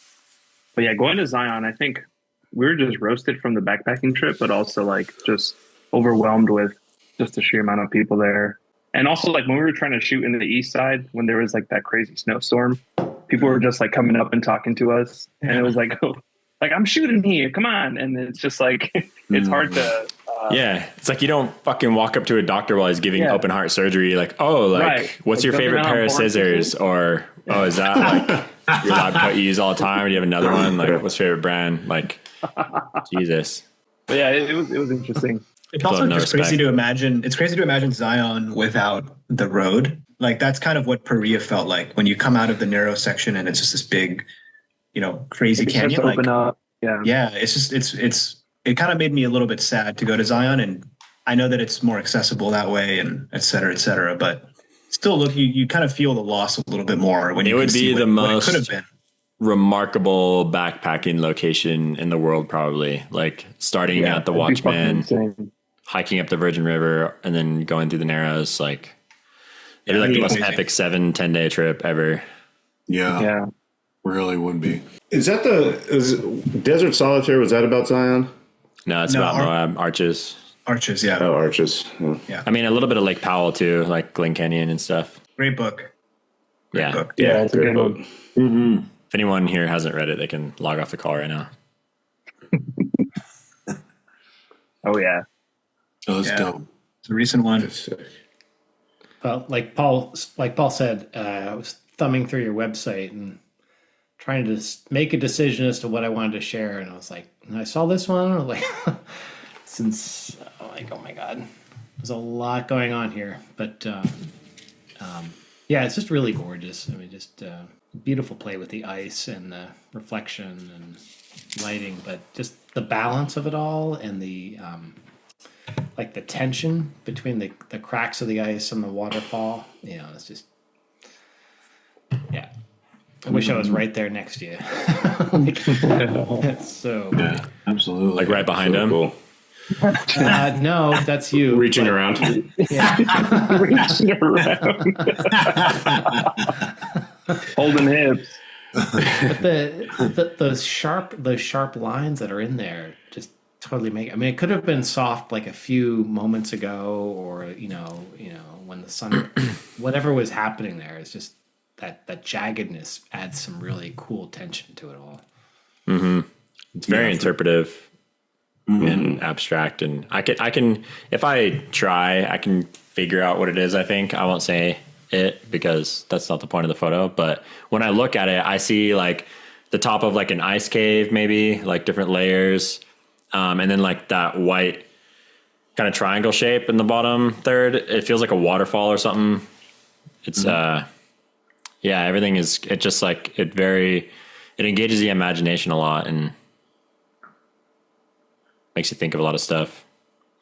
But yeah, going to Zion, I think we were just roasted from the backpacking trip, but also like just overwhelmed with just the sheer amount of people there. And also like when we were trying to shoot into the east side, when there was like that crazy snowstorm, people were just like coming up and talking to us, and it was like, oh, like I'm shooting here, come on. And it's just like, it's hard to, Yeah, it's like you don't fucking walk up to a doctor while he's giving open heart surgery. Like, oh, like Right. what's your Like, favorite doesn't pair of that important? scissors? Or oh, is that like your lab coat you use all the time? Or do you have another one? Like, what's your favorite brand? Like, Jesus. but yeah, it was interesting. It's also No just crazy respect. to imagine. It's crazy to imagine Zion without the road. Like that's kind of what Perea felt like when you come out of the narrow section and it's just this big, you know, crazy It starts canyon. to Like, open up. Yeah. yeah, it's just it kind of made me a little bit sad to go to Zion, and I know that it's more accessible that way, and et cetera, but still, look, you kind of feel the loss a little bit more when It you would can see be the what it most could have been. remarkable backpacking location in the world, probably. Like starting at the it'd be fucking Watchman, insane. hiking up the Virgin River, and then going through the Narrows. Like, it'd be like the most amazing. epic 7-10 day trip ever. Yeah, Yeah. really would be. Is Desert Solitaire? Was that about Zion? No, it's No, about Moab Arches. Arches, yeah. Oh, Arches. Yeah. I mean, a little bit of Lake Powell too, like Glen Canyon and stuff. Great book. Yeah. Book. Yeah, it's a great good book. one. If anyone here hasn't read it, they can log off the call right now. Oh yeah. Oh, that's Yeah. dope. It's a recent one. That's sick. well, like Paul said, I was thumbing through your website and trying to make a decision as to what I wanted to share, and I was like, I saw this one, I was like, oh my god, there's a lot going on here, but yeah, it's just really gorgeous. I mean, just beautiful play with the ice and the reflection and lighting, but just the balance of it all and the like the tension between the cracks of the ice and the waterfall. You know, it's just, yeah. I wish I was right there next to you. Like, so Yeah, absolutely. Like right behind him. Cool. no, that's you. Reaching but- around. Reaching around. Holding hips. But those sharp lines that are in there just totally make. I mean, it could have been soft like a few moments ago, or you know when the sun, whatever was happening there. It's just that jaggedness adds some really cool tension to it all. It's very interpretive and abstract, and I can if I try, I can figure out what it is. I think I won't say it because that's not the point of the photo. But when I look at it, I see like the top of like an ice cave, maybe like different layers, and then like that white kind of triangle shape in the bottom third. It feels like a waterfall or something. It's yeah, everything is. It just like it it engages the imagination a lot and makes you think of a lot of stuff.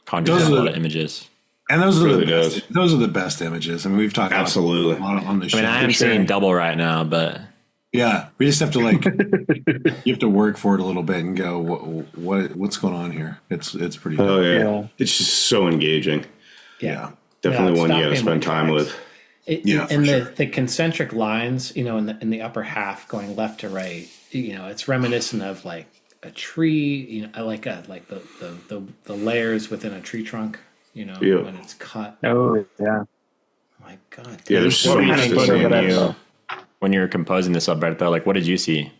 Conjures up a lot of images. And those are Really those are the best images. I mean, we've talked Absolutely. about on the show. I mean, I am seeing double right now, but Yeah, we just have to you have to work for it a little bit and go, what's going on here? It's pretty. Oh yeah. Yeah. It's just so engaging. Yeah. Definitely one you stop got to being spend like time tracks. with. And the concentric lines, in the upper half going left to right, it's reminiscent of like a tree, like the layers within a tree trunk, Yeah. when it's cut. Oh yeah. My God. Yeah, there's so what were you much to thinking see. when you were composing this, Alberto? Like, what did you see?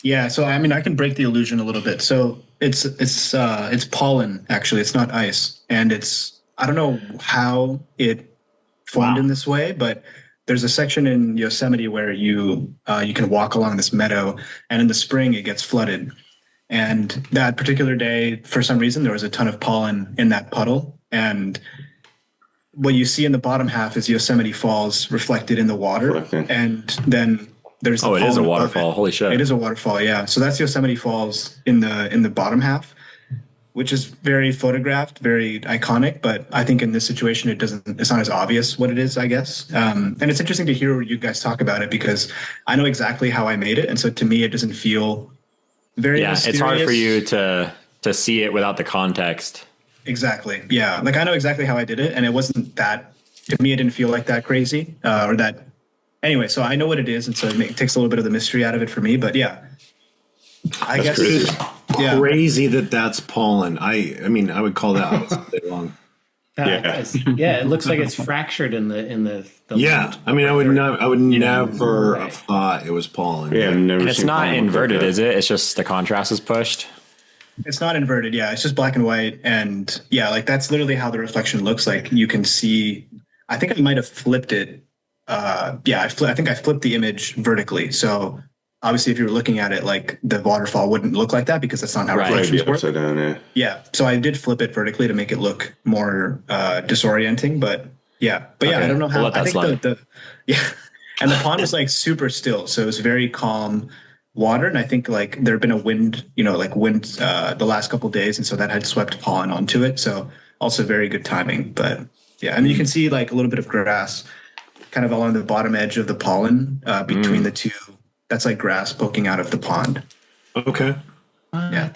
Yeah, so I mean, I can break the illusion a little bit. So it's pollen actually. It's not ice, and I don't know how it formed in this way, but there's a section in Yosemite where you can walk along this meadow, and in the spring it gets flooded. And that particular day, for some reason, there was a ton of pollen in that puddle, and what you see in the bottom half is Yosemite Falls reflected in the water, Reflecting. and then there's the Oh, it is a pollen above waterfall. it. Holy shit. It is a waterfall, yeah. So that's Yosemite Falls in the bottom half, which is very photographed, very iconic. But I think in this situation, it's not as obvious what it is, I guess. And it's interesting to hear you guys talk about it because I know exactly how I made it, and so to me, it doesn't feel very. Yeah, it's hard for you to see it without the context. Exactly. Yeah. Like I know exactly how I did it, and it wasn't that. To me, it didn't feel like that crazy or that. Anyway, so I know what it is, and so it takes a little bit of the mystery out of it for me. But yeah, I guess. crazy. Yeah. Crazy that's pollen. I mean, I would call that all day long. It looks like it's fractured in the Yeah, I mean, I would never have thought it was pollen. Yeah, I've never And it's seen not pollen look like inverted, that. is it? It's just the contrast is pushed. It's not inverted. Yeah, it's just black and white, and yeah, like that's literally how the reflection looks like. You can see. I think I might have flipped it. I think I flipped the image vertically. So obviously, if you were looking at it, like the waterfall wouldn't look like that because that's not how Right. Right, reflections be work. upside down, yeah. Yeah, so I did flip it vertically to make it look more disorienting. But yeah, Okay. I don't know how. We'll let that I think slide. the yeah, and the pond was like super still, so it was very calm water. And I think like there had been a wind, the last couple of days, and so that had swept pollen onto it. So also very good timing. But yeah, and you can see like a little bit of grass, kind of along the bottom edge of the pollen between the two. That's like grass poking out of the pond. Okay. Yeah.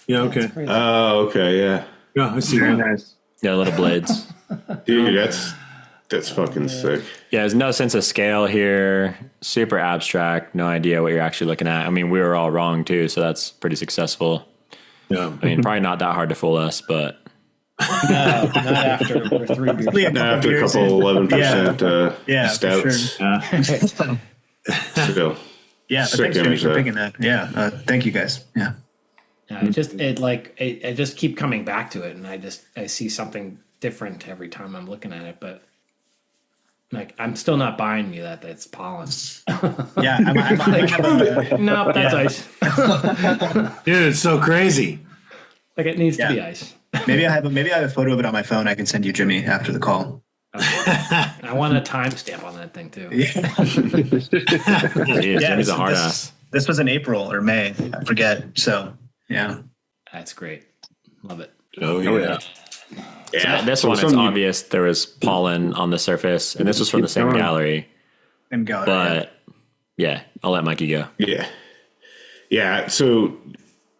Yeah. Okay. Oh, okay, yeah. Yeah, I see Very that. nice. Yeah, little blades. Dude, that's fucking sick. Yeah, there's no sense of scale here. Super abstract. No idea what you're actually looking at. I mean, we were all wrong too, so that's pretty successful. Yeah. I mean, probably not that hard to fool us, but No, not after we're 3 beers. After a couple 11% Yeah, for stouts. sure. Still. Yeah, but Sick thanks Jimmy, image for there. picking that. Yeah, thank you guys. Yeah. I just keep coming back to it, and I see something different every time I'm looking at it. But like, I'm still not buying you that it's pollen. Yeah, I might have a, No, that's Yeah. ice. Dude, it's so crazy. Like it needs to be Yeah. ice. maybe I have a photo of it on my phone. I can send you, Jimmy, after the call. I want a timestamp on that thing too. geez, Jimmy's a hard this, ass. This was in April or May. I forget. So yeah. That's great. Love it. Oh yeah. Yeah. This So one, it's some- obvious there was pollen on the surface, and this was from the same gallery. And go. But yeah, I'll let Mikey go. Yeah. Yeah. So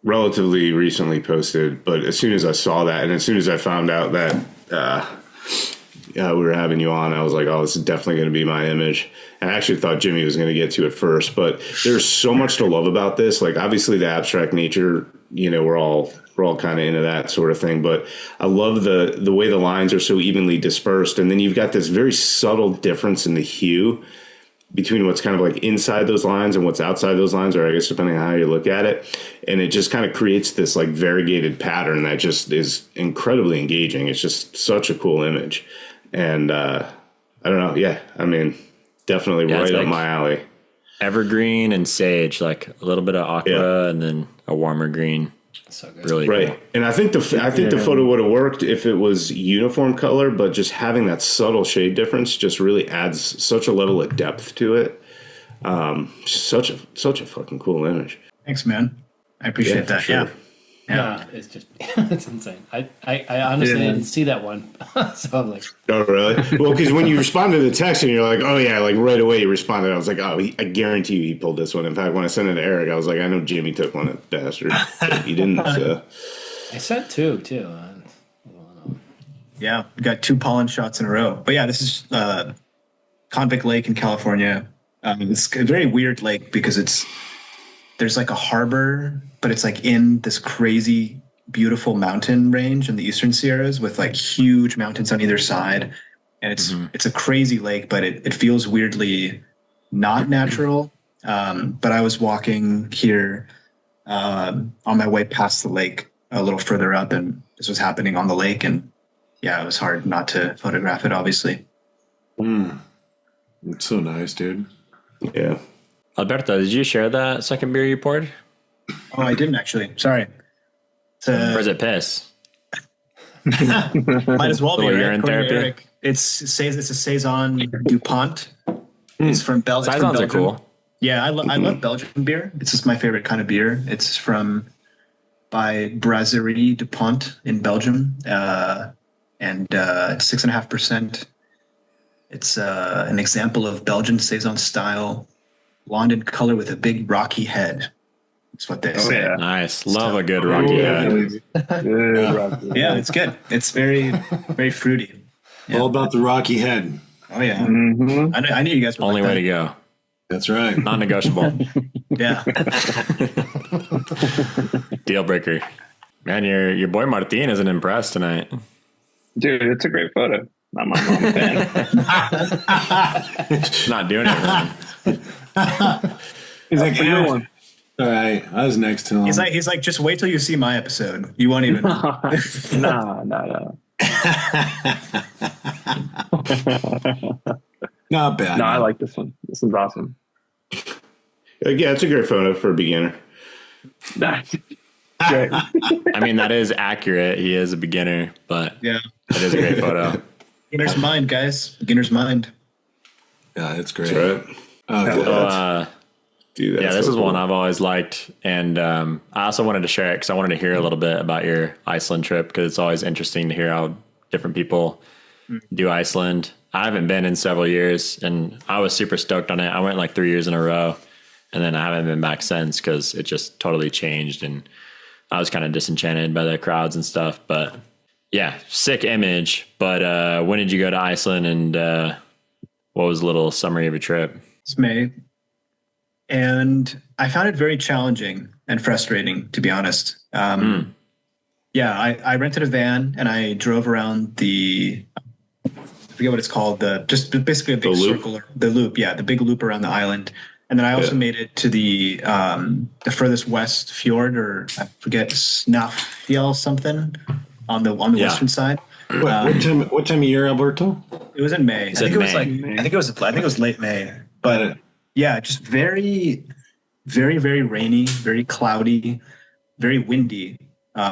relatively recently posted, but as soon as I saw that and as soon as I found out that we were having you on, I was like, oh, this is definitely going to be my image. And I actually thought Jimmy was going to get to it first, but there's so much to love about this. Like obviously the abstract nature, we're all kind of into that sort of thing, but I love the way the lines are so evenly dispersed. And then you've got this very subtle difference in the hue between what's kind of like inside those lines and what's outside those lines, or I guess depending on how you look at it. And it just kind of creates this like variegated pattern that just is incredibly engaging. It's just such a cool image. And I don't know. Yeah. I mean, definitely Yeah, it's right up like my alley. Evergreen and sage, like a little bit of aqua and then a warmer green. So good. Really Right. cool. And I think the photo would have worked if it was uniform color, but just having that subtle shade difference just really adds such a level of depth to it. Such a fucking cool image. Thanks, man. I appreciate that. Sure. Yeah, it's just it's insane. I honestly didn't see that one, so I'm like, Oh, really? Well, because when you responded to the text and you're like, oh, yeah, like right away you responded, I was like, oh, I guarantee you he pulled this one. In fact, when I sent it to Eric, I was like, I know Jimmy took one, that bastard. But he didn't. I sent two too. Yeah, we got 2 pollen shots in a row. But yeah, this is Convict Lake in California. It's a very weird lake because there's like a harbor, but it's like in this crazy, beautiful mountain range in the Eastern Sierras with like huge mountains on either side. And it's a crazy lake, but it feels weirdly not natural. But I was walking here on my way past the lake a little further up, and this was happening on the lake. And yeah, it was hard not to photograph it, obviously. It's so nice, dude. Yeah. Alberto, did you share that second beer you poured? Oh, I didn't actually. Sorry. Or is it piss? Might as well be. Little Right? urine According to therapy? Eric, it's a Saison DuPont. It's from Belgium. Saisons are cool. Yeah, I love Belgian beer. It's just my favorite kind of beer. It's by Brasserie DuPont in Belgium, and 6.5%. It's an example of Belgian Saison style, blonde in color with a big rocky head. That's what they say. yeah. Nice. Love a good rocky head. Yeah, it's good. It's very, very fruity. Yeah. All about the rocky head. Oh yeah. I knew you guys were Only like way that. to go. That's right. Non-negotiable. Yeah. Deal breaker. Man, your boy Martin isn't impressed tonight. Dude, it's a great photo. Not my mom fan. Not doing it, man. He's like, Your one. all right, I was next to him. He's like, just wait till you see my episode. You won't even. No. Not bad. No, I like this one. This one's awesome. Yeah, it's a great photo for a beginner. Great. I mean, that is accurate. He is a beginner, but Yeah. it is a great photo. Beginner's mind, guys. Beginner's mind. Yeah, it's great. That's right. Oh, good. So, Dude, that's yeah, this so is cool. one I've always liked, and I also wanted to share it because I wanted to hear a little bit about your Iceland trip because it's always interesting to hear how different people do Iceland. I haven't been in several years, and I was super stoked on it. I went like 3 years in a row, and then I haven't been back since because it just totally changed, and I was kind of disenchanted by the crowds and stuff. But yeah, sick image. But when did you go to Iceland, and what was a little summary of your trip? It's May. And I found it very challenging and frustrating, to be honest. Yeah, I rented a van and I drove around I forget what it's called, just basically a big circle, the loop. Yeah, the big loop around the island. And then I also made it to the furthest west fjord, or I forget, Snæfell something on the western side. What time of year, Alberto? It was in May. I think it was late May. But yeah, just very, very, very rainy, very cloudy, very windy.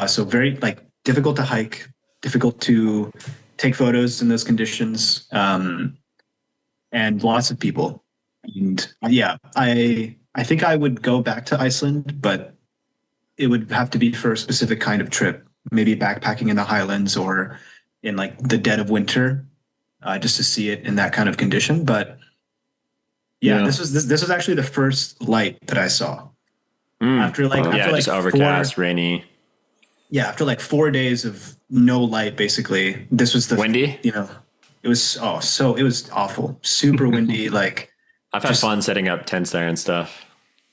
So very difficult to hike, difficult to take photos in those conditions, and lots of people. And yeah, I think I would go back to Iceland, but it would have to be for a specific kind of trip, maybe backpacking in the highlands or in like the dead of winter, just to see it in that kind of condition. But yeah, this was actually the first light that I saw. After just overcast, rainy. Yeah, after like 4 days of no light, basically, this was the windy. It was it was awful, super windy. Like I've had fun setting up tents there and stuff.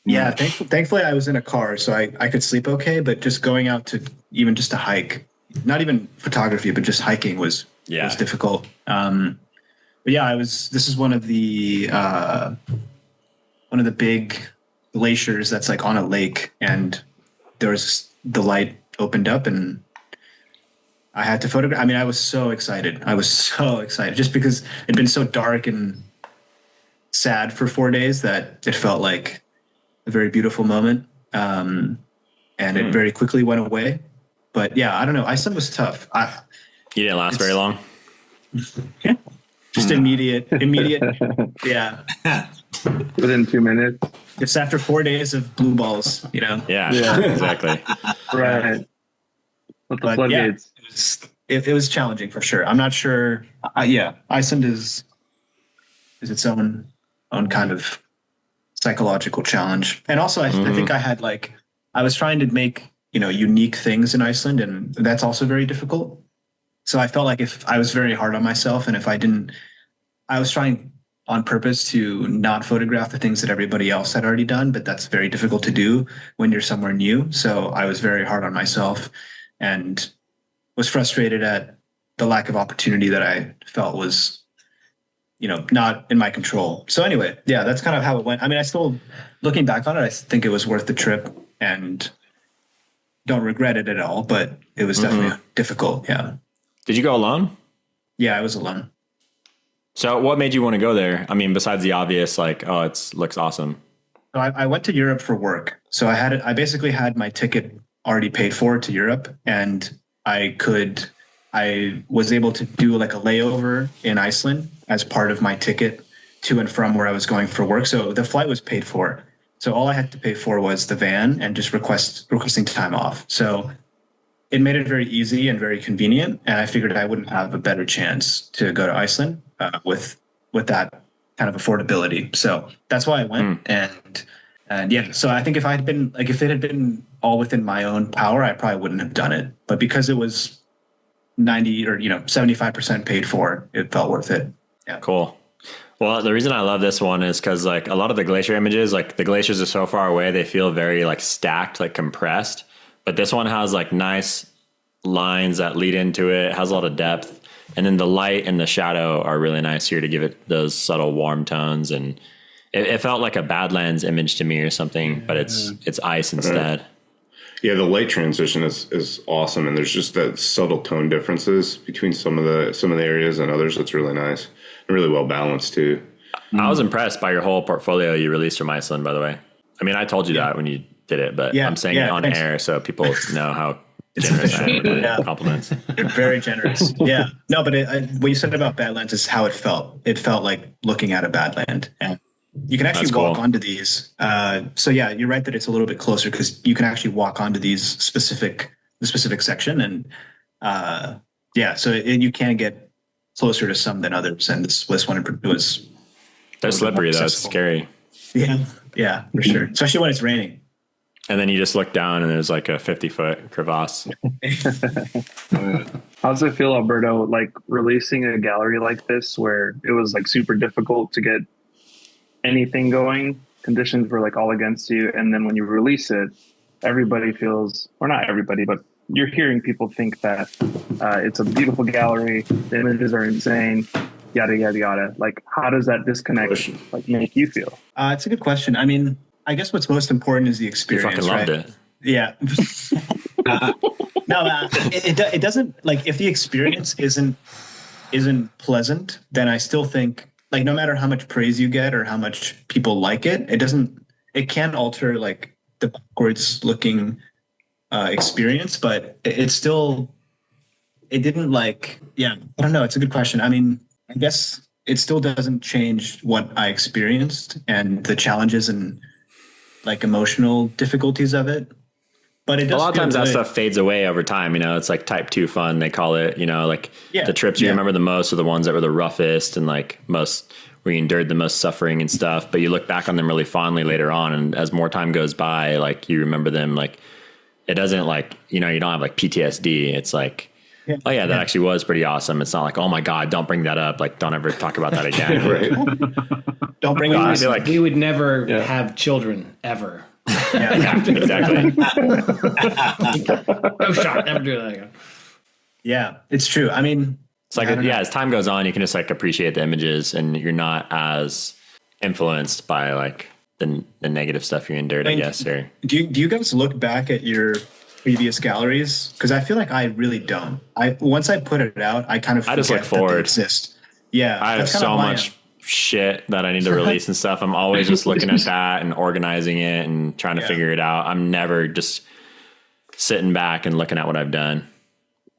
Yeah, thankfully I was in a car, so I could sleep okay. But just going out to even just to hike, not even photography, but just hiking was difficult. But yeah, this is one of the big glaciers that's like on a lake, and there was the light opened up and I had to photograph. I mean, I was so excited just because it'd been so dark and sad for 4 days that it felt like a very beautiful moment. And it very quickly went away. But yeah, I don't know. Iceland was tough. You didn't last very long. Just immediate. Yeah. within 2 minutes. It's after 4 days of blue balls, you know. Yeah, exactly. Right. With the But floodgates. it was challenging for sure. I'm not sure. Iceland is its own kind of psychological challenge, and also I think I had I was trying to make unique things in Iceland, and that's also very difficult. So I felt like if I was very hard on myself, and if I was trying on purpose to not photograph the things that everybody else had already done, but that's very difficult to do when you're somewhere new. So I was very hard on myself and was frustrated at the lack of opportunity that I felt was, not in my control. So anyway, yeah, that's kind of how it went. I mean, I still, looking back on it, I think it was worth the trip and don't regret it at all, but it was definitely difficult. Yeah. Did you go alone? Yeah, I was alone. So what made you want to go there? I mean, besides the obvious, it looks awesome. So I went to Europe for work. So I basically had my ticket already paid for to Europe, and I was able to do like a layover in Iceland as part of my ticket to and from where I was going for work. So the flight was paid for. So all I had to pay for was the van and just requesting time off. So it made it very easy and very convenient. And I figured I wouldn't have a better chance to go to Iceland with that kind of affordability. So that's why I went. And yeah, so I think if it had been all within my own power, I probably wouldn't have done it. But because it was 90 or 75% paid for, it felt worth it. Yeah. Cool. Well, the reason I love this one is because a lot of the glacier images, the glaciers are so far away, they feel very stacked, compressed. But this one has nice lines that lead into it. It has a lot of depth, and then the light and the shadow are really nice here to give it those subtle warm tones. And it felt like a Badlands image to me or something, but it's ice instead. Yeah, the light transition is awesome, and there's just that subtle tone differences between some of the areas and others. That's really nice and really well balanced too. I was impressed by your whole portfolio you released from Iceland, by the way. I mean, I told you that when you did it, but I'm saying it on air so people know how generous I am with compliments. You're very generous. Yeah. No, but what you said about Badlands is how it felt. It felt like looking at a Badland. And you can actually walk onto these. So yeah, you're right that it's a little bit closer because you can actually walk onto the specific section. And so you can get closer to some than others. And this one was... They're slippery though. It's scary. Yeah, for sure. Especially when it's raining. And then you just look down and there's a 50-foot crevasse. How does it feel, Alberto, releasing a gallery like this where it was super difficult to get anything going? Conditions were all against you. And then when you release it, everybody feels, or not everybody, but you're hearing people think that it's a beautiful gallery. The images are insane. Yada, yada, yada. How does that disconnect make you feel? It's a good question. I mean, I guess what's most important is the experience. You fucking loved it. Yeah. No, it doesn't, if the experience isn't pleasant, then I still think, no matter how much praise you get or how much people like it, it can alter the backwards looking experience, but it didn't I don't know. It's a good question. I mean, I guess it still doesn't change what I experienced and the challenges and emotional difficulties of it. But it does. A lot of times that stuff fades away over time. It's type 2 fun, they call it. The trips you remember the most are the ones that were the roughest and most where you endured the most suffering and stuff. But you look back on them really fondly later on, and as more time goes by, you remember them. It doesn't you don't have PTSD. It's that actually was pretty awesome. It's not oh my God, don't bring that up. Don't ever talk about that again. Right. Don't bring it up. I feel we would never have children ever. Exactly. No shot. Never do that again. Yeah, it's true. I mean, it's as time goes on, you can just appreciate the images, and you're not as influenced by the negative stuff you endured, I guess. Or do you guys look back at your previous galleries? Because I feel I really don't. Once I put it out, I kind of forget just look forward. That they exist. Yeah, I have so much shit that I need to release and stuff. I'm always just looking at that and organizing it and trying to figure it out. I'm never just sitting back and looking at what I've done.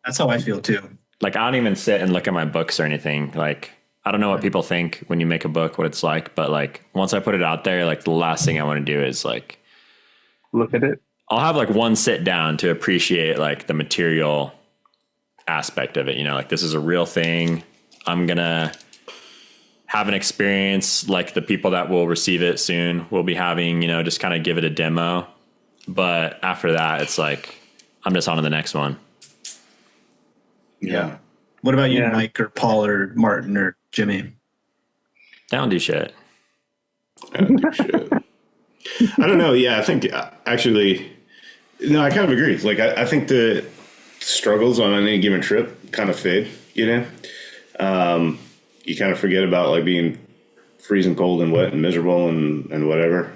That's how I feel too. I don't even sit and look at my books or anything. I don't know what people think when you make a book, what it's like, but like once I put it out there, like the last thing I want to do is like Look at it. I'll have like one sit down to appreciate like the material aspect of it. You know, like this is a real thing. I'm going to have an experience like the people that will receive it soon will be having, you know, just kind of give it a demo. But after that, it's like, I'm just on to the next one. Yeah. What about you, Yeah. Mike or Paul or Martin or Jimmy? I don't do shit. I don't do shit. I don't know. Yeah, I think actually, no, I kind of agree. Like, I think the struggles on any given trip kind of fade, you know? You kind of forget about like being freezing cold and wet and miserable and whatever.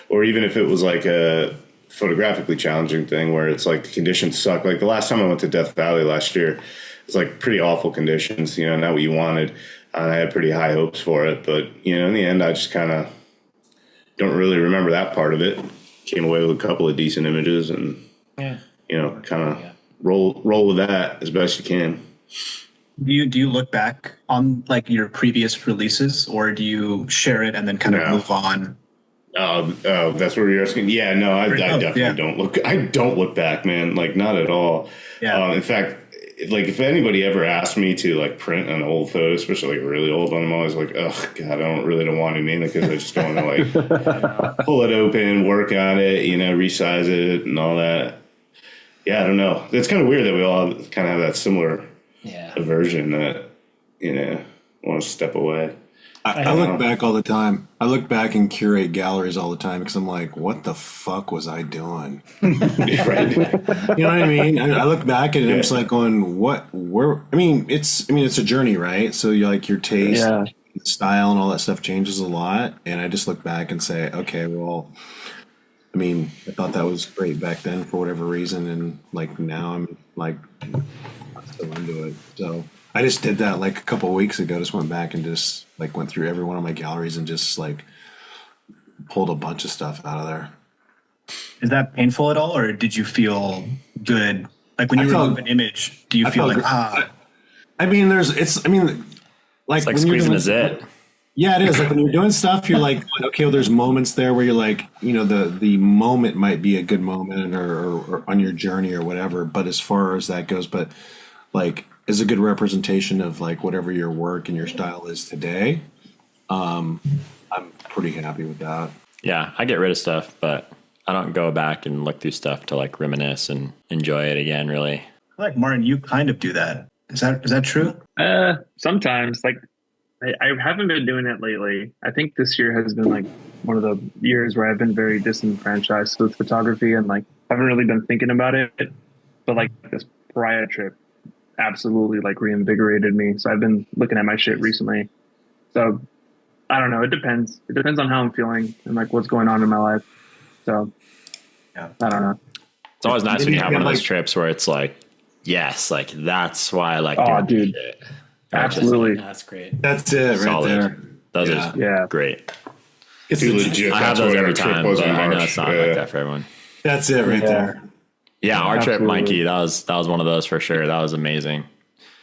Or even if it was like a photographically challenging thing where it's like the conditions suck. Like the last time I went to Death Valley last year, it's like pretty awful conditions, you know, not what you wanted. I had pretty high hopes for it, but you know, in the end, I just kind of don't really remember that part of it. Came away with a couple of decent images and, you know, kind of roll with that as best you can. Do you look back on like your previous releases, or do you share it and then kind of move on? Oh, that's what you're asking. Yeah, no, I definitely don't look. I don't look back, man. Like not at all. Yeah. In fact, like if anybody ever asked me to like print an old photo, especially like a really old one, I'm always like, oh god, I don't want to, mainly because I just don't want to like pull it open, work on it, you know, resize it and all that. Yeah, I don't know. It's kind of weird that we all kind of have that similar aversion that, you know, want to step away. I look back all the time. I look back and curate galleries all the time because I'm like, what the fuck was I doing? Right. You know what I mean? I look back and I'm just like going, it's a journey, right? So you're like your taste, style and all that stuff changes a lot. And I just look back and say, okay, well, I mean, I thought that was great back then for whatever reason. And like now I'm like still into it. So I just did that like a couple of weeks ago. Just went back and just like went through every one of my galleries and just like pulled a bunch of stuff out of there. Mm-hmm. Is that painful at all, or did you feel good? Like when you remove an image, do you feel like I mean, it's like squeezing a zit. Yeah, it is. Like when you're doing stuff, you're like, okay, well, there's moments there where you're like, you know, the moment might be a good moment or on your journey or whatever. But as far as that goes, but like is a good representation of like whatever your work and your style is today. I'm pretty happy with that. Yeah, I get rid of stuff, but I don't go back and look through stuff to like reminisce and enjoy it again, really. I feel like Martin, you kind of do that. Is that true? Sometimes, like, I haven't been doing it lately. I think this year has been like one of the years where I've been very disenfranchised with photography and like haven't really been thinking about it. But like this Pariah trip absolutely like reinvigorated me. So I've been looking at my shit recently. So I don't know. It depends. It depends on how I'm feeling and like what's going on in my life. So I don't know. It's always nice when you have one of those trips where it's like, yes, like that's why I like doing this shit. Absolutely. That's great. That's it right there. Those are great. It's legit. I have those every time, but I know it's not like that for everyone. That's it right there. Yeah, our trip, Mikey, that was one of those for sure. That was amazing.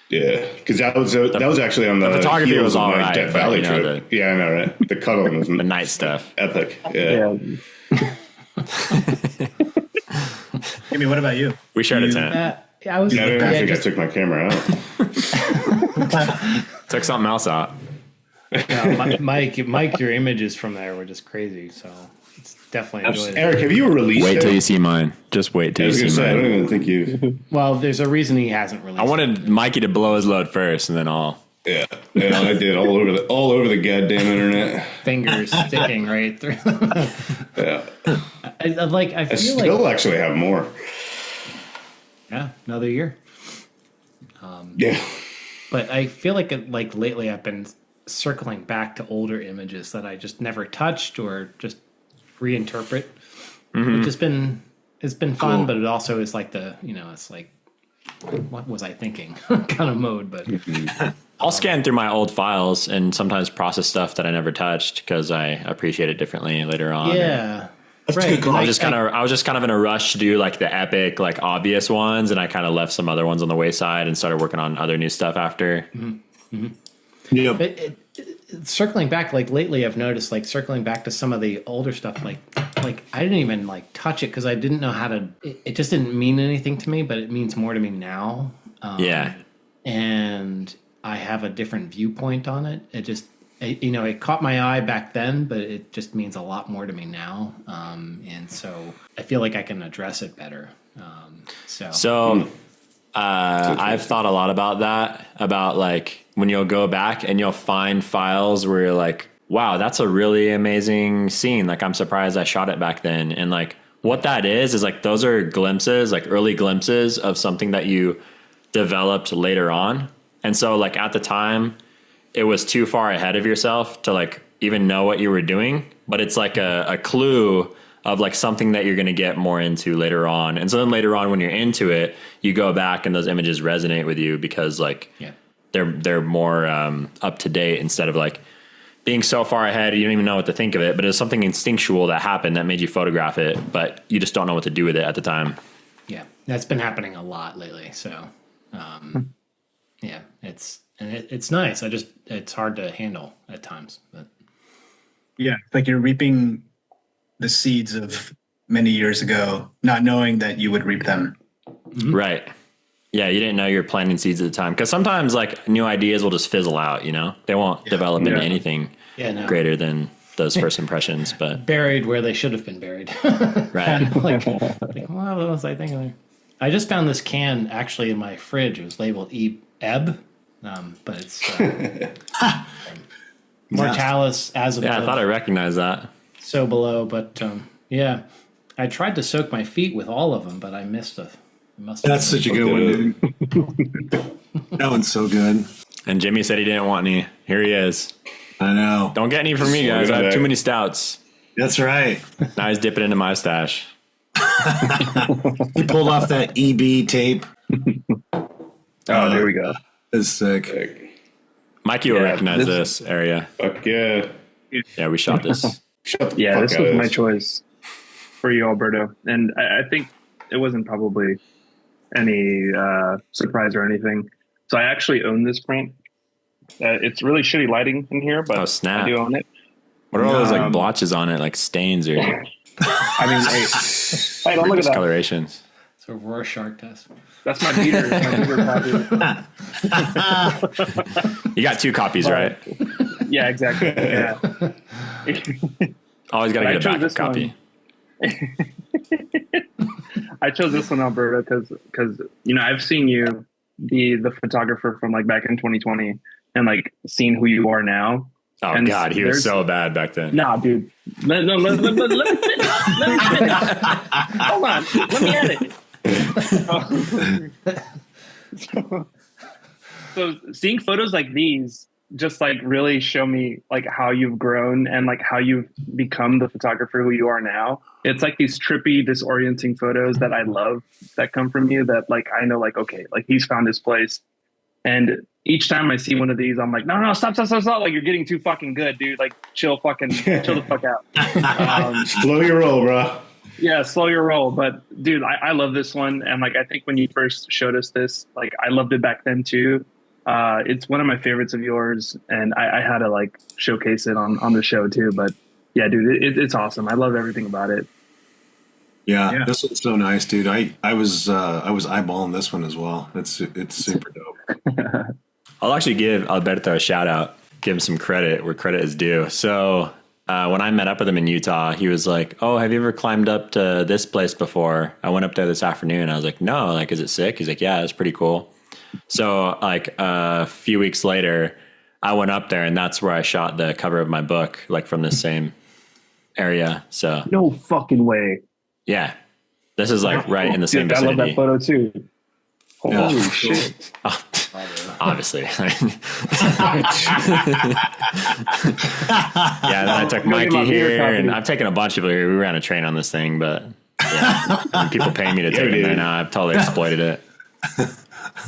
Yeah, because that was actually on the photography was all my right, Death Valley you know, trip. Yeah, I know, right? The cuddling was the night stuff. Epic. Yeah. Amy, what about you? We shared a tent. I was. I think I took my camera out. Took something else out. Mike, your images from there were just crazy. So it's definitely enjoyed. Eric, have you released? Wait till you see mine. Just wait till you see mine. I don't even think you. Well, there's a reason he hasn't released. I wanted Mikey to blow his load first, and then I'll. Yeah, I did all over the goddamn internet. Fingers sticking right through. Yeah, I still actually have more. Yeah, another year. Yeah, but I feel like lately I've been circling back to older images that I just never touched or just reinterpret. It's just been fun, but it also is like it's like, what was I thinking kind of mode. But I'll scan through my old files and sometimes process stuff that I never touched because I appreciate it differently later on. Yeah. That's a good call. I was just kind of in a rush to do like the epic, like obvious ones, and I kind of left some other ones on the wayside and started working on other new stuff after. Yep. Circling back, like lately, I've noticed like circling back to some of the older stuff, like I didn't even like touch it because I didn't know how to. It just didn't mean anything to me, but it means more to me now. And I have a different viewpoint on it. It just, it caught my eye back then, but it just means a lot more to me now. And so I feel like I can address it better. I've thought a lot about that, about like when you'll go back and you'll find files where you're like, wow, that's a really amazing scene. Like, I'm surprised I shot it back then. And like what that is like, those are glimpses, like early glimpses of something that you developed later on. And so like at the time it was too far ahead of yourself to like even know what you were doing, but it's like a clue of like something that you're going to get more into later on. And so then later on, when you're into it, you go back and those images resonate with you because like they're more up to date instead of like being so far ahead. You don't even know what to think of it, but it's something instinctual that happened that made you photograph it, but you just don't know what to do with it at the time. Yeah. That's been happening a lot lately. So, it's nice. It's hard to handle at times, but yeah, like you're reaping the seeds of many years ago, not knowing that you would reap them. Mm-hmm. Right. Yeah. You didn't know you were planting seeds at the time. Cause sometimes like new ideas will just fizzle out, they won't develop into anything greater than those first impressions, but buried where they should have been buried. Right. What was I thinking? I just found this can actually in my fridge. It was labeled Ebb, but it's Mortalis as of I thought I recognized that. So below, but I tried to soak my feet with all of them, but I missed a. That's such a good one, dude. That one's so good. And Jimmy said he didn't want any. Here he is. I know. Don't get any from me, guys. I have too many stouts. That's right. Now he's dipping into my stash. He pulled off that EB tape. There we go. It's sick. Mikey will recognize this area. Fuck yeah. Yeah, we shot this. This was my choice for you, Alberto. And I think it wasn't probably any surprise or anything. So I actually own this print. It's really shitty lighting in here, but snap. I do own it. What are all those like blotches on it, like stains or? I mean, hey, don't look at that. Discolorations. It's a Rorschach test. That's my beater. You got 2 copies, right? Yeah, exactly. Yeah. Always got to get a backup copy. I chose this one, Alberto, because I've seen you be the photographer from like back in 2020 and like seeing who you are now. Oh, and God, he was so bad back then. Nah, dude. Let me finish. Hold on. Let me edit. So seeing photos like these just like really show me like how you've grown and like how you've become the photographer who you are now. It's like these trippy, disorienting photos that I love that come from you that like I know like, okay, like he's found his place. And each time I see one of these, I'm like, no, stop. Like, you're getting too fucking good, dude. Like, chill the fuck out. Slow your roll, bro. Yeah, slow your roll. But, dude, I love this one. And, like, I think when you first showed us this, like, I loved it back then, too. It's one of my favorites of yours. And I had to, like, showcase it on the show, too. But, yeah, dude, it's awesome. I love everything about it. Yeah, this one's so nice, dude. I was eyeballing this one as well. It's super dope. I'll actually give Alberto a shout out, give him some credit where credit is due. So when I met up with him in Utah, he was like, "Oh, have you ever climbed up to this place before? I went up there this afternoon." I was like, "No, like, is it sick?" He's like, "Yeah, it's pretty cool." So like a few weeks later, I went up there and that's where I shot the cover of my book, like from the same area. So no fucking way. Yeah, this is like right in the same vicinity. I love that photo too. Holy shit! Oh, obviously. Yeah, then I took Mikey here, and I've taken a bunch of people here. We ran a train on this thing, but yeah, people pay me to take it there now. I've totally exploited it.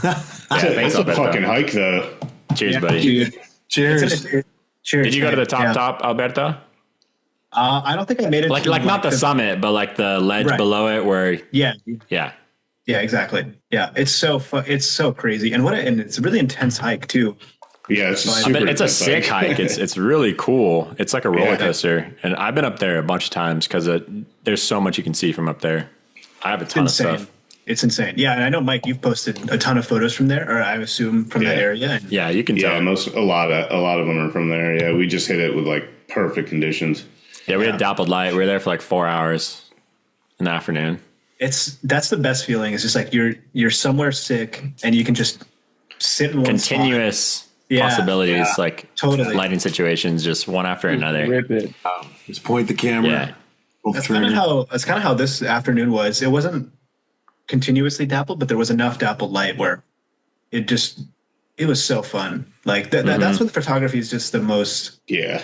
That's a fucking hike, though. Cheers, buddy. Cheers. Cheers. Did you go to the top, Alberto? I don't think I made it. Like not the summit, but like the ledge below it, where yeah, exactly. Yeah, it's so it's so crazy, and it's a really intense hike too. Yeah, it's I super But it's a intense sick hike. It's really cool. It's like a roller Yeah. coaster, and I've been up there a bunch of times because there's so much you can see from up there. I have a ton of Insane. stuff. It's insane. Yeah, and I know, Mike, you've posted a ton of photos from there, or I assume from that Yeah. area. And Yeah, you can Yeah, tell. a lot of them are from there. Yeah, we just hit it with like perfect conditions. Yeah, we had dappled light. We were there for like 4 hours in the afternoon. that's the best feeling. It's just like you're somewhere sick, and you can just sit in one spot. Continuous Yeah. possibilities, like Totally. lighting situations, just one after another. Rip it. Just point the camera. Yeah. Pull the That's kind trigger. of how this afternoon was. It wasn't continuously dappled, but there was enough dappled light where it was so fun. Like that's when the photography is just the most Yeah,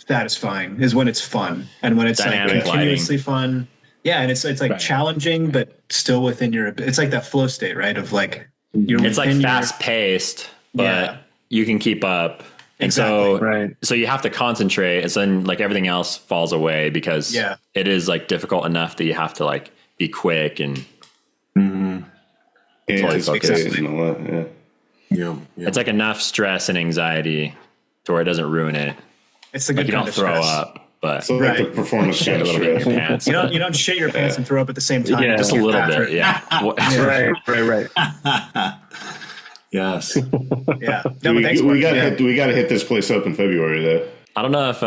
satisfying, is when it's fun and when it's Dynamic like continuously fun. Yeah, and it's like Right. challenging, but still within your. It's like that flow state, right? Of like you're It's like within your- fast paced, but Yeah. you can keep up. And Exactly. Right. so you have to concentrate, and then like everything else falls away because Yeah. it is like difficult enough that you have to like be quick and it's focus. and all that. Yeah. Yeah. it's like enough stress and anxiety to where it doesn't ruin it. It's the Like good you kind don't of throw stress. up, but So like the Right. performance shit a kind of little bit in stress. your pants. You don't shit your pants and throw up at the same time. Yeah. Just a Get little after bit, it. yeah. Right. Yes. Yeah. No, but thanks, we Mark. got Yeah. we got to hit this place up in February though. I don't know if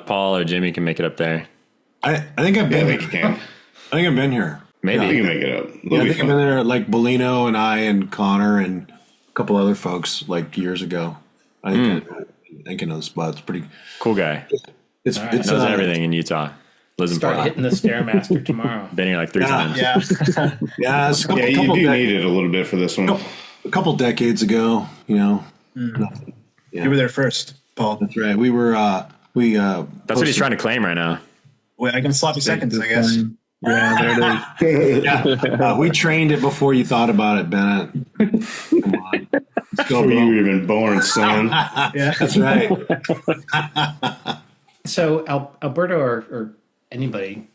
Paul or Jimmy can make it up there. I think I've Yeah, been. I think you can. I think I've been here. Maybe. You can make it up. Yeah, It'll I be think I've fun. been there. Like Bellino and I and Connor and a couple other folks like years ago. I think I know the spot. It's pretty. Cool guy. It's right. it's Knows uh, everything in Utah. Lives in Start Portland. hitting the Stairmaster tomorrow. Been here like 3 Yeah. times. Yeah. Yeah, it's a couple, Yeah, you couple do dec- need it a little bit for this one. a couple decades ago. You know, You were there first, Paul. that's right. We were. That's what he's trying to claim right now. Wait, I can sloppy seconds, I guess. Yeah, there it is. We trained it before you thought about it, Bennett. Come on, let's go, Before you were bro. even born, son. Yeah. That's right. So Alberto or anybody,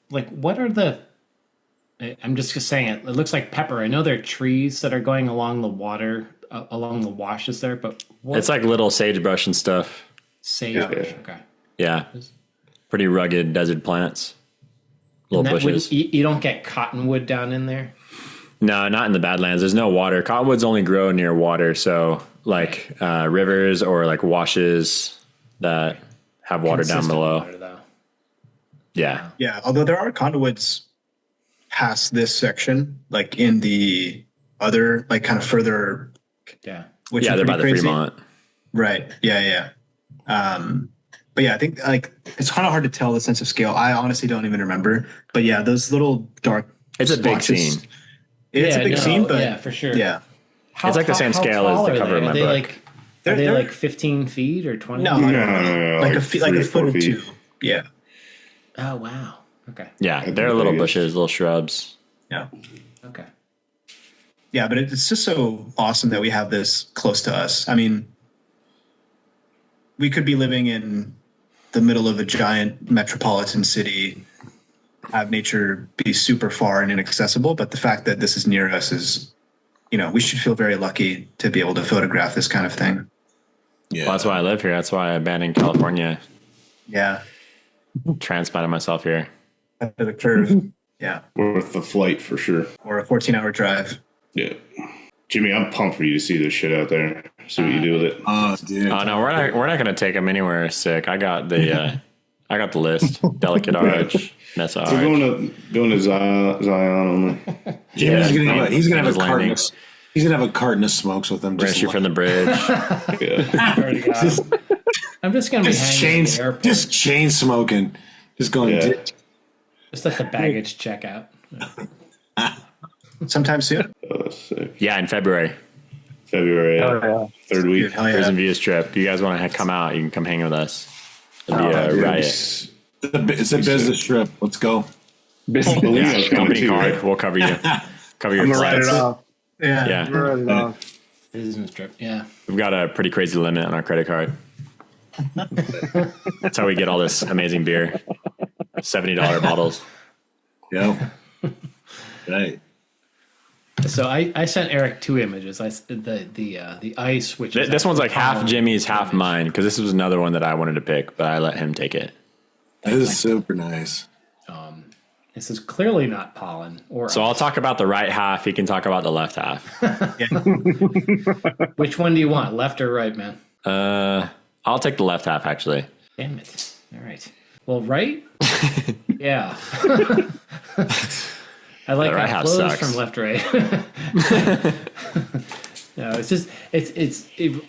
like what are the? I'm just saying it. It looks like pepper. I know there are trees that are going along the water, along the washes there, but what It's like little sagebrush and stuff. sagebrush? Okay. Yeah. Pretty rugged desert plants. Little And that bushes. you don't get cottonwood down in there. No, not in the Badlands. There's no water. Cottonwoods only grow near water. So like rivers or like washes that have water down Consistent below. water, though. Yeah. Yeah. Although there are conduits past this section, like in the other, like kind of further, Yeah. which Yeah, is they're by pretty the crazy. Fremont. Right. Yeah. But yeah, I think like it's kind of hard to tell the sense of scale. I honestly don't even remember. But yeah, those little dark. It's a big splotches- scene. It's a big scene, but yeah, for sure. yeah. How, It's like the same scale as tall the are cover they? of my Are they book. like They're- are they they're- like 15 feet or 20? No, No, like like a 3 or foot 4 or feet. two. Yeah. Oh wow. Okay. Yeah. think They're little they're bushes, little shrubs. Yeah. Okay. Yeah, but it's just so awesome that we have this close to us. I mean, we could be living in the middle of a giant metropolitan city, have nature be super far and inaccessible, but the fact that this is near us is, we should feel very lucky to be able to photograph this kind of thing. Yeah. Well, that's why I live here. That's why I abandoned California. Yeah. Transplanted myself here. Ahead of the curve. Yeah. Worth the flight for sure. Or a 14-hour drive. Yeah. Jimmy, I'm pumped for you to see this shit out there. See what you do with it. Oh, dude. Oh no, we're not gonna take them anywhere sick. I got the list. Delicate arch, Mesa arch. We're going to Zion only. Jimmy's he's gonna have His a carton. landing. He's gonna have a carton of smokes with him. We're gonna shoot from the bridge. Yeah. Already got it. I'm just gonna be hanging at the airport. just chain smoking, just going. Yeah. Just let the baggage check out. Sometime soon. Oh, that's sick. Yeah, in February. February, Oh, yeah. third week. Hell Brews yeah. and Views trip. If you guys want to come out, you can come hang with us. It'll be a Dude, riot. It's a business trip. Let's go. Business. Bellino's Yeah, coming company too, card. right? We'll cover you. Cover your I'm gonna write it flights. off. Yeah. Yeah, I'm gonna write it off. Business trip. Yeah. we've got a pretty crazy limit on our credit card. That's how we get all this amazing beer. $70 bottles. Yeah. Right. So I sent Eric 2 images. The ice, which is This one's like half pollen Jimmy's, half image. mine, because this was another one that I wanted to pick, but I let him take it. This is super nice. This is clearly not pollen or So ice. I'll talk about the right half. He can talk about the left half. Which one do you want, left or right, man? I'll take the left half, actually. Damn it! All right. Well, right? Yeah. I like The right how half it flows sucks. from left to right. No, it's just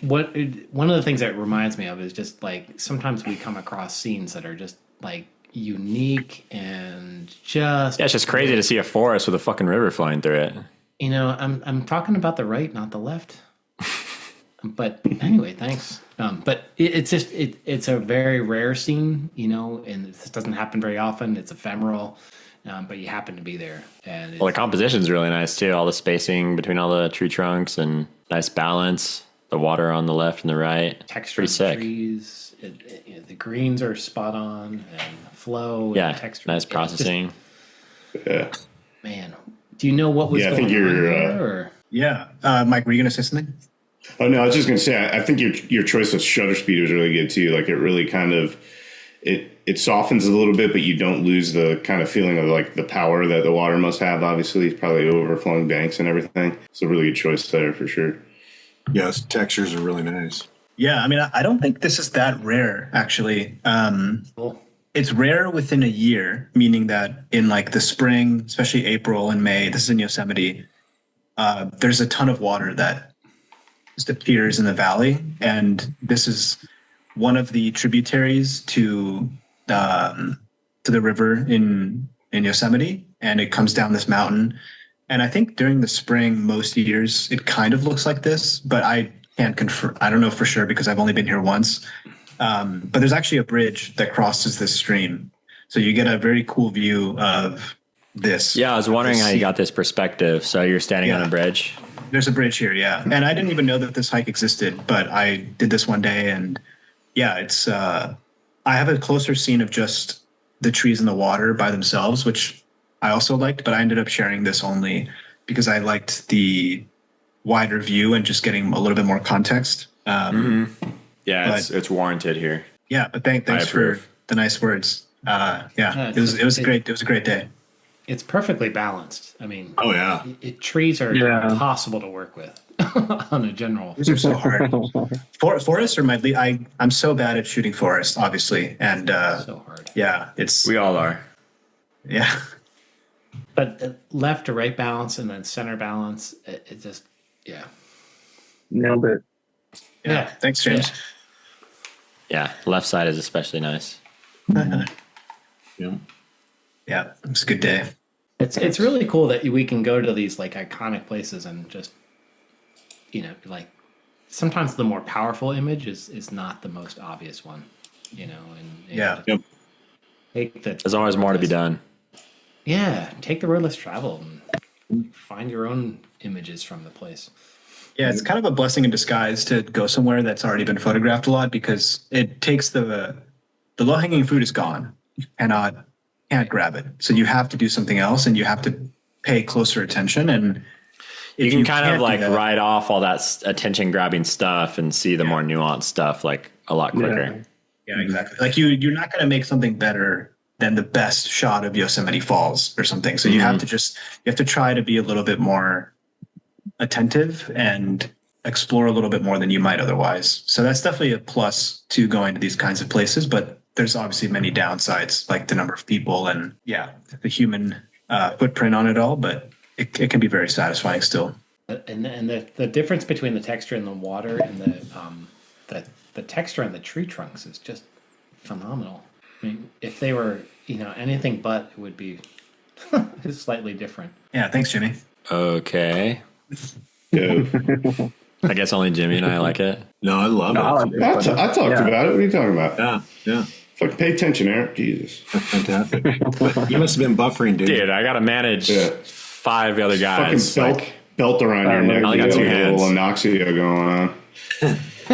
one of the things that reminds me of is just like sometimes we come across scenes that are just like unique and just Yeah, it's just crazy to see a forest with a fucking river flowing through it. you know I'm talking about the right, not the left. But anyway, thanks. But it's a very rare scene, you know, and this doesn't happen very often. It's ephemeral, but you happen to be there. And Well, the composition's really nice too. All the spacing between all the tree trunks and nice balance. The water on the left and the right. texture Pretty of the sick. trees, the greens are spot on, and the flow, Yeah, and the texture. nice It's just- processing. Yeah. man, do you know what was Yeah, I going think on you're, there? Or? Yeah. Mike, were you going to say something? Oh no, I was just gonna say I think your choice of shutter speed was really good too. Like it really kind of it softens a little bit, but you don't lose the kind of feeling of like the power that the water must have. Obviously, probably overflowing banks and everything. It's a really good choice there for sure. Yes, textures are really nice. Yeah. I mean, I don't think this is that rare, actually. Cool. It's rare within a year, meaning that in like the spring, especially April and May, this is in Yosemite, there's a ton of water that just appears in the valley. And this is one of the tributaries to the river in Yosemite. And it comes down this mountain. And I think during the spring, most years, it kind of looks like this, but I can't confirm. I don't know for sure because I've only been here once. But there's actually a bridge that crosses this stream. So you get a very cool view of this. Yeah, I was wondering how you got this perspective. So you're standing on Yeah. a bridge. There's a bridge here, yeah. And I didn't even know that this hike existed, but I did this one day, and yeah, it's I have a closer scene of just the trees and the water by themselves, which I also liked, but I ended up sharing this only because I liked the wider view and just getting a little bit more context. Yeah, But- it's warranted here. Yeah, but thanks for approve. the nice words. Yeah, It was a great day. It's perfectly balanced. I mean, Oh yeah, trees are Yeah. impossible to work with on a general. These are so hard. Forests are my lead. I'm so bad at shooting forests, obviously, and So hard. yeah, it's We all are. yeah. But left to right balance and then center balance, it just, yeah. Nailed it. Yeah. Thanks, James. Yeah, left side is especially nice. yeah. Yeah, it was a good day. It's really cool that we can go to these like iconic places and just, you know, like sometimes the more powerful image is not the most obvious one, you know, and Yeah. Yep. take the There's always more to be done. Yeah, take the road less traveled and find your own images from the place. Yeah, it's kind of a blessing in disguise to go somewhere that's already been photographed a lot because it takes the low hanging fruit is gone. You can't grab it. So you have to do something else and you have to pay closer attention. And if You can kind can't of do like that- write off all that attention grabbing stuff and see the more nuanced stuff like a lot quicker. Yeah, exactly. Like you're not going to make something better than the best shot of Yosemite Falls or something. So you have to try to be a little bit more attentive and explore a little bit more than you might otherwise. So that's definitely a plus to going to these kinds of places, but there's obviously many downsides, like the number of people and the human footprint on it all, but it can be very satisfying still. And the difference between the texture in the water and the texture on the tree trunks is just phenomenal. I mean, if they were, you know, anything but, it would be slightly different. Yeah. Thanks, Jimmy. Okay. Yeah. I guess only Jimmy and I like it. No, I love it. I talked about it. What are you talking about? Yeah. Fucking pay attention, Eric. Jesus. Fantastic. You must have been buffering, dude. Dude, I got to manage Yeah. 5 other guys. Fucking belt around your neck. I only got You 2 got a hands. little anoxia going on.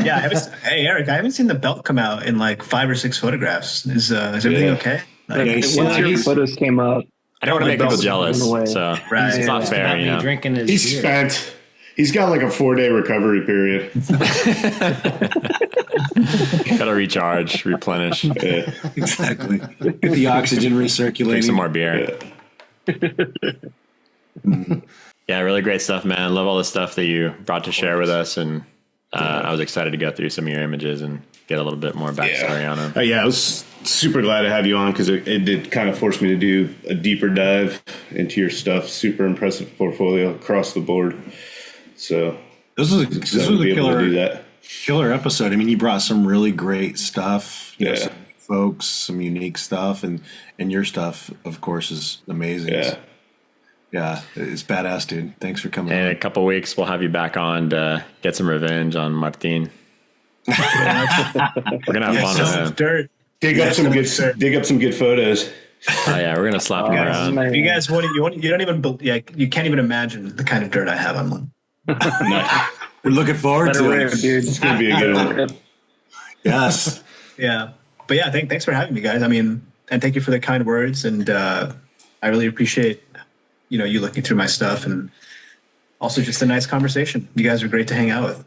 Yeah. Hey, Eric, I haven't seen the belt come out in like 5 or 6 photographs. Is everything okay? Yeah, he's- Once your he's- photos came up, I don't want to make people jealous, away. so Right. it's not About fair, me you know. drinking his He's beer. spent. He's got like a 4-day recovery period. Got to recharge, replenish, Yeah. Exactly. Get the oxygen drink recirculating. some more beer. Yeah, really great stuff, man. Love all the stuff that you brought to share with us, and I was excited to go through some of your images and get a little bit more backstory on them. Yeah, I was super glad to have you on because it did kind of force me to do a deeper dive into your stuff. Super impressive portfolio across the board. So This was a do killer, that. killer episode. I mean, you brought some really great stuff. You know, Yeah. some folks, some unique stuff, and your stuff, of course, is amazing. Yeah. Yeah, it's badass, dude. Thanks for coming. In on. a couple weeks, we'll have you back on to get some revenge on Martin. We're gonna have fun with him. Dirt. Dig up some good photos. Oh yeah, we're gonna slap him around. Man. You guys you don't even you can't even imagine the kind of dirt I have on one. Nice. We're looking forward Better to rare, it. dude. It's gonna be a good one. Yes. Yeah, but yeah, thanks for having me, guys. I mean, and thank you for the kind words, and I really appreciate you looking through my stuff, and also just a nice conversation. You guys are great to hang out with.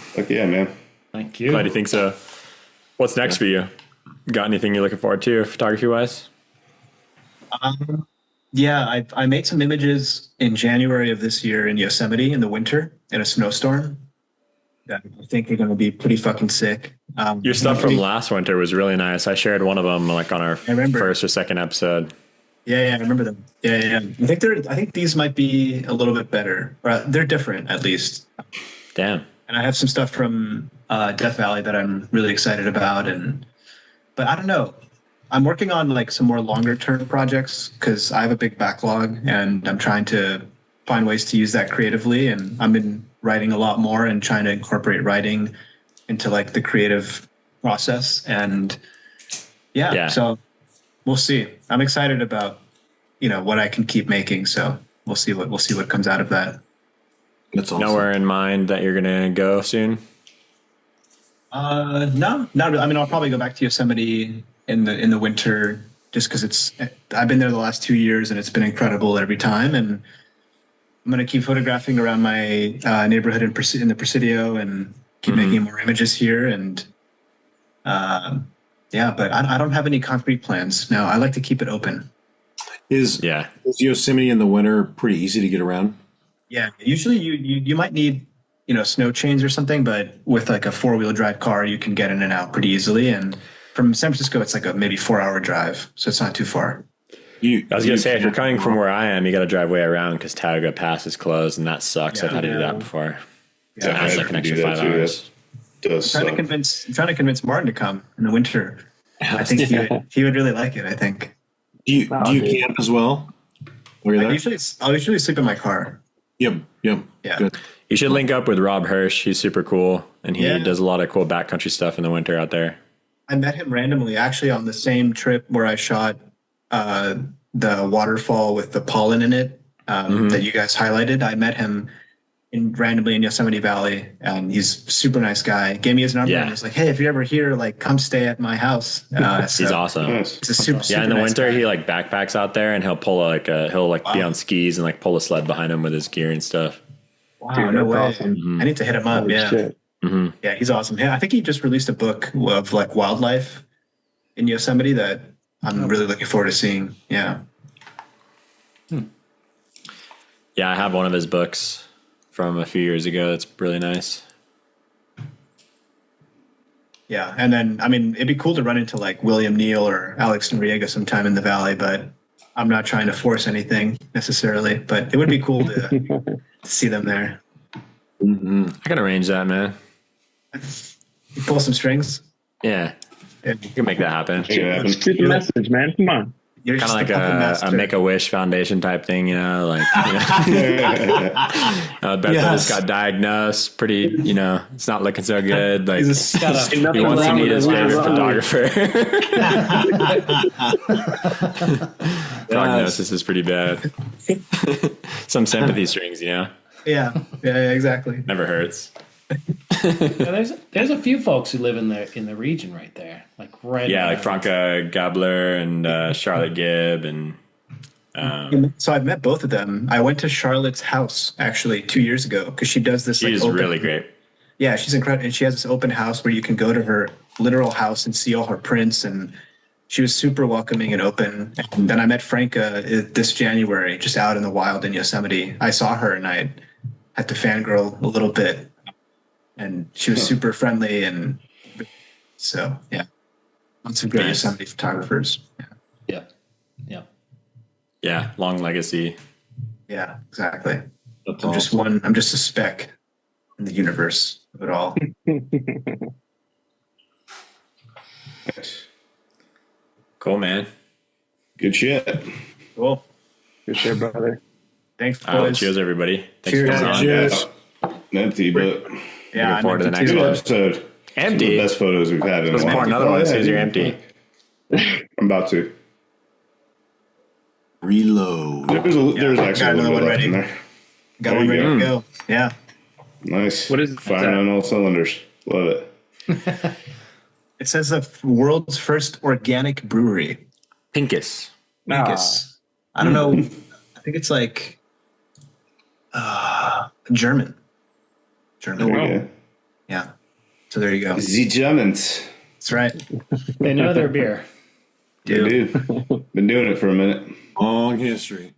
Fuck yeah, man. Thank you. Glad you think so. What's next for you? Got anything you're looking forward to, photography wise? Yeah, I made some images in January of this year in Yosemite in the winter in a snowstorm that I think are going to be pretty fucking sick. Your stuff from last winter was really nice. I shared one of them like on our remember. first or second episode. Yeah, I remember them. Yeah. I think these might be a little bit better. Or they're different, at least. Damn. And I have some stuff from Death Valley that I'm really excited about. But I don't know. I'm working on like some more longer term projects because I have a big backlog and I'm trying to find ways to use that creatively. And I've been writing a lot more and trying to incorporate writing into like the creative process. And yeah. So we'll see. I'm excited about what I can keep making. So we'll see what comes out of that. That's awesome. Nowhere in mind that you're gonna go soon? No, not really. I mean, I'll probably go back to Yosemite in the winter just because I've been there the last 2 years and it's been incredible every time. And I'm going to keep photographing around my neighborhood in the Presidio and keep making more images here. And but I don't have any concrete plans. No, I like to keep it open. Is Yosemite in the winter pretty easy to get around? Yeah, usually you might need snow chains or something, but with like a 4-wheel drive car, you can get in and out pretty easily. And from San Francisco, it's like a maybe 4-hour drive, so it's not too far. I was gonna say, if you're coming from where I am, you got to drive way around because Tioga Pass is closed, and that sucks. Yeah, I've had to do that before. Yeah, So it's like an extra 5 hours. Does I'm suck. trying to convince Martin to come in the winter. I think he would really like it. I think. Do you camp as well? Were you there? I'll usually sleep in my car. Yep. Yeah. Good. You should link up with Rob Hirsch. He's super cool, and he Yeah. does a lot of cool backcountry stuff in the winter out there. I met him randomly, actually, on the same trip where I shot the waterfall with the pollen in it that you guys highlighted. I met him randomly in Yosemite Valley, and he's a super nice guy. Gave me his number and was like, "Hey, if you're ever here, like, come stay at my house." He's awesome. Nice. He's a super Yeah, in the nice winter, guy. he like backpacks out there, and he'll pull be on skis and like pull a sled behind him with his gear and stuff. Wow, Dude, no that's way. awesome. I need to hit him up. Holy Yeah. shit. Yeah, he's awesome. Yeah, I think he just released a book of like wildlife in Yosemite that I'm really looking forward to seeing. Yeah. Yeah, I have one of his books from a few years ago. That's really nice. Yeah. And then, I mean, it'd be cool to run into like William Neal or Alex Noriega sometime in the Valley, but I'm not trying to force anything necessarily, but it would be cool to see them there. I can arrange that, man. You pull some strings. Yeah, Yeah. you can make that happen. Yeah. Shoot the message, man. Come on. You're Kind of just like the puppet a master. Make-A-Wish Foundation type thing, Alberto just got diagnosed. Pretty, it's not looking so good. Like He's a- he wants to meet his favorite photographer. Prognosis is pretty bad. Some sympathy strings, yeah, exactly. never hurts. Yeah, there's a few folks who live in the region right there, like right. Yeah, like Franca Gabler and Charlotte Gibb and So I've met both of them. I went to Charlotte's house actually 2 years ago because she does this. She's really great. Yeah, she's incredible, and she has this open house where you can go to her literal house and see all her prints. And she was super welcoming and open. And then I met Franca this January, just out in the wild in Yosemite. I saw her and I had to fangirl a little bit, and she was super friendly. And so, yeah, lots of great Yosemite photographers. Yeah. Yeah. Yeah. Long legacy. Yeah, exactly. That's I'm just a speck in the universe of it all. Cool, man. Good shit. Cool. Good shit, brother. Thanks, Oh, boys. cheers, everybody. Thanks Cheers. for coming on. Cheers. Empty, but Yeah, Looking forward to the I'm next good one. episode. Some of Empty. the best photos we've had in a Let's pour while. another one as soon as you're yeah. empty. I'm about to. Reload. There's actually got a little another bit one left ready. in there. Got There one you ready go. to go. Yeah. Nice. What is Firing that? on all cylinders. Love it. It says the world's first organic brewery. Pinkus. Minkus. I don't know. I think it's like German. German. There we go. Yeah. So there you go. The Germans. That's right. They know their beer. They do. Been doing it for a minute. Long history.